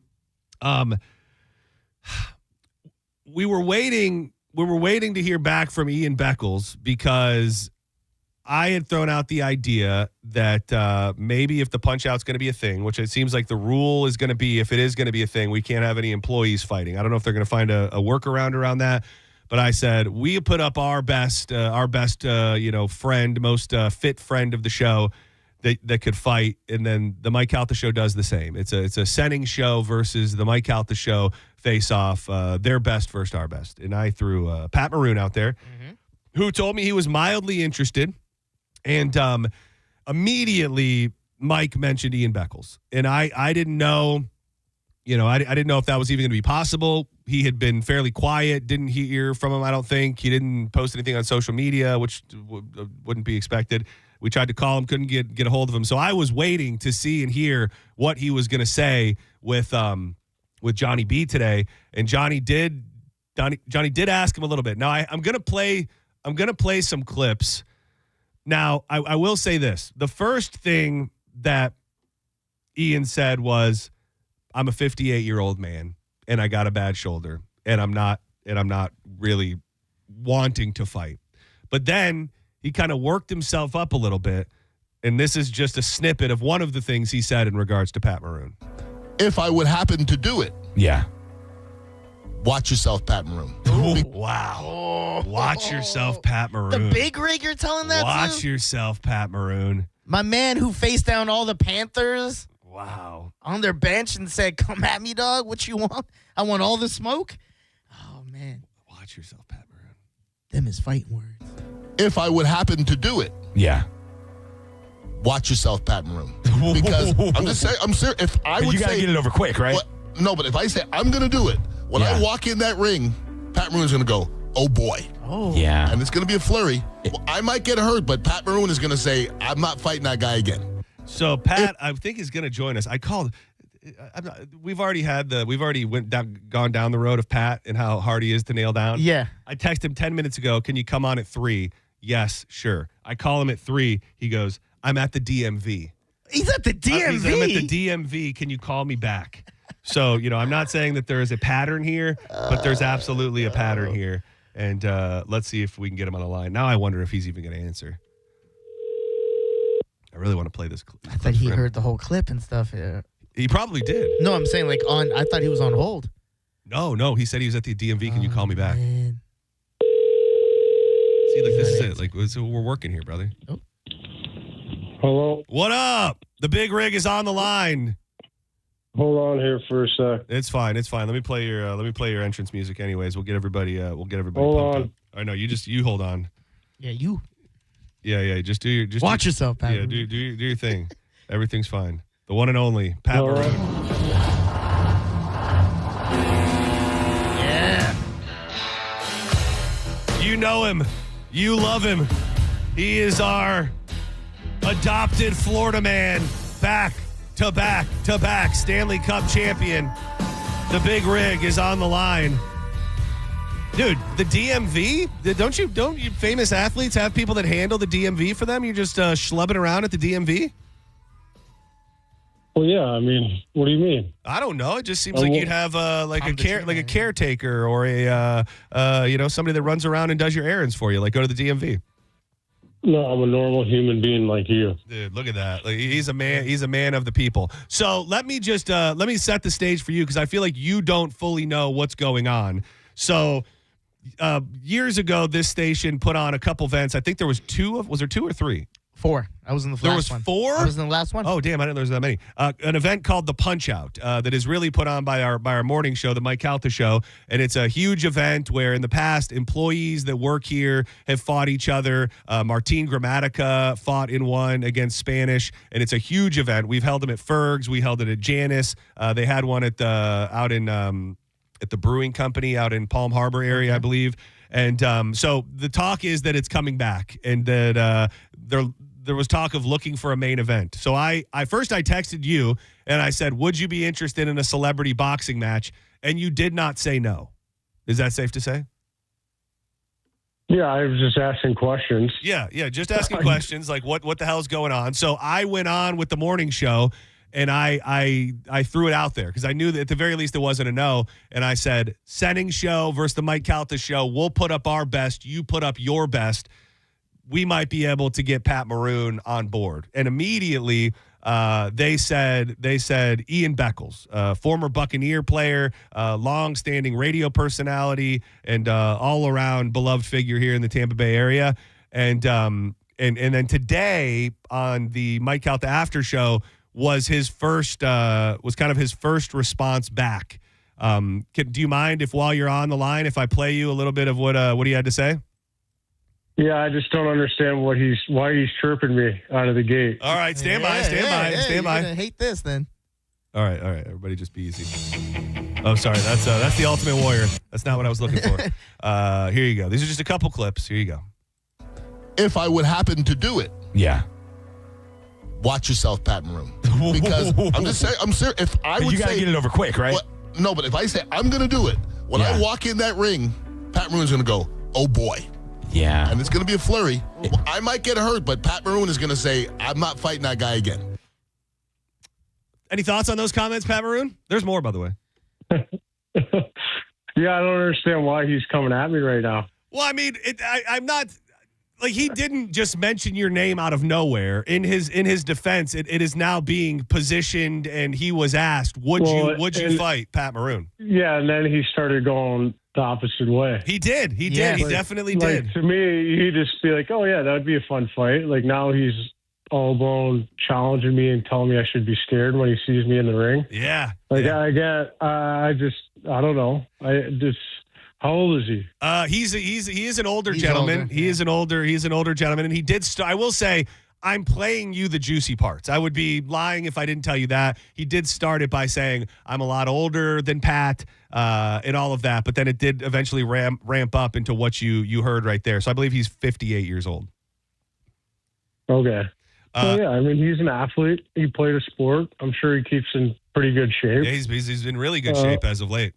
we were waiting to hear back from Ian Beckles because I had thrown out the idea that maybe if the punch out's going to be a thing, which it seems like the rule is going to be, if it is going to be a thing, we can't have any employees fighting. I don't know if they're going to find a workaround around that, but I said we put up our best friend, most fit friend of the show that could fight, and then the Mike Calta show does the same. It's a Senning show versus the Mike Calta show face off. Their best versus our best, and I threw Pat Maroon out there. who told me he was mildly interested. And immediately Mike mentioned Ian Beckles. And I didn't know, I didn't know if that was even going to be possible. He had been fairly quiet, didn't hear from him, I don't think. He didn't post anything on social media, which wouldn't be expected. We tried to call him, couldn't get a hold of him. So I was waiting to see and hear what he was going to say with Johnny B today. And Johnny did ask him a little bit. Now I'm going to play some clips. Now, I will say this. The first thing that Ian said was, I'm a 58-year-old man and I got a bad shoulder and I'm not really wanting to fight. But then he kind of worked himself up a little bit, and this is just a snippet of one of the things he said in regards to Pat Maroon. If I would happen to do it. Yeah. Watch yourself, Pat Maroon. Wow. Watch yourself, Pat Maroon. The big rig you're telling that Watch to? yourself, Pat Maroon. My man who faced down all the Panthers. Wow. On their bench and said, come at me, dog. What you want? I want all the smoke. Oh, man. Watch yourself, Pat Maroon. Them is fighting words. If I would happen to do it. Yeah. Watch yourself, Pat Maroon. Because I'm just saying, I'm serious. If I would you got to get it over quick, right? No, but if I say I'm going to do it, when I walk in that ring, Pat Maroon's going to go, oh, boy. Oh. Yeah. And it's going to be a flurry. Well, I might get hurt, but Pat Maroon is going to say, I'm not fighting that guy again. So Pat, I think is going to join us. I called. We've already gone down the road of Pat and how hard he is to nail down. Yeah. I texted him 10 minutes ago. Can you come on at 3? Yes, sure. I call him at 3. He goes, I'm at the DMV. He's at the DMV. I'm at the DMV. Can you call me back? So, I'm not saying that there is a pattern here, but there's absolutely a pattern here. And let's see if we can get him on the line. Now I wonder if he's even going to answer. I really want to play this clip. I thought he heard the whole clip and stuff. Yeah. He probably did. No, I'm saying I thought he was on hold. No. He said he was at the DMV. Can you call me back? Man. See, this is it. We're working here, brother. Oh. Hello. What up? The big rig is on the line. Hold on here for a sec. It's fine. Let me play your entrance music anyways. We'll get everybody Hold pumped on. up. I know you hold on. Yeah, you. Yeah. Just watch yourself, Pat. Yeah, do your thing. Everything's fine. The one and only Pat All Maroon. Yeah. You know him. You love him. He is our adopted Florida man, back to back Stanley Cup champion. The big rig is on the line. Dude, the DMV? Don't you famous athletes have people that handle the DMV for them? You're just schlubbing around at the DMV? Well, yeah. I mean, what do you mean? I don't know. It just seems like you'd have a caretaker or a somebody that runs around and does your errands for you. Like go to the DMV. No, I'm a normal human being like you. Dude, look at that. Like, he's a man. He's a man of the people. So let me just let me set the stage for you because I feel like you don't fully know what's going on. So years ago, this station put on a couple events. I think there was was there 2 or 3? 4. I was in the last one. There was 4? I was in the last one. Oh, damn. I didn't know there was that many. An event called The Punch-Out that is really put on by our morning show, The Mike Calta Show. And it's a huge event where in the past, employees that work here have fought each other. Martin Gramatica fought in one against Spanish. And it's a huge event. We've held them at Ferg's. We held it at Janus. They had one at the brewing company out in Palm Harbor area, I believe. And so the talk is that it's coming back and that there was talk of looking for a main event. So I texted you and I said, would you be interested in a celebrity boxing match? And you did not say no. Is that safe to say? Yeah, I was just asking questions. Yeah, just asking questions like what the hell's going on. So I went on with the morning show and I threw it out there because I knew that at the very least it wasn't a no. And I said, Senning Show versus the Mike Calta Show. We'll put up our best. You put up your best. We might be able to get Pat Maroon on board. And immediately they said Ian Beckles, former Buccaneer player, long-standing radio personality, and all-around beloved figure here in the Tampa Bay area. And then today on the Mike Calta After Show was his first response back. Do you mind if while you're on the line, if I play you a little bit of what he had to say? Yeah, I just don't understand why he's chirping me out of the gate. All right, stand by. You're gonna hate this then. All right. Everybody just be easy. Oh, sorry. That's the Ultimate Warrior. That's not what I was looking for. Here you go. These are just a couple clips. Here you go. If I would happen to do it. Yeah. Watch yourself, Pat Maroon. Because I'm just saying, I'm serious. If I would you got to say, get it over quick, right? No, but if I say I'm going to do it, when I walk in that ring, Pat Maroon's going to go, oh boy. Yeah. And it's going to be a flurry. I might get hurt, but Pat Maroon is going to say, I'm not fighting that guy again. Any thoughts on those comments, Pat Maroon? There's more, by the way. Yeah, I don't understand why he's coming at me right now. Well, I mean, I'm not like he didn't just mention your name out of nowhere. In his defense, it is now being positioned, and he was asked, "Would you fight Pat Maroon?" Yeah, and then he started going the opposite way. He did. He definitely did. To me, he'd just be like, "Oh yeah, that would be a fun fight." Like now he's all blown challenging me and telling me I should be scared when he sees me in the ring. Yeah. Like I don't know. How old is he? He is an older gentleman. Older, he is an older gentleman, and he did. I will say, I'm playing you the juicy parts. I would be lying if I didn't tell you that. He did start it by saying I'm a lot older than Pat, and all of that. But then it did eventually ramp up into what you heard right there. So I believe he's 58 years old. Okay. Yeah, I mean he's an athlete. He played a sport. I'm sure he keeps in pretty good shape. Yeah, he's in really good shape as of late.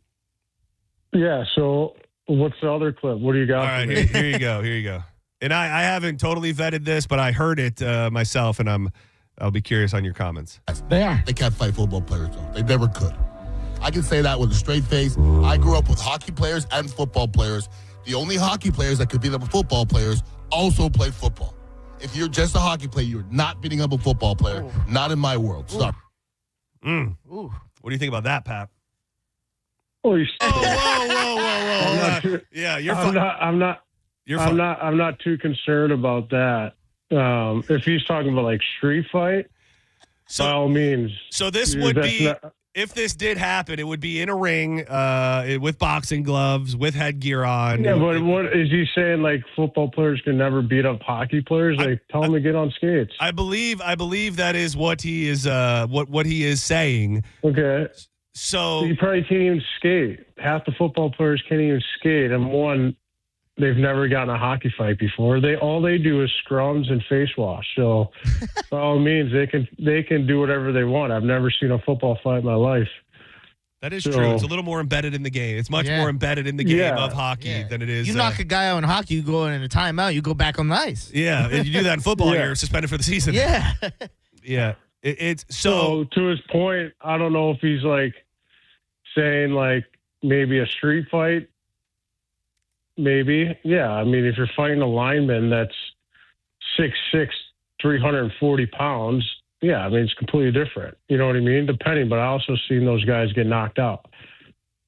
Yeah. So what's the other clip? What do you got? All right, here you go. And I haven't totally vetted this, but I heard it myself, and I'll be curious on your comments. They can't fight football players, though. They never could. I can say that with a straight face. I grew up with hockey players and football players. The only hockey players that could beat up football players also played football. If you're just a hockey player, you're not beating up a football player. Ooh. Not in my world. Stop. Ooh. What do you think about that, Pat? Whoa! Yeah, you're fine. I'm not too concerned about that. If he's talking about like street fight, by all means. So this would be, if this did happen, it would be in a ring with boxing gloves, with headgear on. Yeah, but what is he saying? Like football players can never beat up hockey players? Like tell him to get on skates. I believe that is what he is. What he is saying. Okay. So you probably can't even skate. Half the football players can't even skate, and one, they've never gotten a hockey fight before. All they do is scrums and face wash. So by all means, they can do whatever they want. I've never seen a football fight in my life. That is true. It's a little more embedded in the game. It's much more embedded in the game of hockey than it is. You knock a guy out in hockey, you go in a timeout, you go back on the ice. Yeah, if you do that in football, you're suspended for the season. Yeah. Yeah. It's so to his point, I don't know if he's like saying like maybe a street fight. Maybe. Yeah. I mean, if you're fighting a lineman that's 6'6", 340 pounds, yeah, I mean, it's completely different. You know what I mean? Depending, but I also seen those guys get knocked out.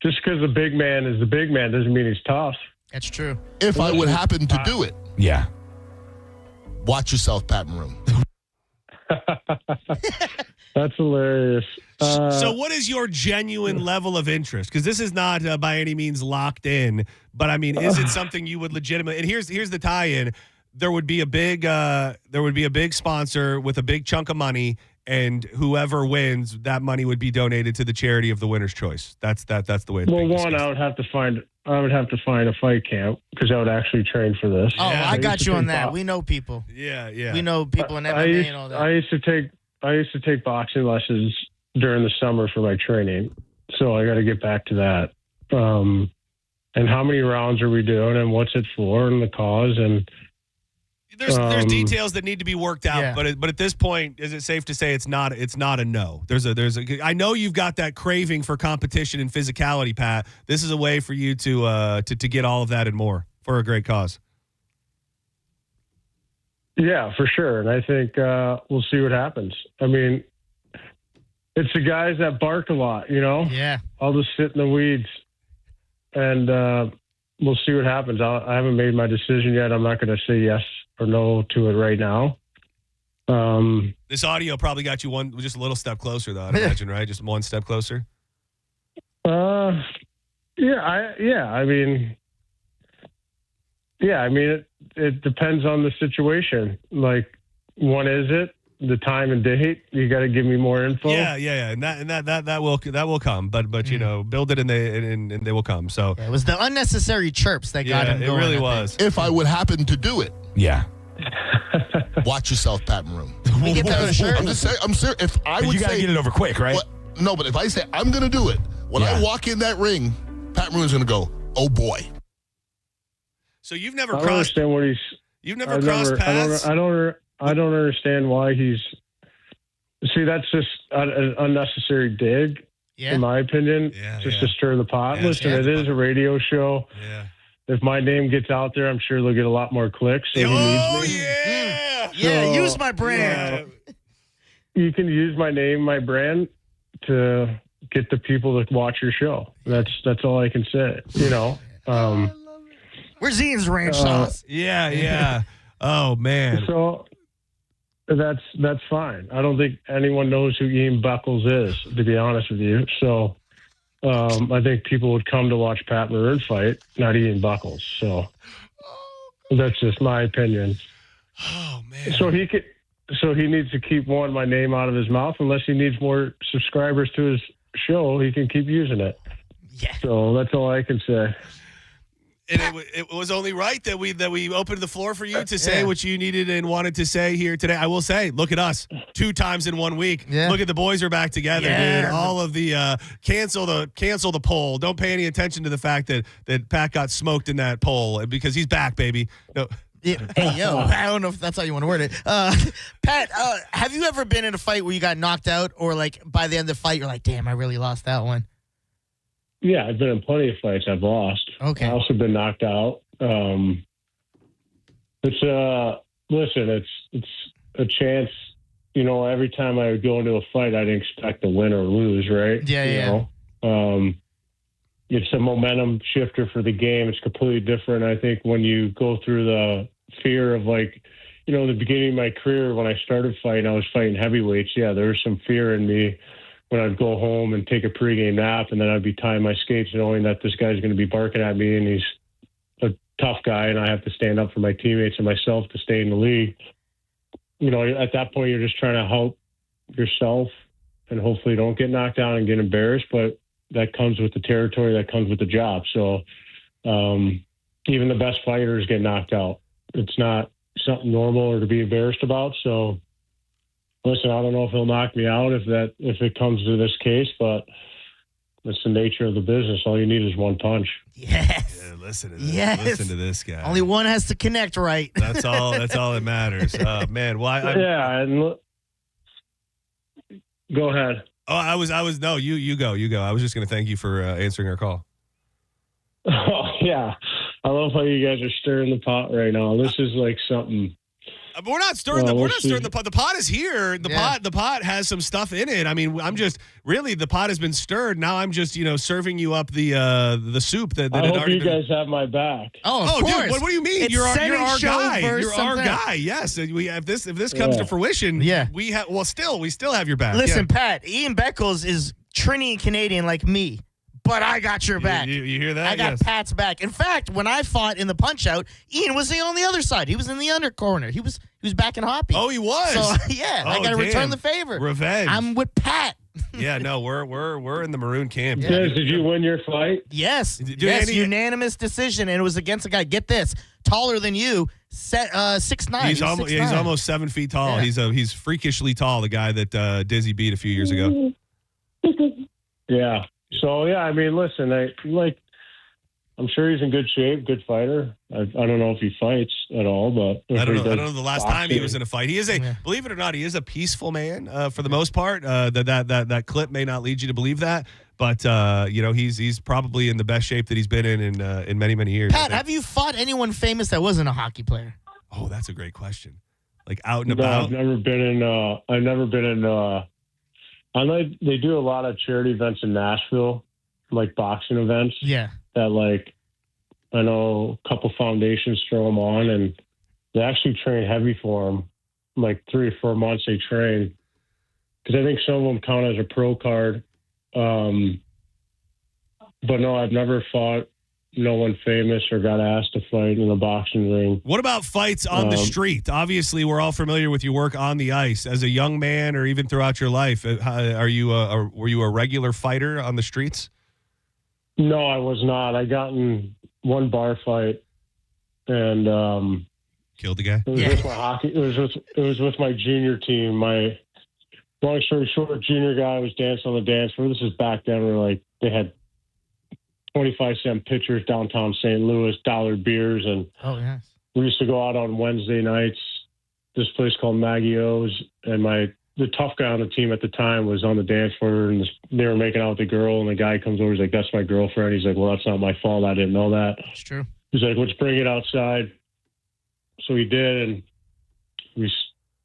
Just because the big man is the big man doesn't mean he's tough. That's true. If I would happen to do it. Yeah. Watch yourself, Pat Maroon. That's hilarious. So what is your genuine level of interest? Because this is not by any means locked in, but I mean, is it something you would legitimately? And here's the tie-in. There would be a big sponsor with a big chunk of money, and whoever wins, that money would be donated to the charity of the winner's choice. That's the way. Well, one, I would have to find a fight camp because I would actually train for this. Oh, yeah. I got you on that. We know people. Yeah, yeah. We know people in MMA and all that. I used to take boxing lessons during the summer for my training, so I got to get back to that. And how many rounds are we doing, and what's it for, and the cause, and there's details that need to be worked out. Yeah. But at this point, is it safe to say it's not a no? I know you've got that craving for competition and physicality, Pat. This is a way for you to get all of that and more for a great cause. Yeah, for sure. And I think we'll see what happens. I mean, it's the guys that bark a lot, you know? Yeah. I'll just sit in the weeds and we'll see what happens. I haven't made my decision yet. I'm not going to say yes or no to it right now. This audio probably got you just a little step closer, though, I'd imagine, right? Just one step closer? I mean, Yeah, I mean, it depends on the situation. Like, when is it? The time and date? You got to give me more info. Yeah, and that will come. But you know, build it and they will come. So It was the unnecessary chirps that got him it going. really was. If I would happen to do it, Yeah. watch yourself, Pat Maroon. We get that on a shirt. I'm just saying. I'm serious. If I would You gotta say, get it over quick, right? No, but if I say I'm going to do it, when I walk in that ring, Pat Maroon's going to go, "Oh boy." So you've never I don't crossed. understand what he's. You've never crossed paths. I don't understand why he's. See, that's just an unnecessary dig, in my opinion, just to stir the pot. Listen, it is a radio show. Yeah. If my name gets out there, I'm sure they'll get a lot more clicks. So he needs me. Yeah, use my brand. You can use my name, my brand, to get the people to watch your show. That's all I can say. You know. Where's Ian's ranch sauce? Yeah. Oh man. So that's fine. I don't think anyone knows who Ian Buckles is, to be honest with you. So I think people would come to watch Pat Maroon fight, not Ian Buckles. So that's just my opinion. Oh man. So he needs to keep my name out of his mouth. Unless he needs more subscribers to his show, he can keep using it. Yeah. So that's all I can say. And it was only right that we opened the floor for you to say what you needed and wanted to say here today. I will say, look at us, 2 times in 1 week. Yeah. Look at the boys are back together, dude. All of the cancel the poll. Don't pay any attention to the fact that Pat got smoked in that poll because he's back, baby. No. Yeah. Hey, yo, I don't know if that's how you want to word it. Pat, have you ever been in a fight where you got knocked out or like by the end of the fight, you're like, damn, I really lost that one? Yeah, I've been in plenty of fights I've lost. Okay. I also been knocked out. It's a chance. You know, every time I would go into a fight, I didn't expect to win or lose, right? Yeah. You know? It's a momentum shifter for the game. It's completely different. I think when you go through the fear of like, you know, in the beginning of my career, when I started fighting, I was fighting heavyweights. Yeah, there was some fear in me when I'd go home and take a pregame nap, and then I'd be tying my skates knowing that this guy's going to be barking at me, and he's a tough guy, and I have to stand up for my teammates and myself to stay in the league. You know, at that point, you're just trying to help yourself and hopefully don't get knocked down and get embarrassed, but that comes with the territory, that comes with the job. So even the best fighters get knocked out. It's not something normal or to be embarrassed about, so listen, I don't know if he'll knock me out if it comes to this case, but it's the nature of the business. All you need is one punch. Yes. Yeah, listen to this. Yes. Listen to this guy. Only one has to connect right. That's all that matters. Man, why? Yeah, and go ahead. Oh, I was. No, you go. I was just going to thank you for answering our call. Oh yeah, I love how you guys are stirring the pot right now. This is like something. But we're not stirring the pot. The pot is here. The pot has some stuff in it. I mean, I'm just really the pot has been stirred. Now I'm just serving you up the soup that I had hope already you been. guys have my back. Oh, dude, what do you mean? It's You're our Senning Show guy. versus You're our something guy. else. Yes. If this comes to fruition, we have. Well, we still have your back. Listen, Pat, Ian Beckles is Trini Canadian like me. But I got your back. You hear that? I got Pat's back. In fact, when I fought in the Punch-Out, Ian was on the other side. He was in the under corner. He was back in Hoppy. Oh, he was. So yeah, I got to return the favor. Revenge. I'm with Pat. Yeah, no, we're in the maroon camp. Yeah. Did you win your fight? Yes. Unanimous decision, and it was against a guy. Get this, taller than you, 6'9". He's almost 7 feet tall. Yeah. He's freakishly tall. The guy that Dizzy beat a few years ago. Yeah. So yeah, I mean, listen, I'm sure he's in good shape, good fighter. I don't know if he fights at all, but I don't know the last time he was in a fight. He is believe it or not, he is a peaceful man for the most part. That clip may not lead you to believe that, but he's probably in the best shape that he's been in many, many years. Pat, have you fought anyone famous that wasn't a hockey player? Oh, that's a great question. Like out and about. I've never been in. I know they do a lot of charity events in Nashville, like boxing events. Yeah. That I know a couple foundations throw them on, and they actually train heavy for them. Like 3 or 4 months they train, because I think some of them count as a pro card. But no, I've never fought no one famous or got asked to fight in a boxing ring. What about fights on the street? Obviously, we're all familiar with your work on the ice. As a young man, or even throughout your life, were you a regular fighter on the streets? No, I was not. I got in one bar fight and killed the guy. It was with my hockey. It was with my junior team. My long story short, junior guy was dancing on the dance floor. This is back then where they had 25-cent pitchers downtown St. Louis, dollar beers, and we used to go out on Wednesday nights. This place called Maggie O's, and the tough guy on the team at the time was on the dance floor, and they were making out with the girl, and the guy comes over, he's like, "That's my girlfriend." He's like, "Well, that's not my fault. I didn't know that." It's true. He's like, "Let's bring it outside." So he did, and we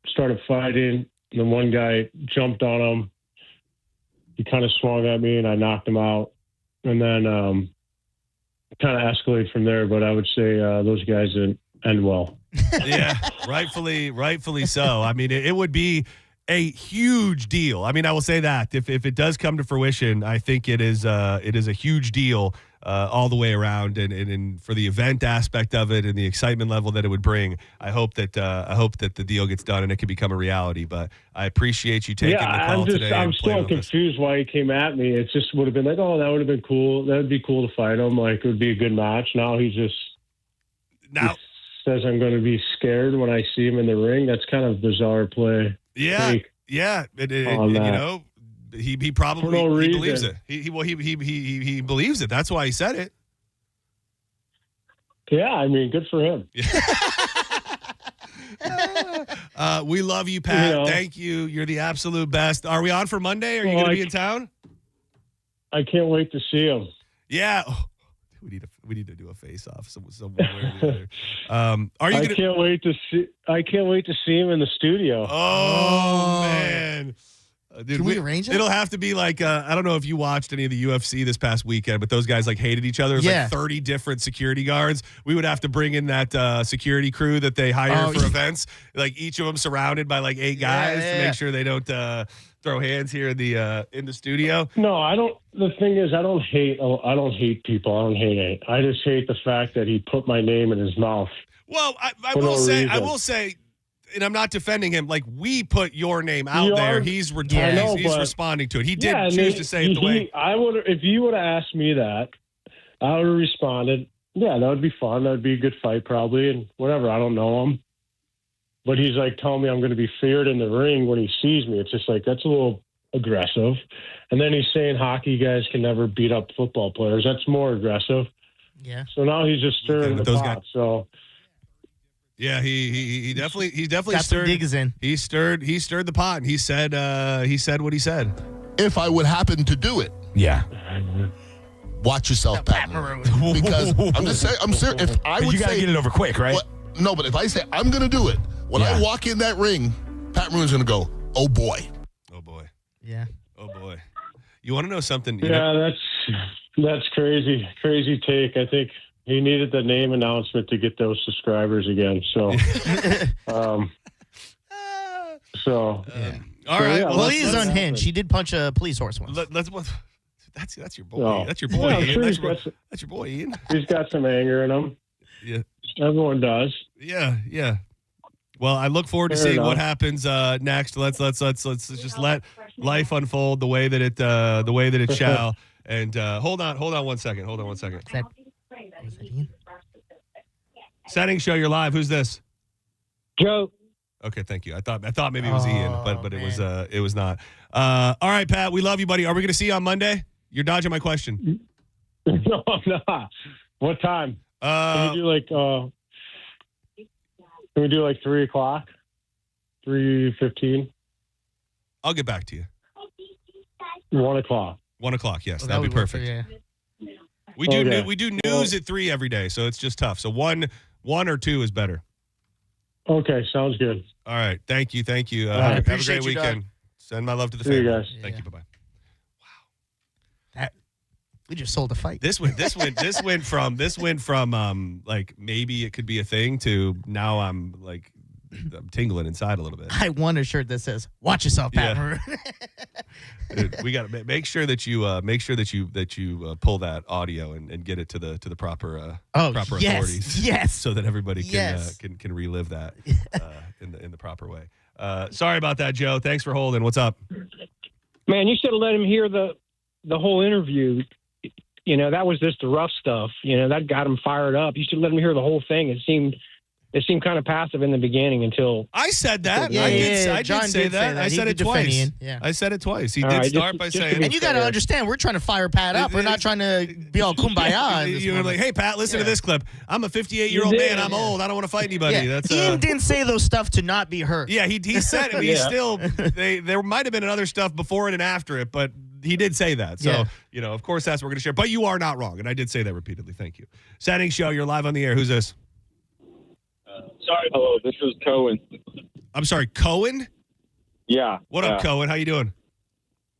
started fighting. And then one guy jumped on him. He kind of swung at me, and I knocked him out. And then kind of escalated from there. But I would say those guys didn't end well. Yeah, rightfully so. I mean, it would be a huge deal. I mean, I will say that if it does come to fruition, I think it is a huge deal all the way around, and for the event aspect of it and the excitement level that it would bring. I hope that the deal gets done and it can become a reality. But I appreciate you taking the call today. I'm still confused why he came at me. It just would have been like, oh, that would have been cool. That would be cool to fight him. Like, it would be a good match. Now he says I'm going to be scared when I see him in the ring. That's kind of bizarre play. Yeah, yeah. He probably he believes it. He believes it. That's why he said it. Yeah, I mean, good for him. We love you, Pat. Thank you. You're the absolute best. Are we on for Monday? Are you going to be in town? I can't wait to see him. Yeah. Oh, we need to do a face-off somewhere. Are you? I can't wait to see him in the studio. Oh man. Dude, Can we arrange it? It'll have to be like, I don't know if you watched any of the UFC this past weekend, but those guys hated each other. There's like 30 different security guards. We would have to bring in that security crew that they hire for events. Like each of them surrounded by 8 guys to make sure they don't throw hands here in the studio. No, I don't. The thing is, I don't hate people. I don't hate it. I just hate the fact that he put my name in his mouth. Well, I will say, and I'm not defending him. We put your name out there. He's responding to it. He did choose to say it the way. I would, if you would have asked me that, I would have responded. Yeah, that would be fun. That would be a good fight, probably, and whatever. I don't know him, but he's telling me I'm going to be feared in the ring when he sees me. It's just that's a little aggressive. And then he's saying hockey guys can never beat up football players. That's more aggressive. Yeah. So now he's just stirring the pot. So. Yeah, he definitely got stirred. Some digs in. He stirred the pot, and he said what he said. If I would happen to do it, watch yourself, Pat Maroon. Because I'm just saying, I'm serious. If I would, you gotta get it over quick, right? No, but if I say I'm going to do it, when I walk in that ring, Pat Maroon's going to go, "Oh boy, oh boy, yeah, oh boy." You want to know something? That's crazy take. I think. He needed the name announcement to get those subscribers again. So, All right. Yeah, well, he's unhinged. He did punch a police horse once. That's your boy. Oh. That's your boy. Yeah, Ian. That's your boy, Ian. He's got some anger in him. Yeah, everyone does. Yeah. Well, I look forward to seeing what happens next. Let's just let life unfold the way that it shall. And hold on 1 second. Hold on 1 second. Senning Show, you're live. Who's this? Joe. Okay, thank you. I thought maybe it was Ian, but it was not. All right, Pat, we love you, buddy. Are we going to see you on Monday? You're dodging my question. No, I'm not. What time? Can we do 3 o'clock? 3:15? I'll get back to you. 1 o'clock. 1 o'clock. Yes, that'll be perfect. We do news at 3 every day, so it's just tough. So one or 2 is better. Okay, sounds good. All right, thank you. Right, have a great weekend. Send my love to the family. See you guys. Thank you. Bye bye. Wow, we just sold a fight. This went from maybe it could be a thing to now I'm I'm tingling inside a little bit. I want a shirt that says "Watch yourself, Pat Maroon." Dude, we got to make sure that you pull that audio and get it to the proper proper authorities. Yes, so that everybody can relive that in the proper way. Sorry about that, Joe. Thanks for holding. What's up? Man, you should have let him hear the whole interview. You know, that was just the rough stuff. You know, that got him fired up. You should let him hear the whole thing. It seemed kind of passive in the beginning until I said that. I did say that. I said it twice. I said it twice. He did start by saying, and you got to understand, we're trying to fire Pat up. We're not trying to be all kumbaya. You were like, hey, Pat, listen to this clip. I'm a 58-year-old man. I'm old. I don't want to fight anybody. Yeah. Ian didn't say those stuff to not be hurt. Yeah, he said it. He's still. There might have been other stuff before it and after it, but he did say that. So, of course, that's what we're going to share. But you are not wrong, and I did say that repeatedly. Thank you. Senning Show, you're live on the air. Who's this? Sorry. Hello, this is Cohen. I'm sorry, Cohen? Yeah. What up, Cohen? How you doing?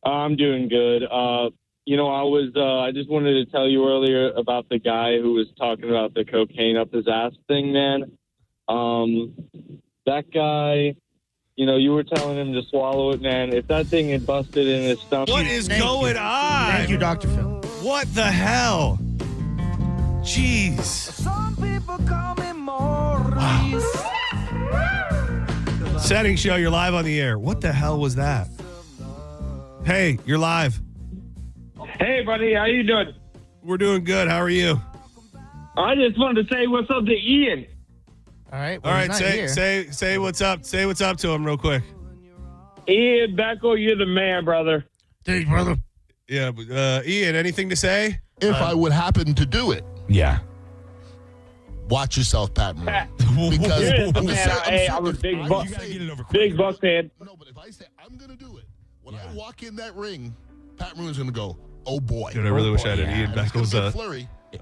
I'm doing good. I just wanted to tell you earlier about the guy who was talking about the cocaine up his ass thing, man. That guy, you were telling him to swallow it, man. If that thing had busted in his stomach. What is going on? Thank you, Dr. Phil. What the hell? Jeez. Some people call me Maurice. Senning Show, you're live on the air. What the hell was that? Hey, you're live. Hey, buddy, how you doing? We're doing good. How are you? I just wanted to say what's up to Ian. All right. All right. Say what's up. Say what's up to him real quick. Ian Beckel, you're the man, brother. Thanks, brother. Yeah. Ian, anything to say? If I would happen to do it, yeah. Watch yourself, Pat Maroon. Because I'm a big Buck fan. No, but if I say I'm going to do it, when I walk in that ring, Pat Maroon's going to go, oh boy. Dude, I really wish I had an Ian Beckles.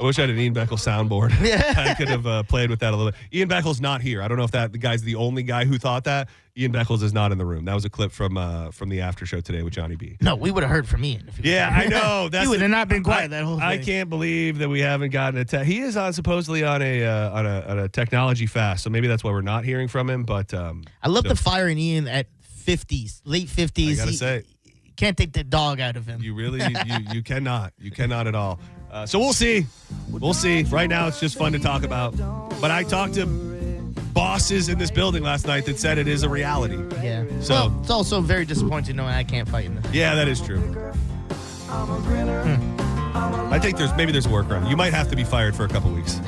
I wish I had an Ian Beckles soundboard. I could have played with that a little bit. Ian Beckles not here. I don't know if the guy's the only guy who thought that. Ian Beckles is not in the room. That was a clip from the after show today with Johnny B. No, we would have heard from Ian. If he I know. He would have not been quiet that whole thing. I can't believe that we haven't gotten a he is supposedly on a technology fast, so maybe that's why we're not hearing from him. But I love the firing Ian at 50s, late 50s. I gotta say, can't take the dog out of him. You really you cannot. You cannot at all. So we'll see. We'll see. Right now, it's just fun to talk about. But I talked to bosses in this building last night that said it is a reality. Yeah. So well, it's also very disappointing knowing I can't fight in this. Yeah, that is true. I think there's a workaround. You might have to be fired for a couple weeks.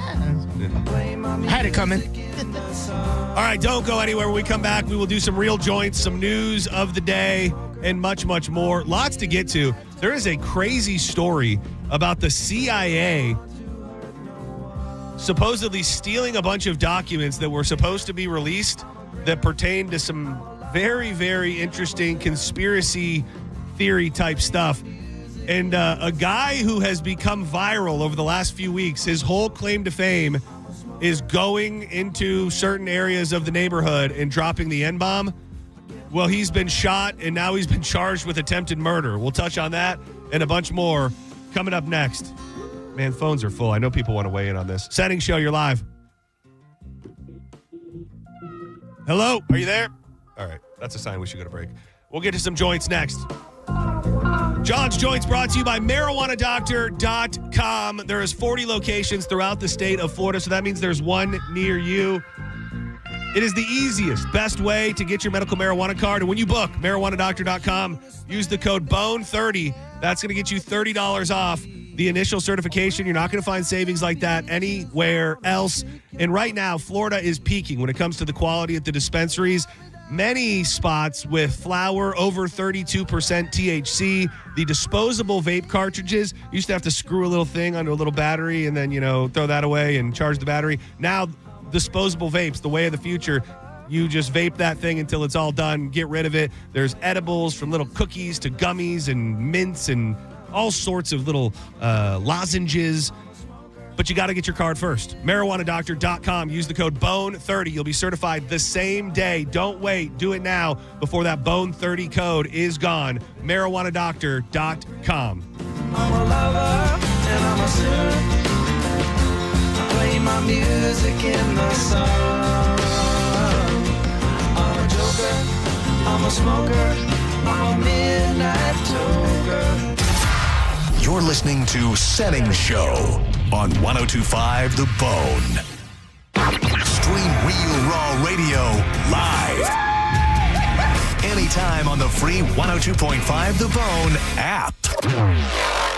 Had it coming. All right, don't go anywhere. When we come back, we will do some real joints, some news of the day, and much, much more. Lots to get to. There is a crazy story about the CIA supposedly stealing a bunch of documents that were supposed to be released that pertain to some very, very interesting conspiracy theory type stuff. And a guy who has become viral over the last few weeks, his whole claim to fame is going into certain areas of the neighborhood and dropping the N-bomb. Well, he's been shot, and now he's been charged with attempted murder. We'll touch on that and a bunch more coming up next. Man, phones are full. I know people want to weigh in on this. Senning Show, you're live. Hello? Are you there? All right. That's a sign we should go to break. We'll get to some joints next. John's Joints brought to you by MarijuanaDoctor.com. There is 40 locations throughout the state of Florida, so that means there's one near you. It is the easiest, best way to get your medical marijuana card. And when you book MarijuanaDoctor.com, use the code BONE30. That's going to get you $30 off the initial certification. You're not going to find savings like that anywhere else. And right now, Florida is peaking when it comes to the quality at the dispensaries. Many spots with flower over 32% THC. The disposable vape cartridges, you used to have to screw a little thing onto a little battery and then, throw that away and charge the battery. Now, disposable vapes, the way of the future. You just vape that thing until it's all done. Get rid of it. There's edibles from little cookies to gummies and mints and all sorts of little lozenges. But you got to get your card first. MarijuanaDoctor.com. Use the code BONE30. You'll be certified the same day. Don't wait. Do it now before that BONE30 code is gone. MarijuanaDoctor.com. I'm a lover and I'm a sinner. I play my music in the sun. smoker. I'm a midnight toker. You're listening to Senning Show on 102.5 The Bone. Stream Real Raw Radio live. Anytime on the free 102.5 The Bone app.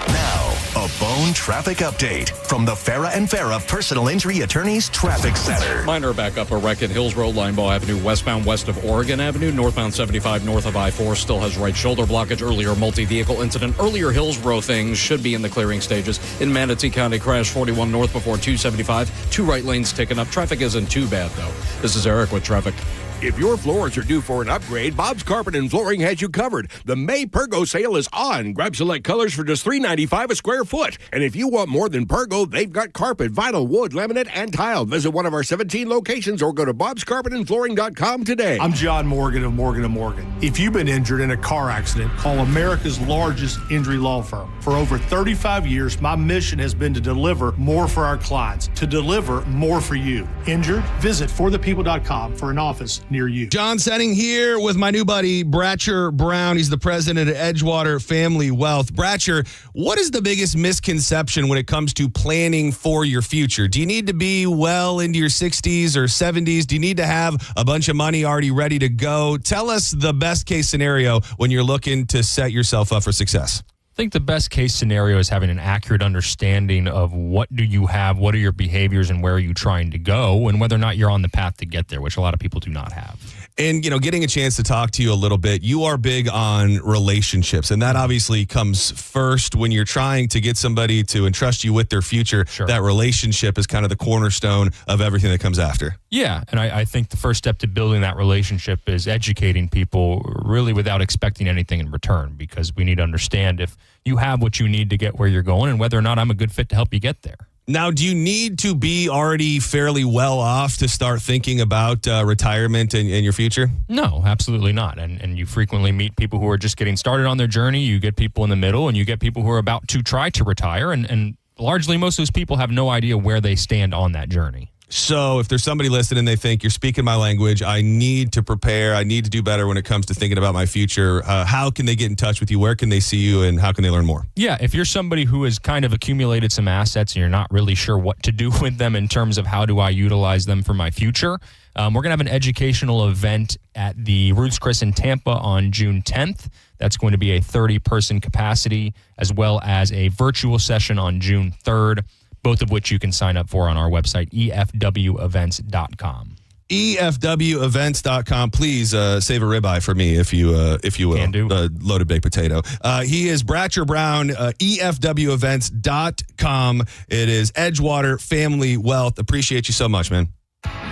Now, a Bone traffic update from the Farah and Farah Personal Injury Attorneys Traffic Center. Minor backup a wreck at Hills Road, Linebaugh Avenue, westbound west of Oregon Avenue. Northbound 75 north of I-4 still has right shoulder blockage. Earlier multi-vehicle incident. Earlier Hillsborough things should be in the clearing stages. In Manatee County, crash 41 north before 275. 2 right lanes taken up. Traffic isn't too bad, though. This is Eric with traffic. If your floors are due for an upgrade, Bob's Carpet and Flooring has you covered. The May Pergo sale is on. Grab select colors for just $3.95 a square foot. And if you want more than Pergo, they've got carpet, vinyl, wood, laminate, and tile. Visit one of our 17 locations or go to bobscarpetandflooring.com today. I'm John Morgan of Morgan & Morgan. If you've been injured in a car accident, call America's largest injury law firm. For over 35 years, my mission has been to deliver more for our clients, to deliver more for you. Injured? Visit forthepeople.com for an office near you. John Senning here with my new buddy, Bratcher Brown. He's the president of Edgewater Family Wealth. Bratcher, what is the biggest misconception when it comes to planning for your future? Do you need to be well into your 60s or 70s? Do you need to have a bunch of money already ready to go? Tell us the best case scenario when you're looking to set yourself up for success. I think the best case scenario is having an accurate understanding of what do you have, what are your behaviors, and where are you trying to go, and whether or not you're on the path to get there, which a lot of people do not have. And, you know, getting a chance to talk to you a little bit, you are big on relationships, and that obviously comes first when you're trying to get somebody to entrust you with their future. Sure. That relationship is kind of the cornerstone of everything that comes after. Yeah, and I think the first step to building that relationship is educating people really without expecting anything in return, because we need to understand if you have what you need to get where you're going and whether or not I'm a good fit to help you get there. Now, do you need to be already fairly well off to start thinking about retirement and your future? No, absolutely not. And you frequently meet people who are just getting started on their journey. You get people in the middle, and you get people who are about to try to retire. And largely, most of those people have no idea where they stand on that journey. So if there's somebody listening and they think, you're speaking my language, I need to prepare, I need to do better when it comes to thinking about my future, how can they get in touch with you? Where can they see you, and how can they learn more? Yeah, if you're somebody who has kind of accumulated some assets and you're not really sure what to do with them in terms of how do I utilize them for my future, we're going to have an educational event at the Ruth's Chris in Tampa on June 10th. That's going to be a 30-person capacity, as well as a virtual session on June 3rd. Both of which you can sign up for on our website, efwevents.com. efwevents.com. Please save a ribeye for me, if you will. Can do. Loaded baked potato. He is Bratcher Brown, efwevents.com. It is Edgewater Family Wealth. Appreciate you so much, man.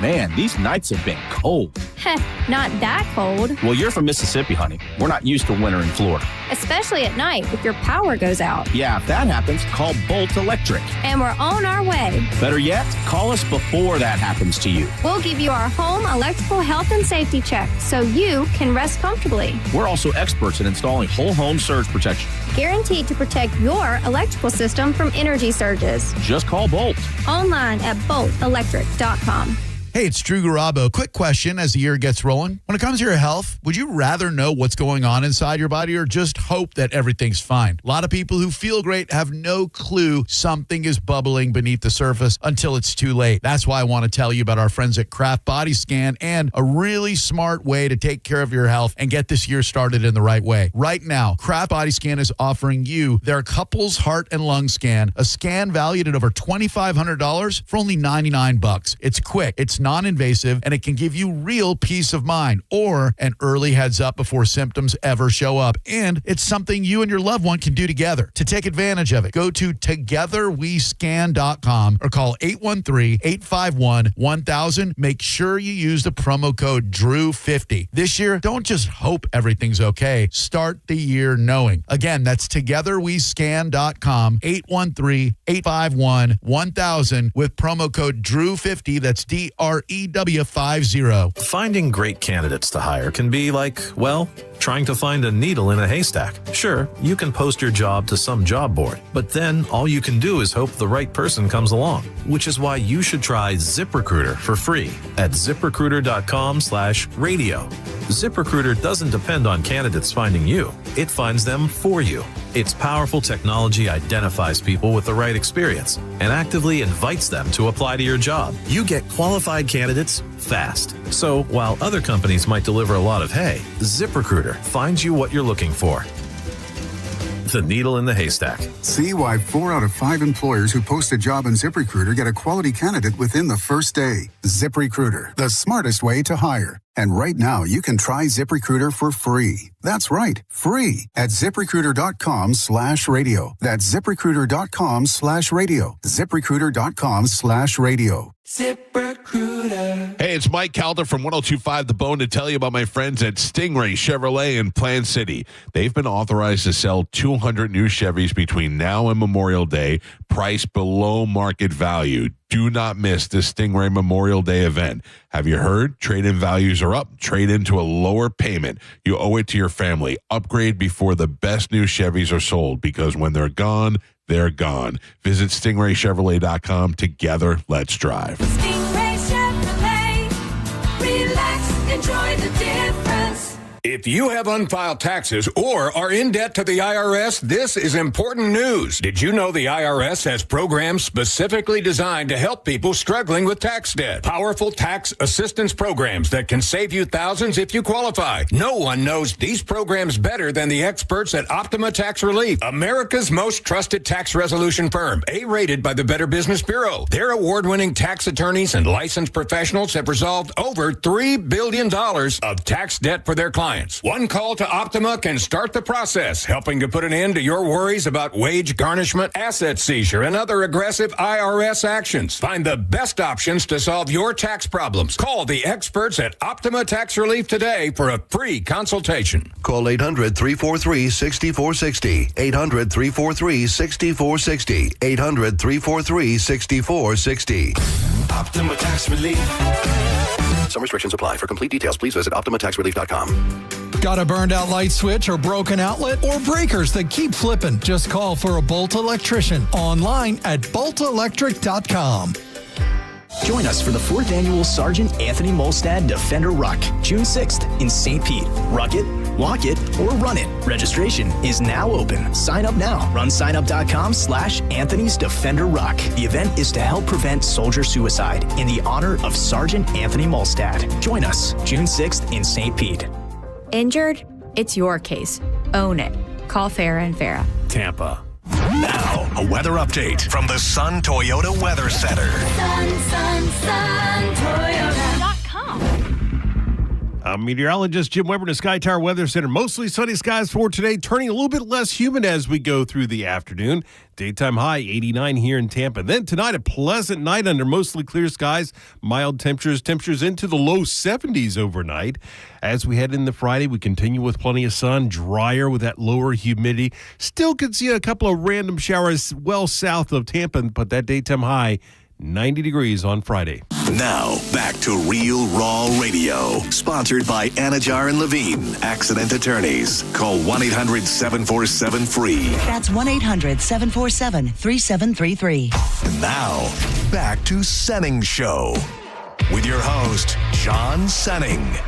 Man, these nights have been cold. Heh, not that cold. Well, you're from Mississippi, honey. We're not used to winter in Florida. Especially at night if your power goes out. Yeah, if that happens, call Bolt Electric. And we're on our way. Better yet, call us before that happens to you. We'll give you our home electrical health and safety check so you can rest comfortably. We're also experts in installing whole home surge protection. Guaranteed to protect your electrical system from energy surges. Just call Bolt. Online at boltelectric.com. Hey, it's Drew Garabo. Quick question as the year gets rolling. When it comes to your health, would you rather know what's going on inside your body or just hope that everything's fine? A lot of people who feel great have no clue something is bubbling beneath the surface until it's too late. That's why I want to tell you about our friends at Kraft Body Scan and a really smart way to take care of your health and get this year started in the right way. Right now, Kraft Body Scan is offering you their couples heart and lung scan, a scan valued at over $2,500 for only $99. It's quick, it's non-invasive, and it can give you real peace of mind or an early heads up before symptoms ever show up. And it's something you and your loved one can do together. To take advantage of it, go to togetherwescan.com or call 813-851-1000. Make sure you use the promo code DREW50. This year, don't just hope everything's okay. Start the year knowing. Again, that's togetherwescan.com, 813-851-1000 with promo code DREW50. That's DREW50. Finding great candidates to hire can be like, well, Trying to find a needle in a haystack? Sure, you can post your job to some job board, but then all you can do is hope the right person comes along, which is why you should try ZipRecruiter for free at ZipRecruiter.com/radio. ZipRecruiter doesn't depend on candidates finding you. It finds them for you. Its powerful technology identifies people with the right experience and actively invites them to apply to your job. You get qualified candidates fast. So while other companies might deliver a lot of hay, ZipRecruiter finds you what you're looking for. The needle in the haystack. See why 4 out of 5 employers who post a job on ZipRecruiter get a quality candidate within the first day. ZipRecruiter, the smartest way to hire. And right now, you can try ZipRecruiter for free. That's right, free at ZipRecruiter.com/radio. That's ZipRecruiter.com/radio. ZipRecruiter.com/radio. ZipRecruiter. Hey, it's Mike Calder from 102.5 The Bone to tell you about my friends at Stingray Chevrolet in Plant City. They've been authorized to sell 200 new Chevys between now and Memorial Day, priced below market value. Do not miss the Stingray Memorial Day event. Have you heard? Trade-in values are up. Trade into a lower payment. You owe it to your family. Upgrade before the best new Chevys are sold, because when they're gone, they're gone. Visit StingrayChevrolet.com. Together, let's drive. Stingray Chevrolet. Relax, enjoy the difference. If you have unfiled taxes or are in debt to the IRS, this is important news. Did you know the IRS has programs specifically designed to help people struggling with tax debt? Powerful tax assistance programs that can save you thousands if you qualify. No one knows these programs better than the experts at Optima Tax Relief, America's most trusted tax resolution firm, A-rated by the Better Business Bureau. Their award-winning tax attorneys and licensed professionals have resolved over $3 billion of tax debt for their clients. One call to Optima can start the process, helping to put an end to your worries about wage garnishment, asset seizure, and other aggressive IRS actions. Find the best options to solve your tax problems. Call the experts at Optima Tax Relief today for a free consultation. Call 800-343-6460. 800-343-6460. 800-343-6460. Optima Tax Relief. Some restrictions apply. For complete details, please visit OptimaTaxRelief.com. Got a burned out light switch or broken outlet or breakers that keep flipping? Just call for a Bolt electrician online at boltelectric.com. Join us for the 4th annual Sergeant Anthony Molstad Defender Ruck, June 6th in St. Pete. Ruck it, walk it, or run it. Registration is now open. Sign up now. Run signup.com/Anthony's Defender Ruck. The event is to help prevent soldier suicide in the honor of Sergeant Anthony Molstad. Join us June 6th in St. Pete. Injured? It's your case. Own it. Call Farah and Farah. Tampa. Now, a weather update from the Sun Toyota Weather Center. Toyota.com. I'm meteorologist Jim Weber in the Sky Tower Weather Center. Mostly sunny skies for today, turning a little bit less humid as we go through the afternoon. Daytime high 89 here in Tampa. Then tonight, a pleasant night under mostly clear skies. Mild temperatures into the low 70s overnight. As we head into Friday, we continue with plenty of sun, drier with that lower humidity. Still could see a couple of random showers well south of Tampa, but that daytime high 90 degrees on Friday. Now, back to Real Raw Radio. Sponsored by Anajar and Levine, accident attorneys. Call 1-800-747-FREE. That's 1-800-747-3733. And now, back to Senning Show. With your host, John Senning.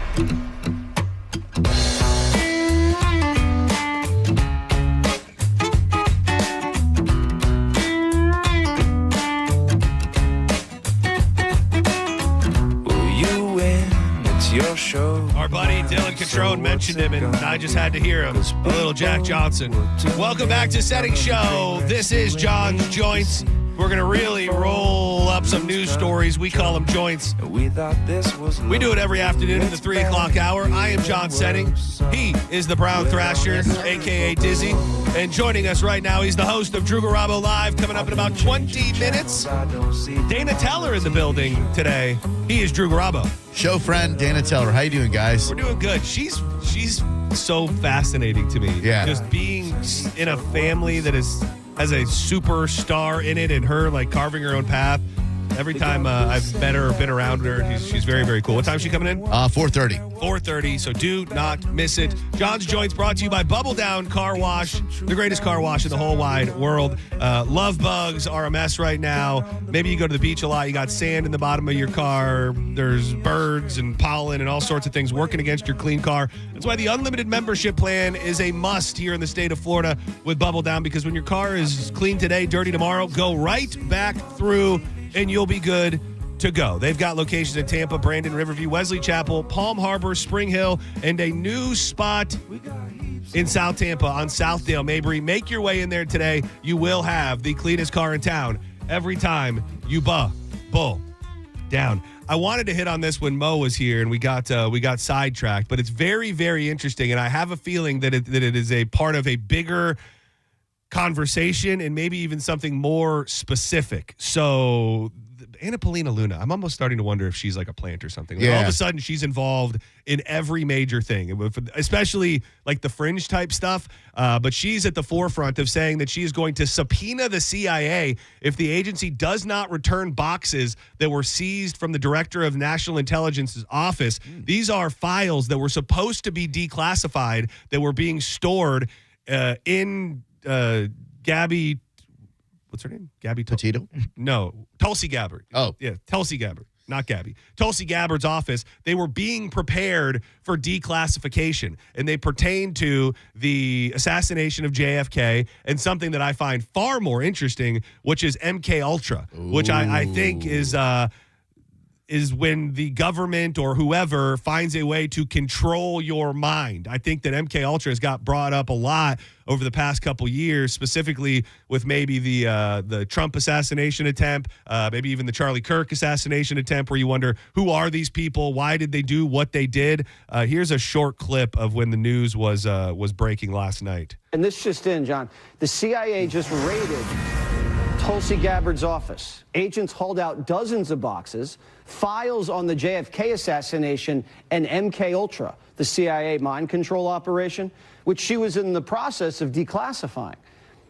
Your show. Our buddy Dylan Catrone mentioned him, and I just had to hear him. A little Jack Johnson. Welcome back to Senning Show. This is John's Joints. We're going to really roll up some news stories. We call them joints. We do it every afternoon in the 3 o'clock hour. I am John Senning. He is the Brown Thrasher, a.k.a. Dizzy. And joining us right now, he's the host of Drew Garabo Live, coming up in about 20 minutes. Dana Teller in the building today. He is Drew Garabo. Show friend Dana Teller. How you doing, guys? We're doing good. She's so fascinating to me. Yeah. Just being in a family that has a superstar in it, and her like carving her own path. Every time I've met her or been around her, she's very, very cool. What time is she coming in? 4:30. 4:30, so do not miss it. John's Joints brought to you by Bubble Down Car Wash, the greatest car wash in the whole wide world. Love bugs are a mess right now. Maybe you go to the beach a lot. You got sand in the bottom of your car. There's birds and pollen and all sorts of things working against your clean car. That's why the unlimited membership plan is a must here in the state of Florida with Bubble Down, because when your car is clean today, dirty tomorrow, go right back through and you'll be good to go. They've got locations in Tampa, Brandon, Riverview, Wesley Chapel, Palm Harbor, Spring Hill, and a new spot in South Tampa on Southdale, Mabry. Make your way in there today. You will have the cleanest car in town every time you bull down. I wanted to hit on this when Mo was here and we got sidetracked, but it's very, very interesting, and I have a feeling that it is a part of a bigger conversation and maybe even something more specific. So Anna Paulina Luna, I'm almost starting to wonder if she's like a plant or something. Like all of a sudden she's involved in every major thing, especially like the fringe type stuff. But she's at the forefront of saying that she is going to subpoena the CIA if the agency does not return boxes that were seized from the Director of National Intelligence's office. These are files that were supposed to be declassified that were being stored in Gabby, what's her name? Gabby Petito? No, Tulsi Gabbard. Oh. Yeah, Tulsi Gabbard, not Gabby. Tulsi Gabbard's office. They were being prepared for declassification, and they pertain to the assassination of JFK and something that I find far more interesting, which is MK Ultra, which I think is when the government or whoever finds a way to control your mind. I think that MK Ultra has got brought up a lot over the past couple years, specifically with maybe the Trump assassination attempt, maybe even the Charlie Kirk assassination attempt, where you wonder, who are these people? Why did they do what they did? Here's a short clip of when the news was breaking last night. And this just in, John. The CIA just raided Tulsi Gabbard's office. Agents hauled out dozens of boxes, files on the JFK assassination and MK Ultra, the CIA mind control operation, which she was in the process of declassifying.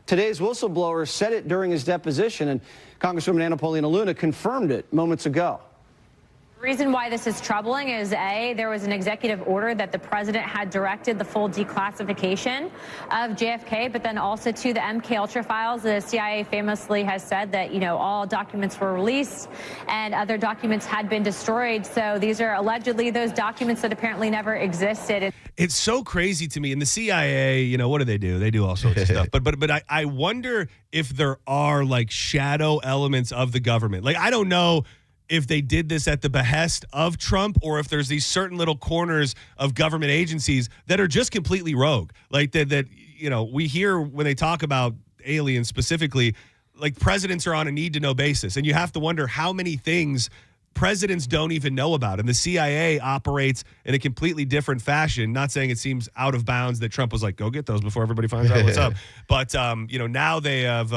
Today's whistleblower said it during his deposition, and Congresswoman Anna Paulina Luna confirmed it moments ago. The reason why this is troubling is, A, there was an executive order that the president had directed the full declassification of JFK, but then also to the MK Ultra files. The CIA famously has said that, all documents were released and other documents had been destroyed. So these are allegedly those documents that apparently never existed. It's so crazy to me. And the CIA, what do? They do all sorts of stuff. But I wonder if there are like shadow elements of the government. Like, I don't know if they did this at the behest of Trump, or if there's these certain little corners of government agencies that are just completely rogue. Like that we hear when they talk about aliens specifically, like presidents are on a need to know basis. And you have to wonder how many things presidents don't even know about. And the CIA operates in a completely different fashion. Not saying it seems out of bounds that Trump was like, go get those before everybody finds out what's up. But, now they have,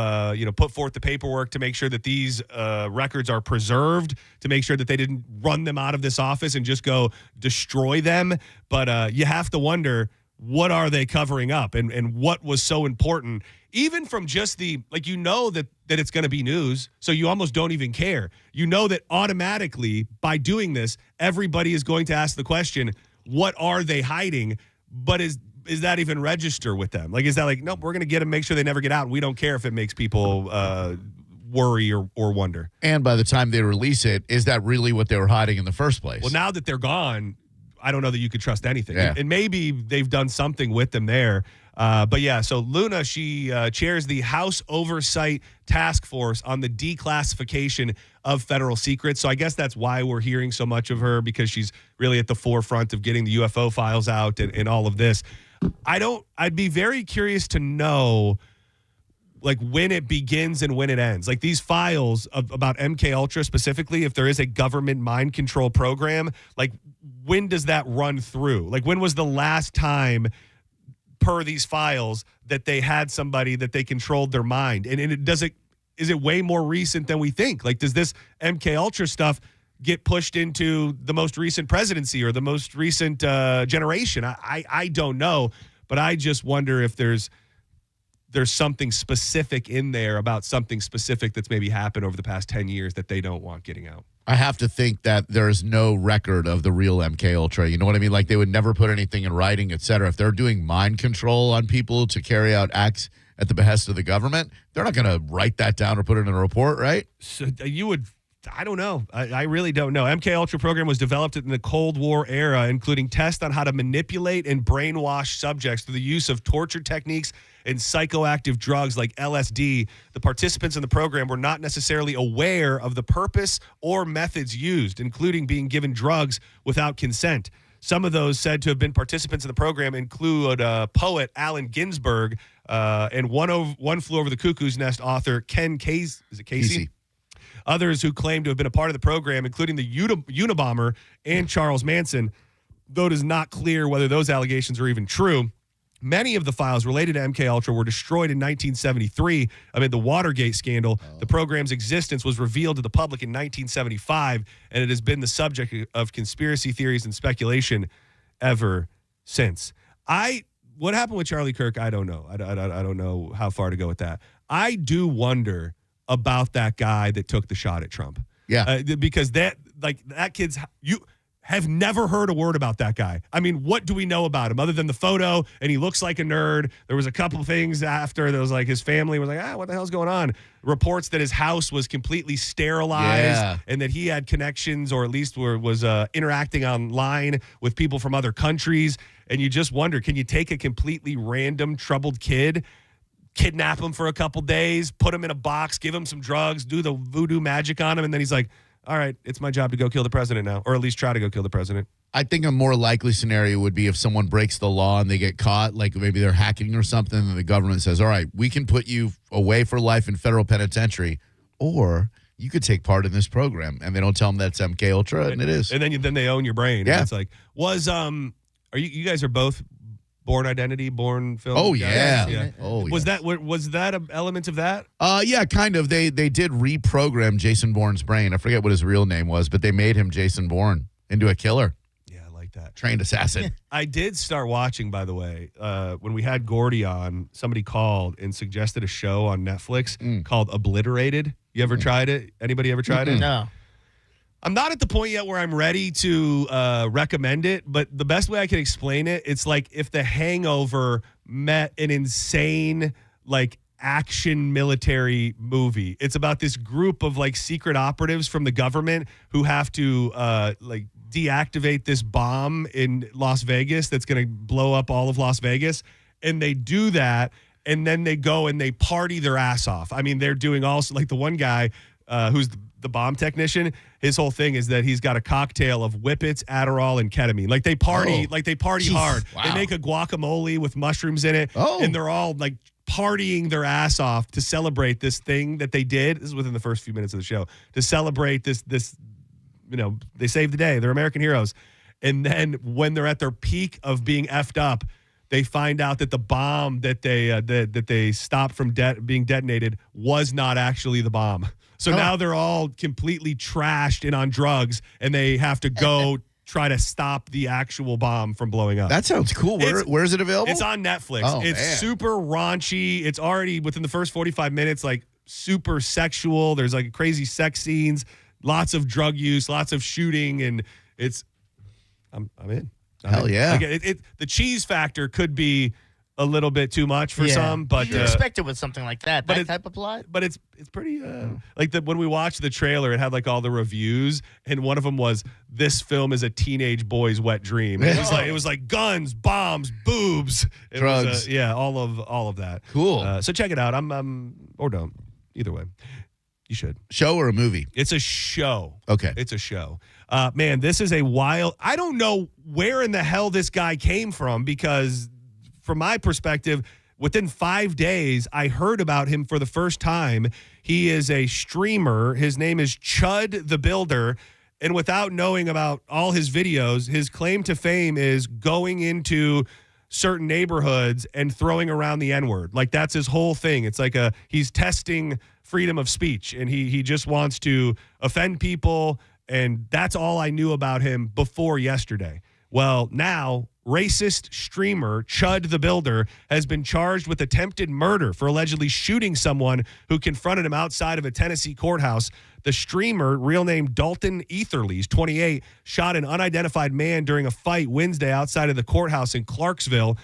put forth the paperwork to make sure that these records are preserved, to make sure that they didn't run them out of this office and just go destroy them. But you have to wonder, what are they covering up, and what was so important, even from just that it's going to be news, so you almost don't even care. You know that automatically by doing this, everybody is going to ask the question, what are they hiding? But is that even register with them? Like, is that like, nope, we're going to get them, make sure they never get out, and we don't care if it makes people worry or wonder. And by the time they release it, is that really what they were hiding in the first place? Well, now that they're gone, I don't know that you could trust anything. Yeah. And maybe they've done something with them there. But yeah, so Luna, she chairs the House Oversight Task Force on the declassification of federal secrets. So I guess that's why we're hearing so much of her, because she's really at the forefront of getting the UFO files out and all of this. I'd be very curious to know, like, when it begins and when it ends. Like, these files about MK Ultra specifically, if there is a government mind control program, like, when does that run through? Like, when was the last time, per these files, that they had somebody that they controlled their mind? And is it way more recent than we think? Like, does this MK Ultra stuff get pushed into the most recent presidency or the most recent generation? I don't know, but I just wonder if there's there's something specific in there about something specific that's maybe happened over the past 10 years that they don't want getting out. I have to think that there's no record of the real MK Ultra. You know what I mean? Like they would never put anything in writing, et cetera. If they're doing mind control on people to carry out acts at the behest of the government, they're not going to write that down or put it in a report, right? So you would, I don't know. I really don't know. MK Ultra program was developed in the Cold War era, including tests on how to manipulate and brainwash subjects through the use of torture techniques and psychoactive drugs like LSD. The participants in the program were not necessarily aware of the purpose or methods used, including being given drugs without consent. Some of those said to have been participants in the program include poet Allen Ginsberg and One Flew Over the Cuckoo's Nest author Ken Casey. Is it Casey? Others who claim to have been a part of the program, including the Unabomber and Charles Manson, though it is not clear whether those allegations are even true. Many of the files related to MK Ultra were destroyed in 1973 amid the Watergate scandal. The program's existence was revealed to the public in 1975, and it has been the subject of conspiracy theories and speculation ever since. What happened with Charlie Kirk? I don't know. I don't know how far to go with that. I do wonder about that guy that took the shot at Trump. Yeah, because that kid's you. Have never heard a word about that guy. I mean, what do we know about him other than the photo? And he looks like a nerd. There was a couple things after that was like his family was like, what the hell's going on? Reports that his house was completely sterilized and that he had connections or at least was interacting online with people from other countries. And you just wonder, can you take a completely random troubled kid, kidnap him for a couple days, put him in a box, give him some drugs, do the voodoo magic on him, and then he's like, all right, it's my job to go kill the president now, or at least try to go kill the president. I think a more likely scenario would be if someone breaks the law and they get caught, like maybe they're hacking or something, and the government says, all right, we can put you away for life in federal penitentiary, or you could take part in this program. And they don't tell them that's MK Ultra, and it is. And then they own your brain. Yeah. And it's like, are you guys are both Born Identity, Born Film? Oh, guys? yeah. Oh, was that an element of that? Yeah, kind of. They did reprogram Jason Bourne's brain. I forget what his real name was, but they made him Jason Bourne into a killer. Yeah, I like that. Trained assassin. I did start watching, by the way, when we had Gordy on, somebody called and suggested a show on Netflix called Obliterated. You ever tried it? Anybody ever tried it? No. I'm not at the point yet where I'm ready to recommend it, but the best way I can explain it, it's like if The Hangover met an insane, action military movie. It's about this group of secret operatives from the government who have to deactivate this bomb in Las Vegas that's going to blow up all of Las Vegas. And they do that, and then they go and they party their ass off. I mean, they're doing also the one guy who's the bomb technician, his whole thing is that he's got a cocktail of Whippets, Adderall, and ketamine. They party, Jeez, hard. wow. They make a guacamole with mushrooms in it, and they're all partying their ass off to celebrate this thing that they did. This is within the first few minutes of the show, to celebrate this, they saved the day. They're American heroes. And then when they're at their peak of being effed up, they find out that the bomb that they stopped from being detonated was not actually the bomb. So now they're all completely trashed and on drugs, and they have to go try to stop the actual bomb from blowing up. That sounds cool. Where is it available? It's on Netflix. Oh, it's man. super raunchy. It's already within the first 45 minutes, super sexual. There's crazy sex scenes, lots of drug use, lots of shooting, and I'm in. Hell yeah. The cheese factor could be a little bit too much for some, but you expect it with something like that type of plot. But it's pretty when we watched the trailer, it had all the reviews, and one of them was, "This film is a teenage boy's wet dream." And it was like guns, bombs, boobs, drugs, all of that. Cool. So check it out. Or don't. Either way, you should. Show or a movie? It's a show. Okay. It's a show. Man, this is a wild. I don't know where in the hell this guy came from, because from my perspective, within 5 days, I heard about him for the first time. He is a streamer. His name is Chud the Builder. And without knowing about all his videos, his claim to fame is going into certain neighborhoods and throwing around the N-word. That's his whole thing. It's he's testing freedom of speech, and he just wants to offend people. And that's all I knew about him before yesterday. Well, now, racist streamer Chud the Builder has been charged with attempted murder for allegedly shooting someone who confronted him outside of a Tennessee courthouse. The streamer, real name Dalton Etherly, he's 28, shot an unidentified man during a fight Wednesday outside of the courthouse in Clarksville.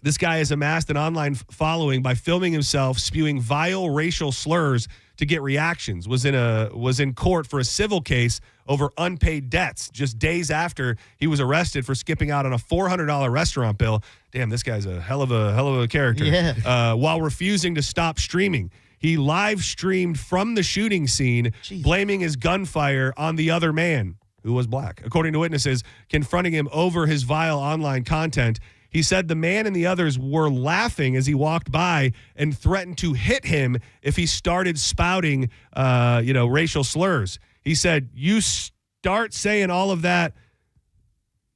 This guy has amassed an online following by filming himself spewing vile racial slurs to get reactions. Was in court for a civil case over unpaid debts just days after he was arrested for skipping out on a $400 restaurant bill. Damn, this guy's a hell of a character. Yeah. While refusing to stop streaming. He live streamed from the shooting scene, blaming his gunfire on the other man, who was black. According to witnesses, confronting him over his vile online content, he said the man and the others were laughing as he walked by and threatened to hit him if he started spouting, racial slurs. He said, "You start saying all of that."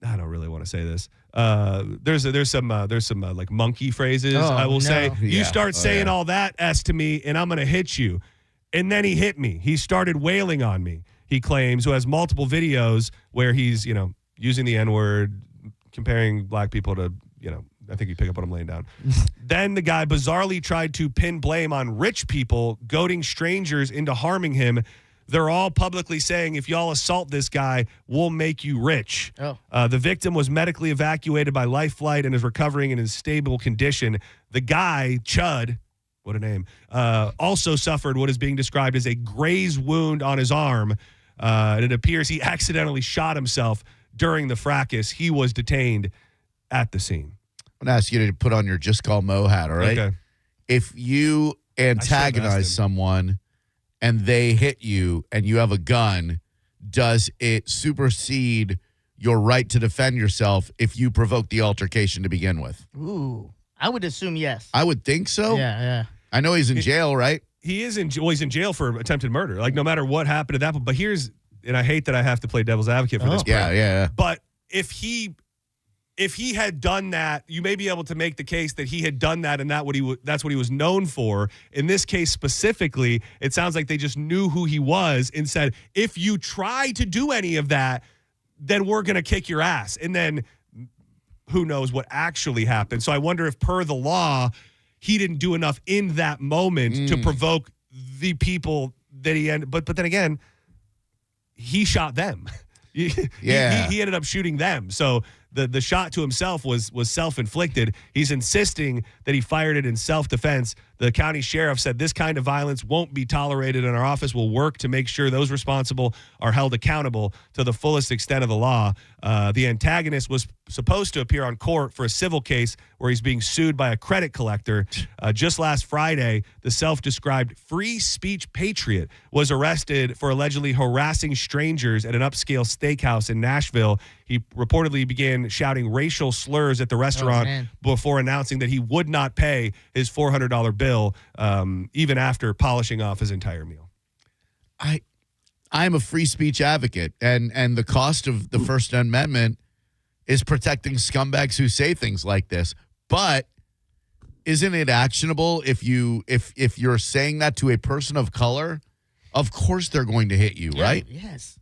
I don't really want to say this. There's some like monkey phrases. I will say, you start saying all that S to me, and I'm gonna hit you. And then he hit me. He started wailing on me. He claims, who has multiple videos where he's using the N-word, comparing black people to I think you pick up what I'm laying down. Then the guy bizarrely tried to pin blame on rich people, goading strangers into harming him. They're all publicly saying, if y'all assault this guy, we'll make you rich. The victim was medically evacuated by Life Flight and is recovering in a stable condition. The guy, Chud, what a name, also suffered what is being described as a graze wound on his arm. And it appears he accidentally shot himself during the fracas. He was detained at the scene. I'm going to ask you to put on your Just Call Mo hat, all right? Okay. If you antagonize someone and they hit you and you have a gun, does it supersede your right to defend yourself if you provoke the altercation to begin with? Ooh, I would assume yes. I would think so. Yeah. I know he's in jail, right? He is he's in jail for attempted murder. Like, no matter what happened to that point. But and I hate that I have to play devil's advocate for this. Yeah. But if he had done that, you may be able to make the case that he had done that and that's what he was known for. In this case specifically, it sounds like they just knew who he was and said, if you try to do any of that, then we're going to kick your ass. And then who knows what actually happened. So I wonder if per the law, he didn't do enough in that moment to provoke the people that he ended. But then again, he shot them. He ended up shooting them. So the shot to himself was self-inflicted. He's insisting that he fired it in self-defense. The county sheriff said this kind of violence won't be tolerated, and our office will work to make sure those responsible are held accountable to the fullest extent of the law. The antagonist was supposed to appear on court for a civil case where he's being sued by a credit collector. Just last Friday, the self-described free speech patriot was arrested for allegedly harassing strangers at an upscale steakhouse in Nashville. He reportedly began shouting racial slurs at the restaurant before announcing that he would not pay his $400 bill, even after polishing off his entire meal. I'm a free speech advocate, and the cost of the First Amendment is protecting scumbags who say things like this. But isn't it actionable if you're saying that to a person of color? Of course they're going to hit you, right? Yes.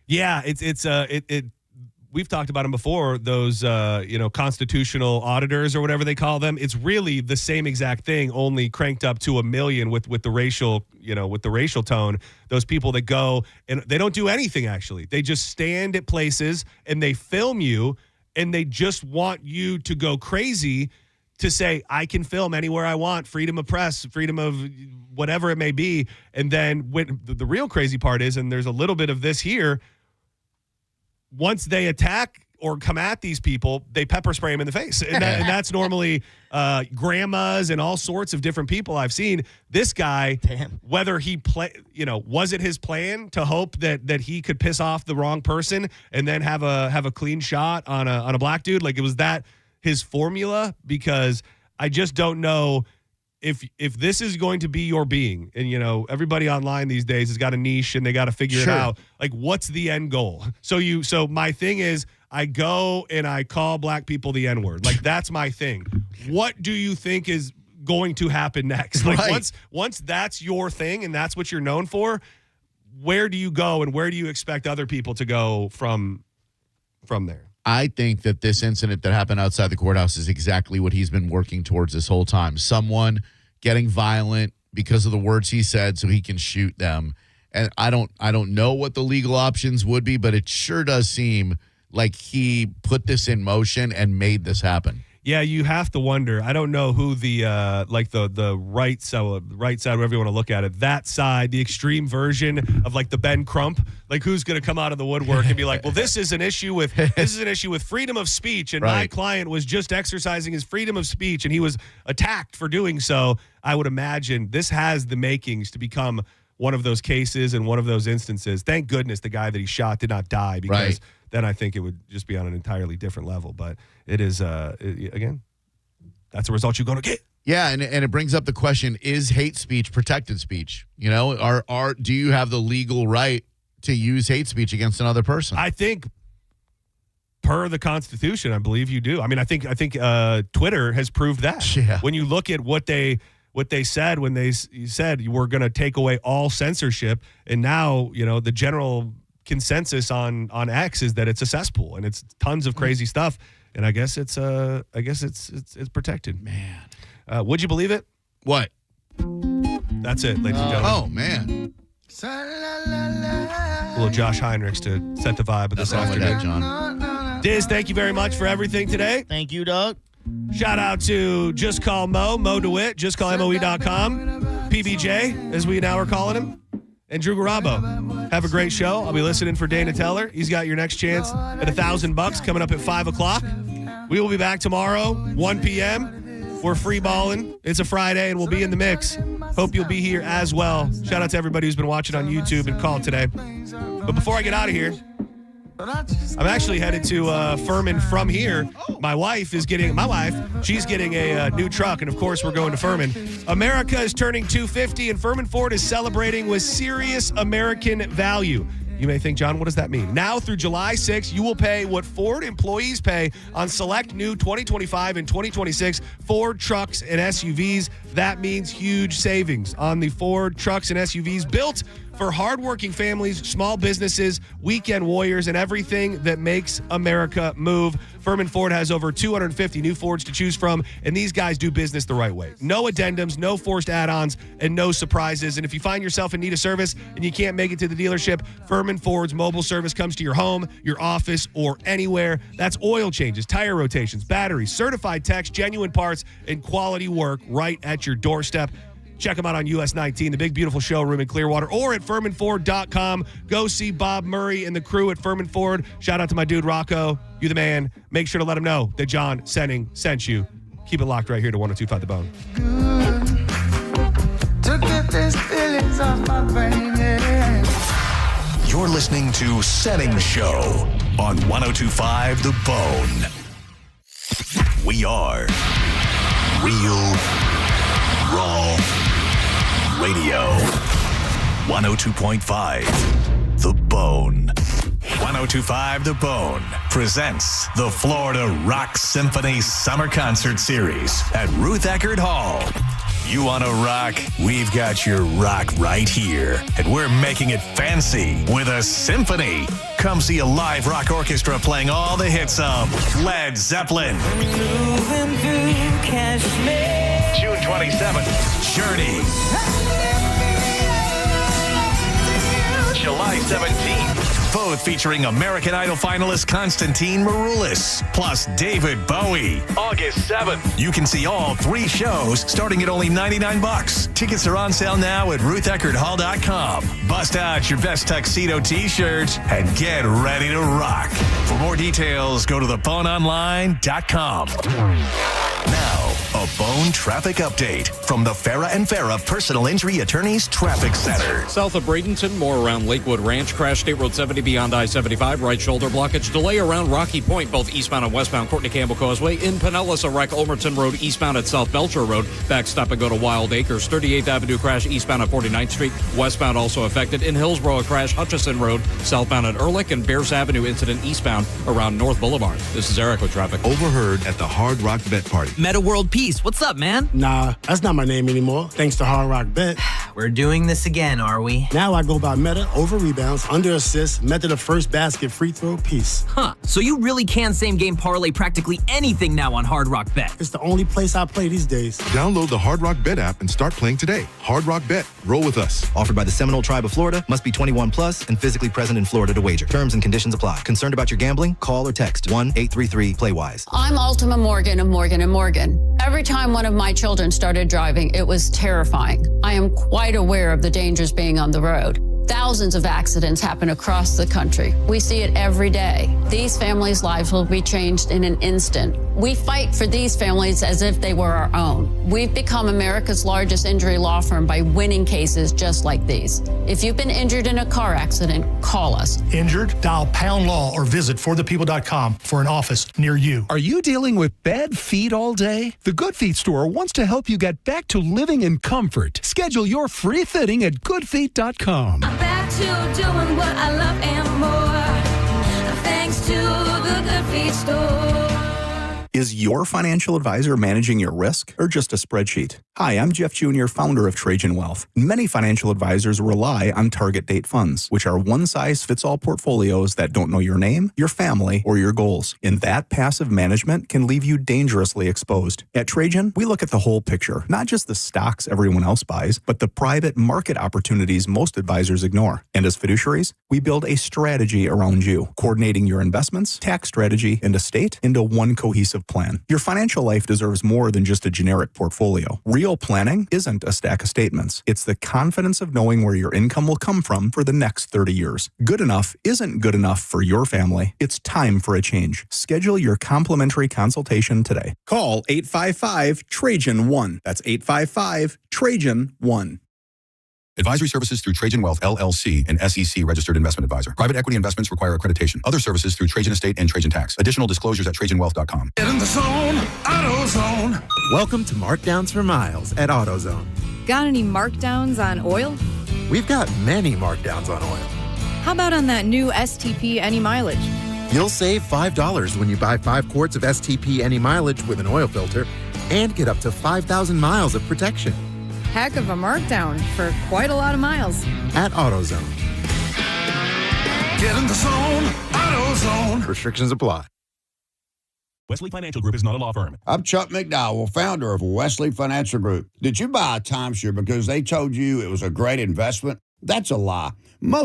Yeah, we've talked about them before, those constitutional auditors or whatever they call them. It's really the same exact thing, only cranked up to 1 million with the racial, with the racial tone. Those people that go and they don't do anything actually. They just stand at places and they film you and they just want you to go crazy to say, I can film anywhere I want, freedom of press, freedom of whatever it may be. And then when the real crazy part is, and there's a little bit of this here, once they attack or come at these people, they pepper spray them in the face. And that's normally grandmas and all sorts of different people I've seen. This guy, whether he was it his plan to hope that he could piss off the wrong person and then have a clean shot on a black dude? Like, it was that his formula? Because I just don't know if this is going to be your being, and everybody online these days has got a niche and they got to figure it out. Like, what's the end goal? So my thing is, I go and I call black people the N-word. Like, that's my thing. What do you think is going to happen next? Like, once that's your thing and that's what you're known for, where do you go and where do you expect other people to go from there? I think that this incident that happened outside the courthouse is exactly what he's been working towards this whole time. Someone getting violent because of the words he said so he can shoot them. And I don't know what the legal options would be, but it sure does seem like he put this in motion and made this happen. Yeah, you have to wonder. I don't know who the the right side, whatever you want to look at it, that side, the extreme version of like the Ben Crump, like who's going to come out of the woodwork and be like, well, this is an issue with freedom of speech, and my client was just exercising his freedom of speech, and he was attacked for doing so. I would imagine this has the makings to become one of those cases and one of those instances. Thank goodness the guy that he shot did not die, because then I think it would just be on an entirely different level. But it is, again, that's the result you're going to get. Yeah, and it brings up the question, is hate speech protected speech? You know, do you have the legal right to use hate speech against another person? I think per the Constitution, I believe you do. I mean, I think Twitter has proved that. Yeah. When you look at what they said when they said we're going to take away all censorship, and now, you know, the general consensus on X is that it's a cesspool and it's tons of crazy stuff, and I guess it's protected. Man, would you believe it? What? That's it, ladies and gentlemen. Oh man, a little Josh Heinrichs to set the vibe of this afternoon. That, John. Diz, thank you very much for everything today. Thank you, Doug. Shout out to Just Call Mo DeWitt, justcallmoe.com, PBJ, as we now are calling him, and Drew Garabo. Have a great show. I'll be listening for Dana Teller. He's got your next chance at $1,000 coming up at 5 o'clock. We will be back tomorrow, 1 p.m. We're free balling. It's a Friday, and we'll be in the mix. Hope you'll be here as well. Shout out to everybody who's been watching on YouTube and called today. But before I get out of here, I'm actually headed to Furman from here. My wife, she's getting a new truck, and of course we're going to Furman. America is turning 250, and Furman Ford is celebrating with serious American value. You may think, John, what does that mean? Now through July 6th, you will pay what Ford employees pay on select new 2025 and 2026 Ford trucks and SUVs. That means huge savings on the Ford trucks and SUVs built for hardworking families, small businesses, weekend warriors, and everything that makes America move. Furman Ford has over 250 new Fords to choose from, and these guys do business the right way. No addendums, no forced add-ons, and no surprises. And if you find yourself in need of service and you can't make it to the dealership, Furman Ford's mobile service comes to your home, your office, or anywhere. That's oil changes, tire rotations, batteries, certified techs, genuine parts, and quality work right at your doorstep. Check them out on US 19, the big, beautiful showroom in Clearwater, or at FurmanFord.com. Go see Bob Murray and the crew at Furman Ford. Shout out to my dude, Rocco. You the man. Make sure to let him know that John Senning sent you. Keep it locked right here to 102.5 The Bone. To get these feelings off my brain, yeah. You're listening to Senning Show on 102.5 The Bone. We are Real Raw Radio. 102.5 The Bone. 102.5 The Bone presents the Florida Rock Symphony Summer Concert Series at Ruth Eckerd Hall. You want to rock? We've got your rock right here. And we're making it fancy with a symphony. Come see a live rock orchestra playing all the hits of Led Zeppelin. June 27th, Journey. July 17th, both featuring American Idol finalist Constantine Maroulis, plus David Bowie. August 7th, you can see all 3 shows starting at only $99. Tickets are on sale now at rutheckerdhall.com. Bust out your best tuxedo t-shirt and get ready to rock. For more details, go to theboneonline.com. Now, a Bone traffic update from the Farah and Farah Personal Injury Attorneys Traffic Center. South of Bradenton, more around Lakewood Ranch. Crash State Road 70 beyond I-75. Right shoulder blockage. Delay around Rocky Point, both eastbound and westbound. Courtney Campbell Causeway. In Pinellas, a wreck. Ulmerton Road eastbound at South Belcher Road. Backstop and go to Wild Acres. 38th Avenue crash eastbound at 49th Street. Westbound also affected. In Hillsborough, a crash. Hutchison Road southbound at Ehrlich. And Bears Avenue incident eastbound around North Boulevard. This is Eric with traffic. Overheard at the Hard Rock Bet Party. Meta World Peace. What's up, man? Nah, that's not my name anymore. Thanks to Hard Rock Bet. We're doing this again, are we? Now I go by meta, over rebounds, under assists, method of first basket, free throw, piece. Huh. So you really can same game parlay practically anything now on Hard Rock Bet. It's the only place I play these days. Download the Hard Rock Bet app and start playing today. Hard Rock Bet. Roll with us. Offered by the Seminole Tribe of Florida. Must be 21 plus and physically present in Florida to wager. Terms and conditions apply. Concerned about your gambling? Call or text 1-833-PLAY-WISE. I'm Ultima Morgan of Morgan & Morgan. Every time one of my children started driving, it was terrifying. I am quite aware of the dangers being on the road. Thousands of accidents happen across the country. We see it every day. These families' lives will be changed in an instant. We fight for these families as if they were our own. We've become America's largest injury law firm by winning cases just like these. If you've been injured in a car accident, call us. Injured? Dial Pound Law or visit forthepeople.com for an office near you. Are you dealing with bad feet all day? The Good Feet store wants to help you get back to living in comfort. Schedule your free fitting at goodfeet.com. Back to doing what I love and more, thanks to the Good Feet store. Is your financial advisor managing your risk or just a spreadsheet? Hi, I'm Jeff Jr., founder of Trajan Wealth. Many financial advisors rely on target date funds, which are one-size-fits-all portfolios that don't know your name, your family, or your goals. And that passive management can leave you dangerously exposed. At Trajan, we look at the whole picture, not just the stocks everyone else buys, but the private market opportunities most advisors ignore. And as fiduciaries, we build a strategy around you, coordinating your investments, tax strategy, and estate into one cohesive plan. Your financial life deserves more than just a generic portfolio. Real planning isn't a stack of statements. It's the confidence of knowing where your income will come from for the next 30 years. Good enough isn't good enough for your family. It's time for a change. Schedule your complimentary consultation today. Call 855-TRAJAN-1. That's 855-TRAJAN-1. Advisory services through Trajan Wealth, LLC, an SEC registered investment advisor. Private equity investments require accreditation. Other services through Trajan Estate and Trajan Tax. Additional disclosures at TrajanWealth.com. Get in the zone, AutoZone. Welcome to Markdowns for Miles at AutoZone. Got any markdowns on oil? We've got many markdowns on oil. How about on that new STP Any Mileage? You'll save $5 when you buy 5 quarts of STP Any Mileage with an oil filter and get up to 5,000 miles of protection. Heck of a markdown for quite a lot of miles. At AutoZone. Get in the zone, AutoZone. Restrictions apply. Wesley Financial Group is not a law firm. I'm Chuck McDowell, founder of Wesley Financial Group. Did you buy a timeshare because they told you it was a great investment? That's a lie. Most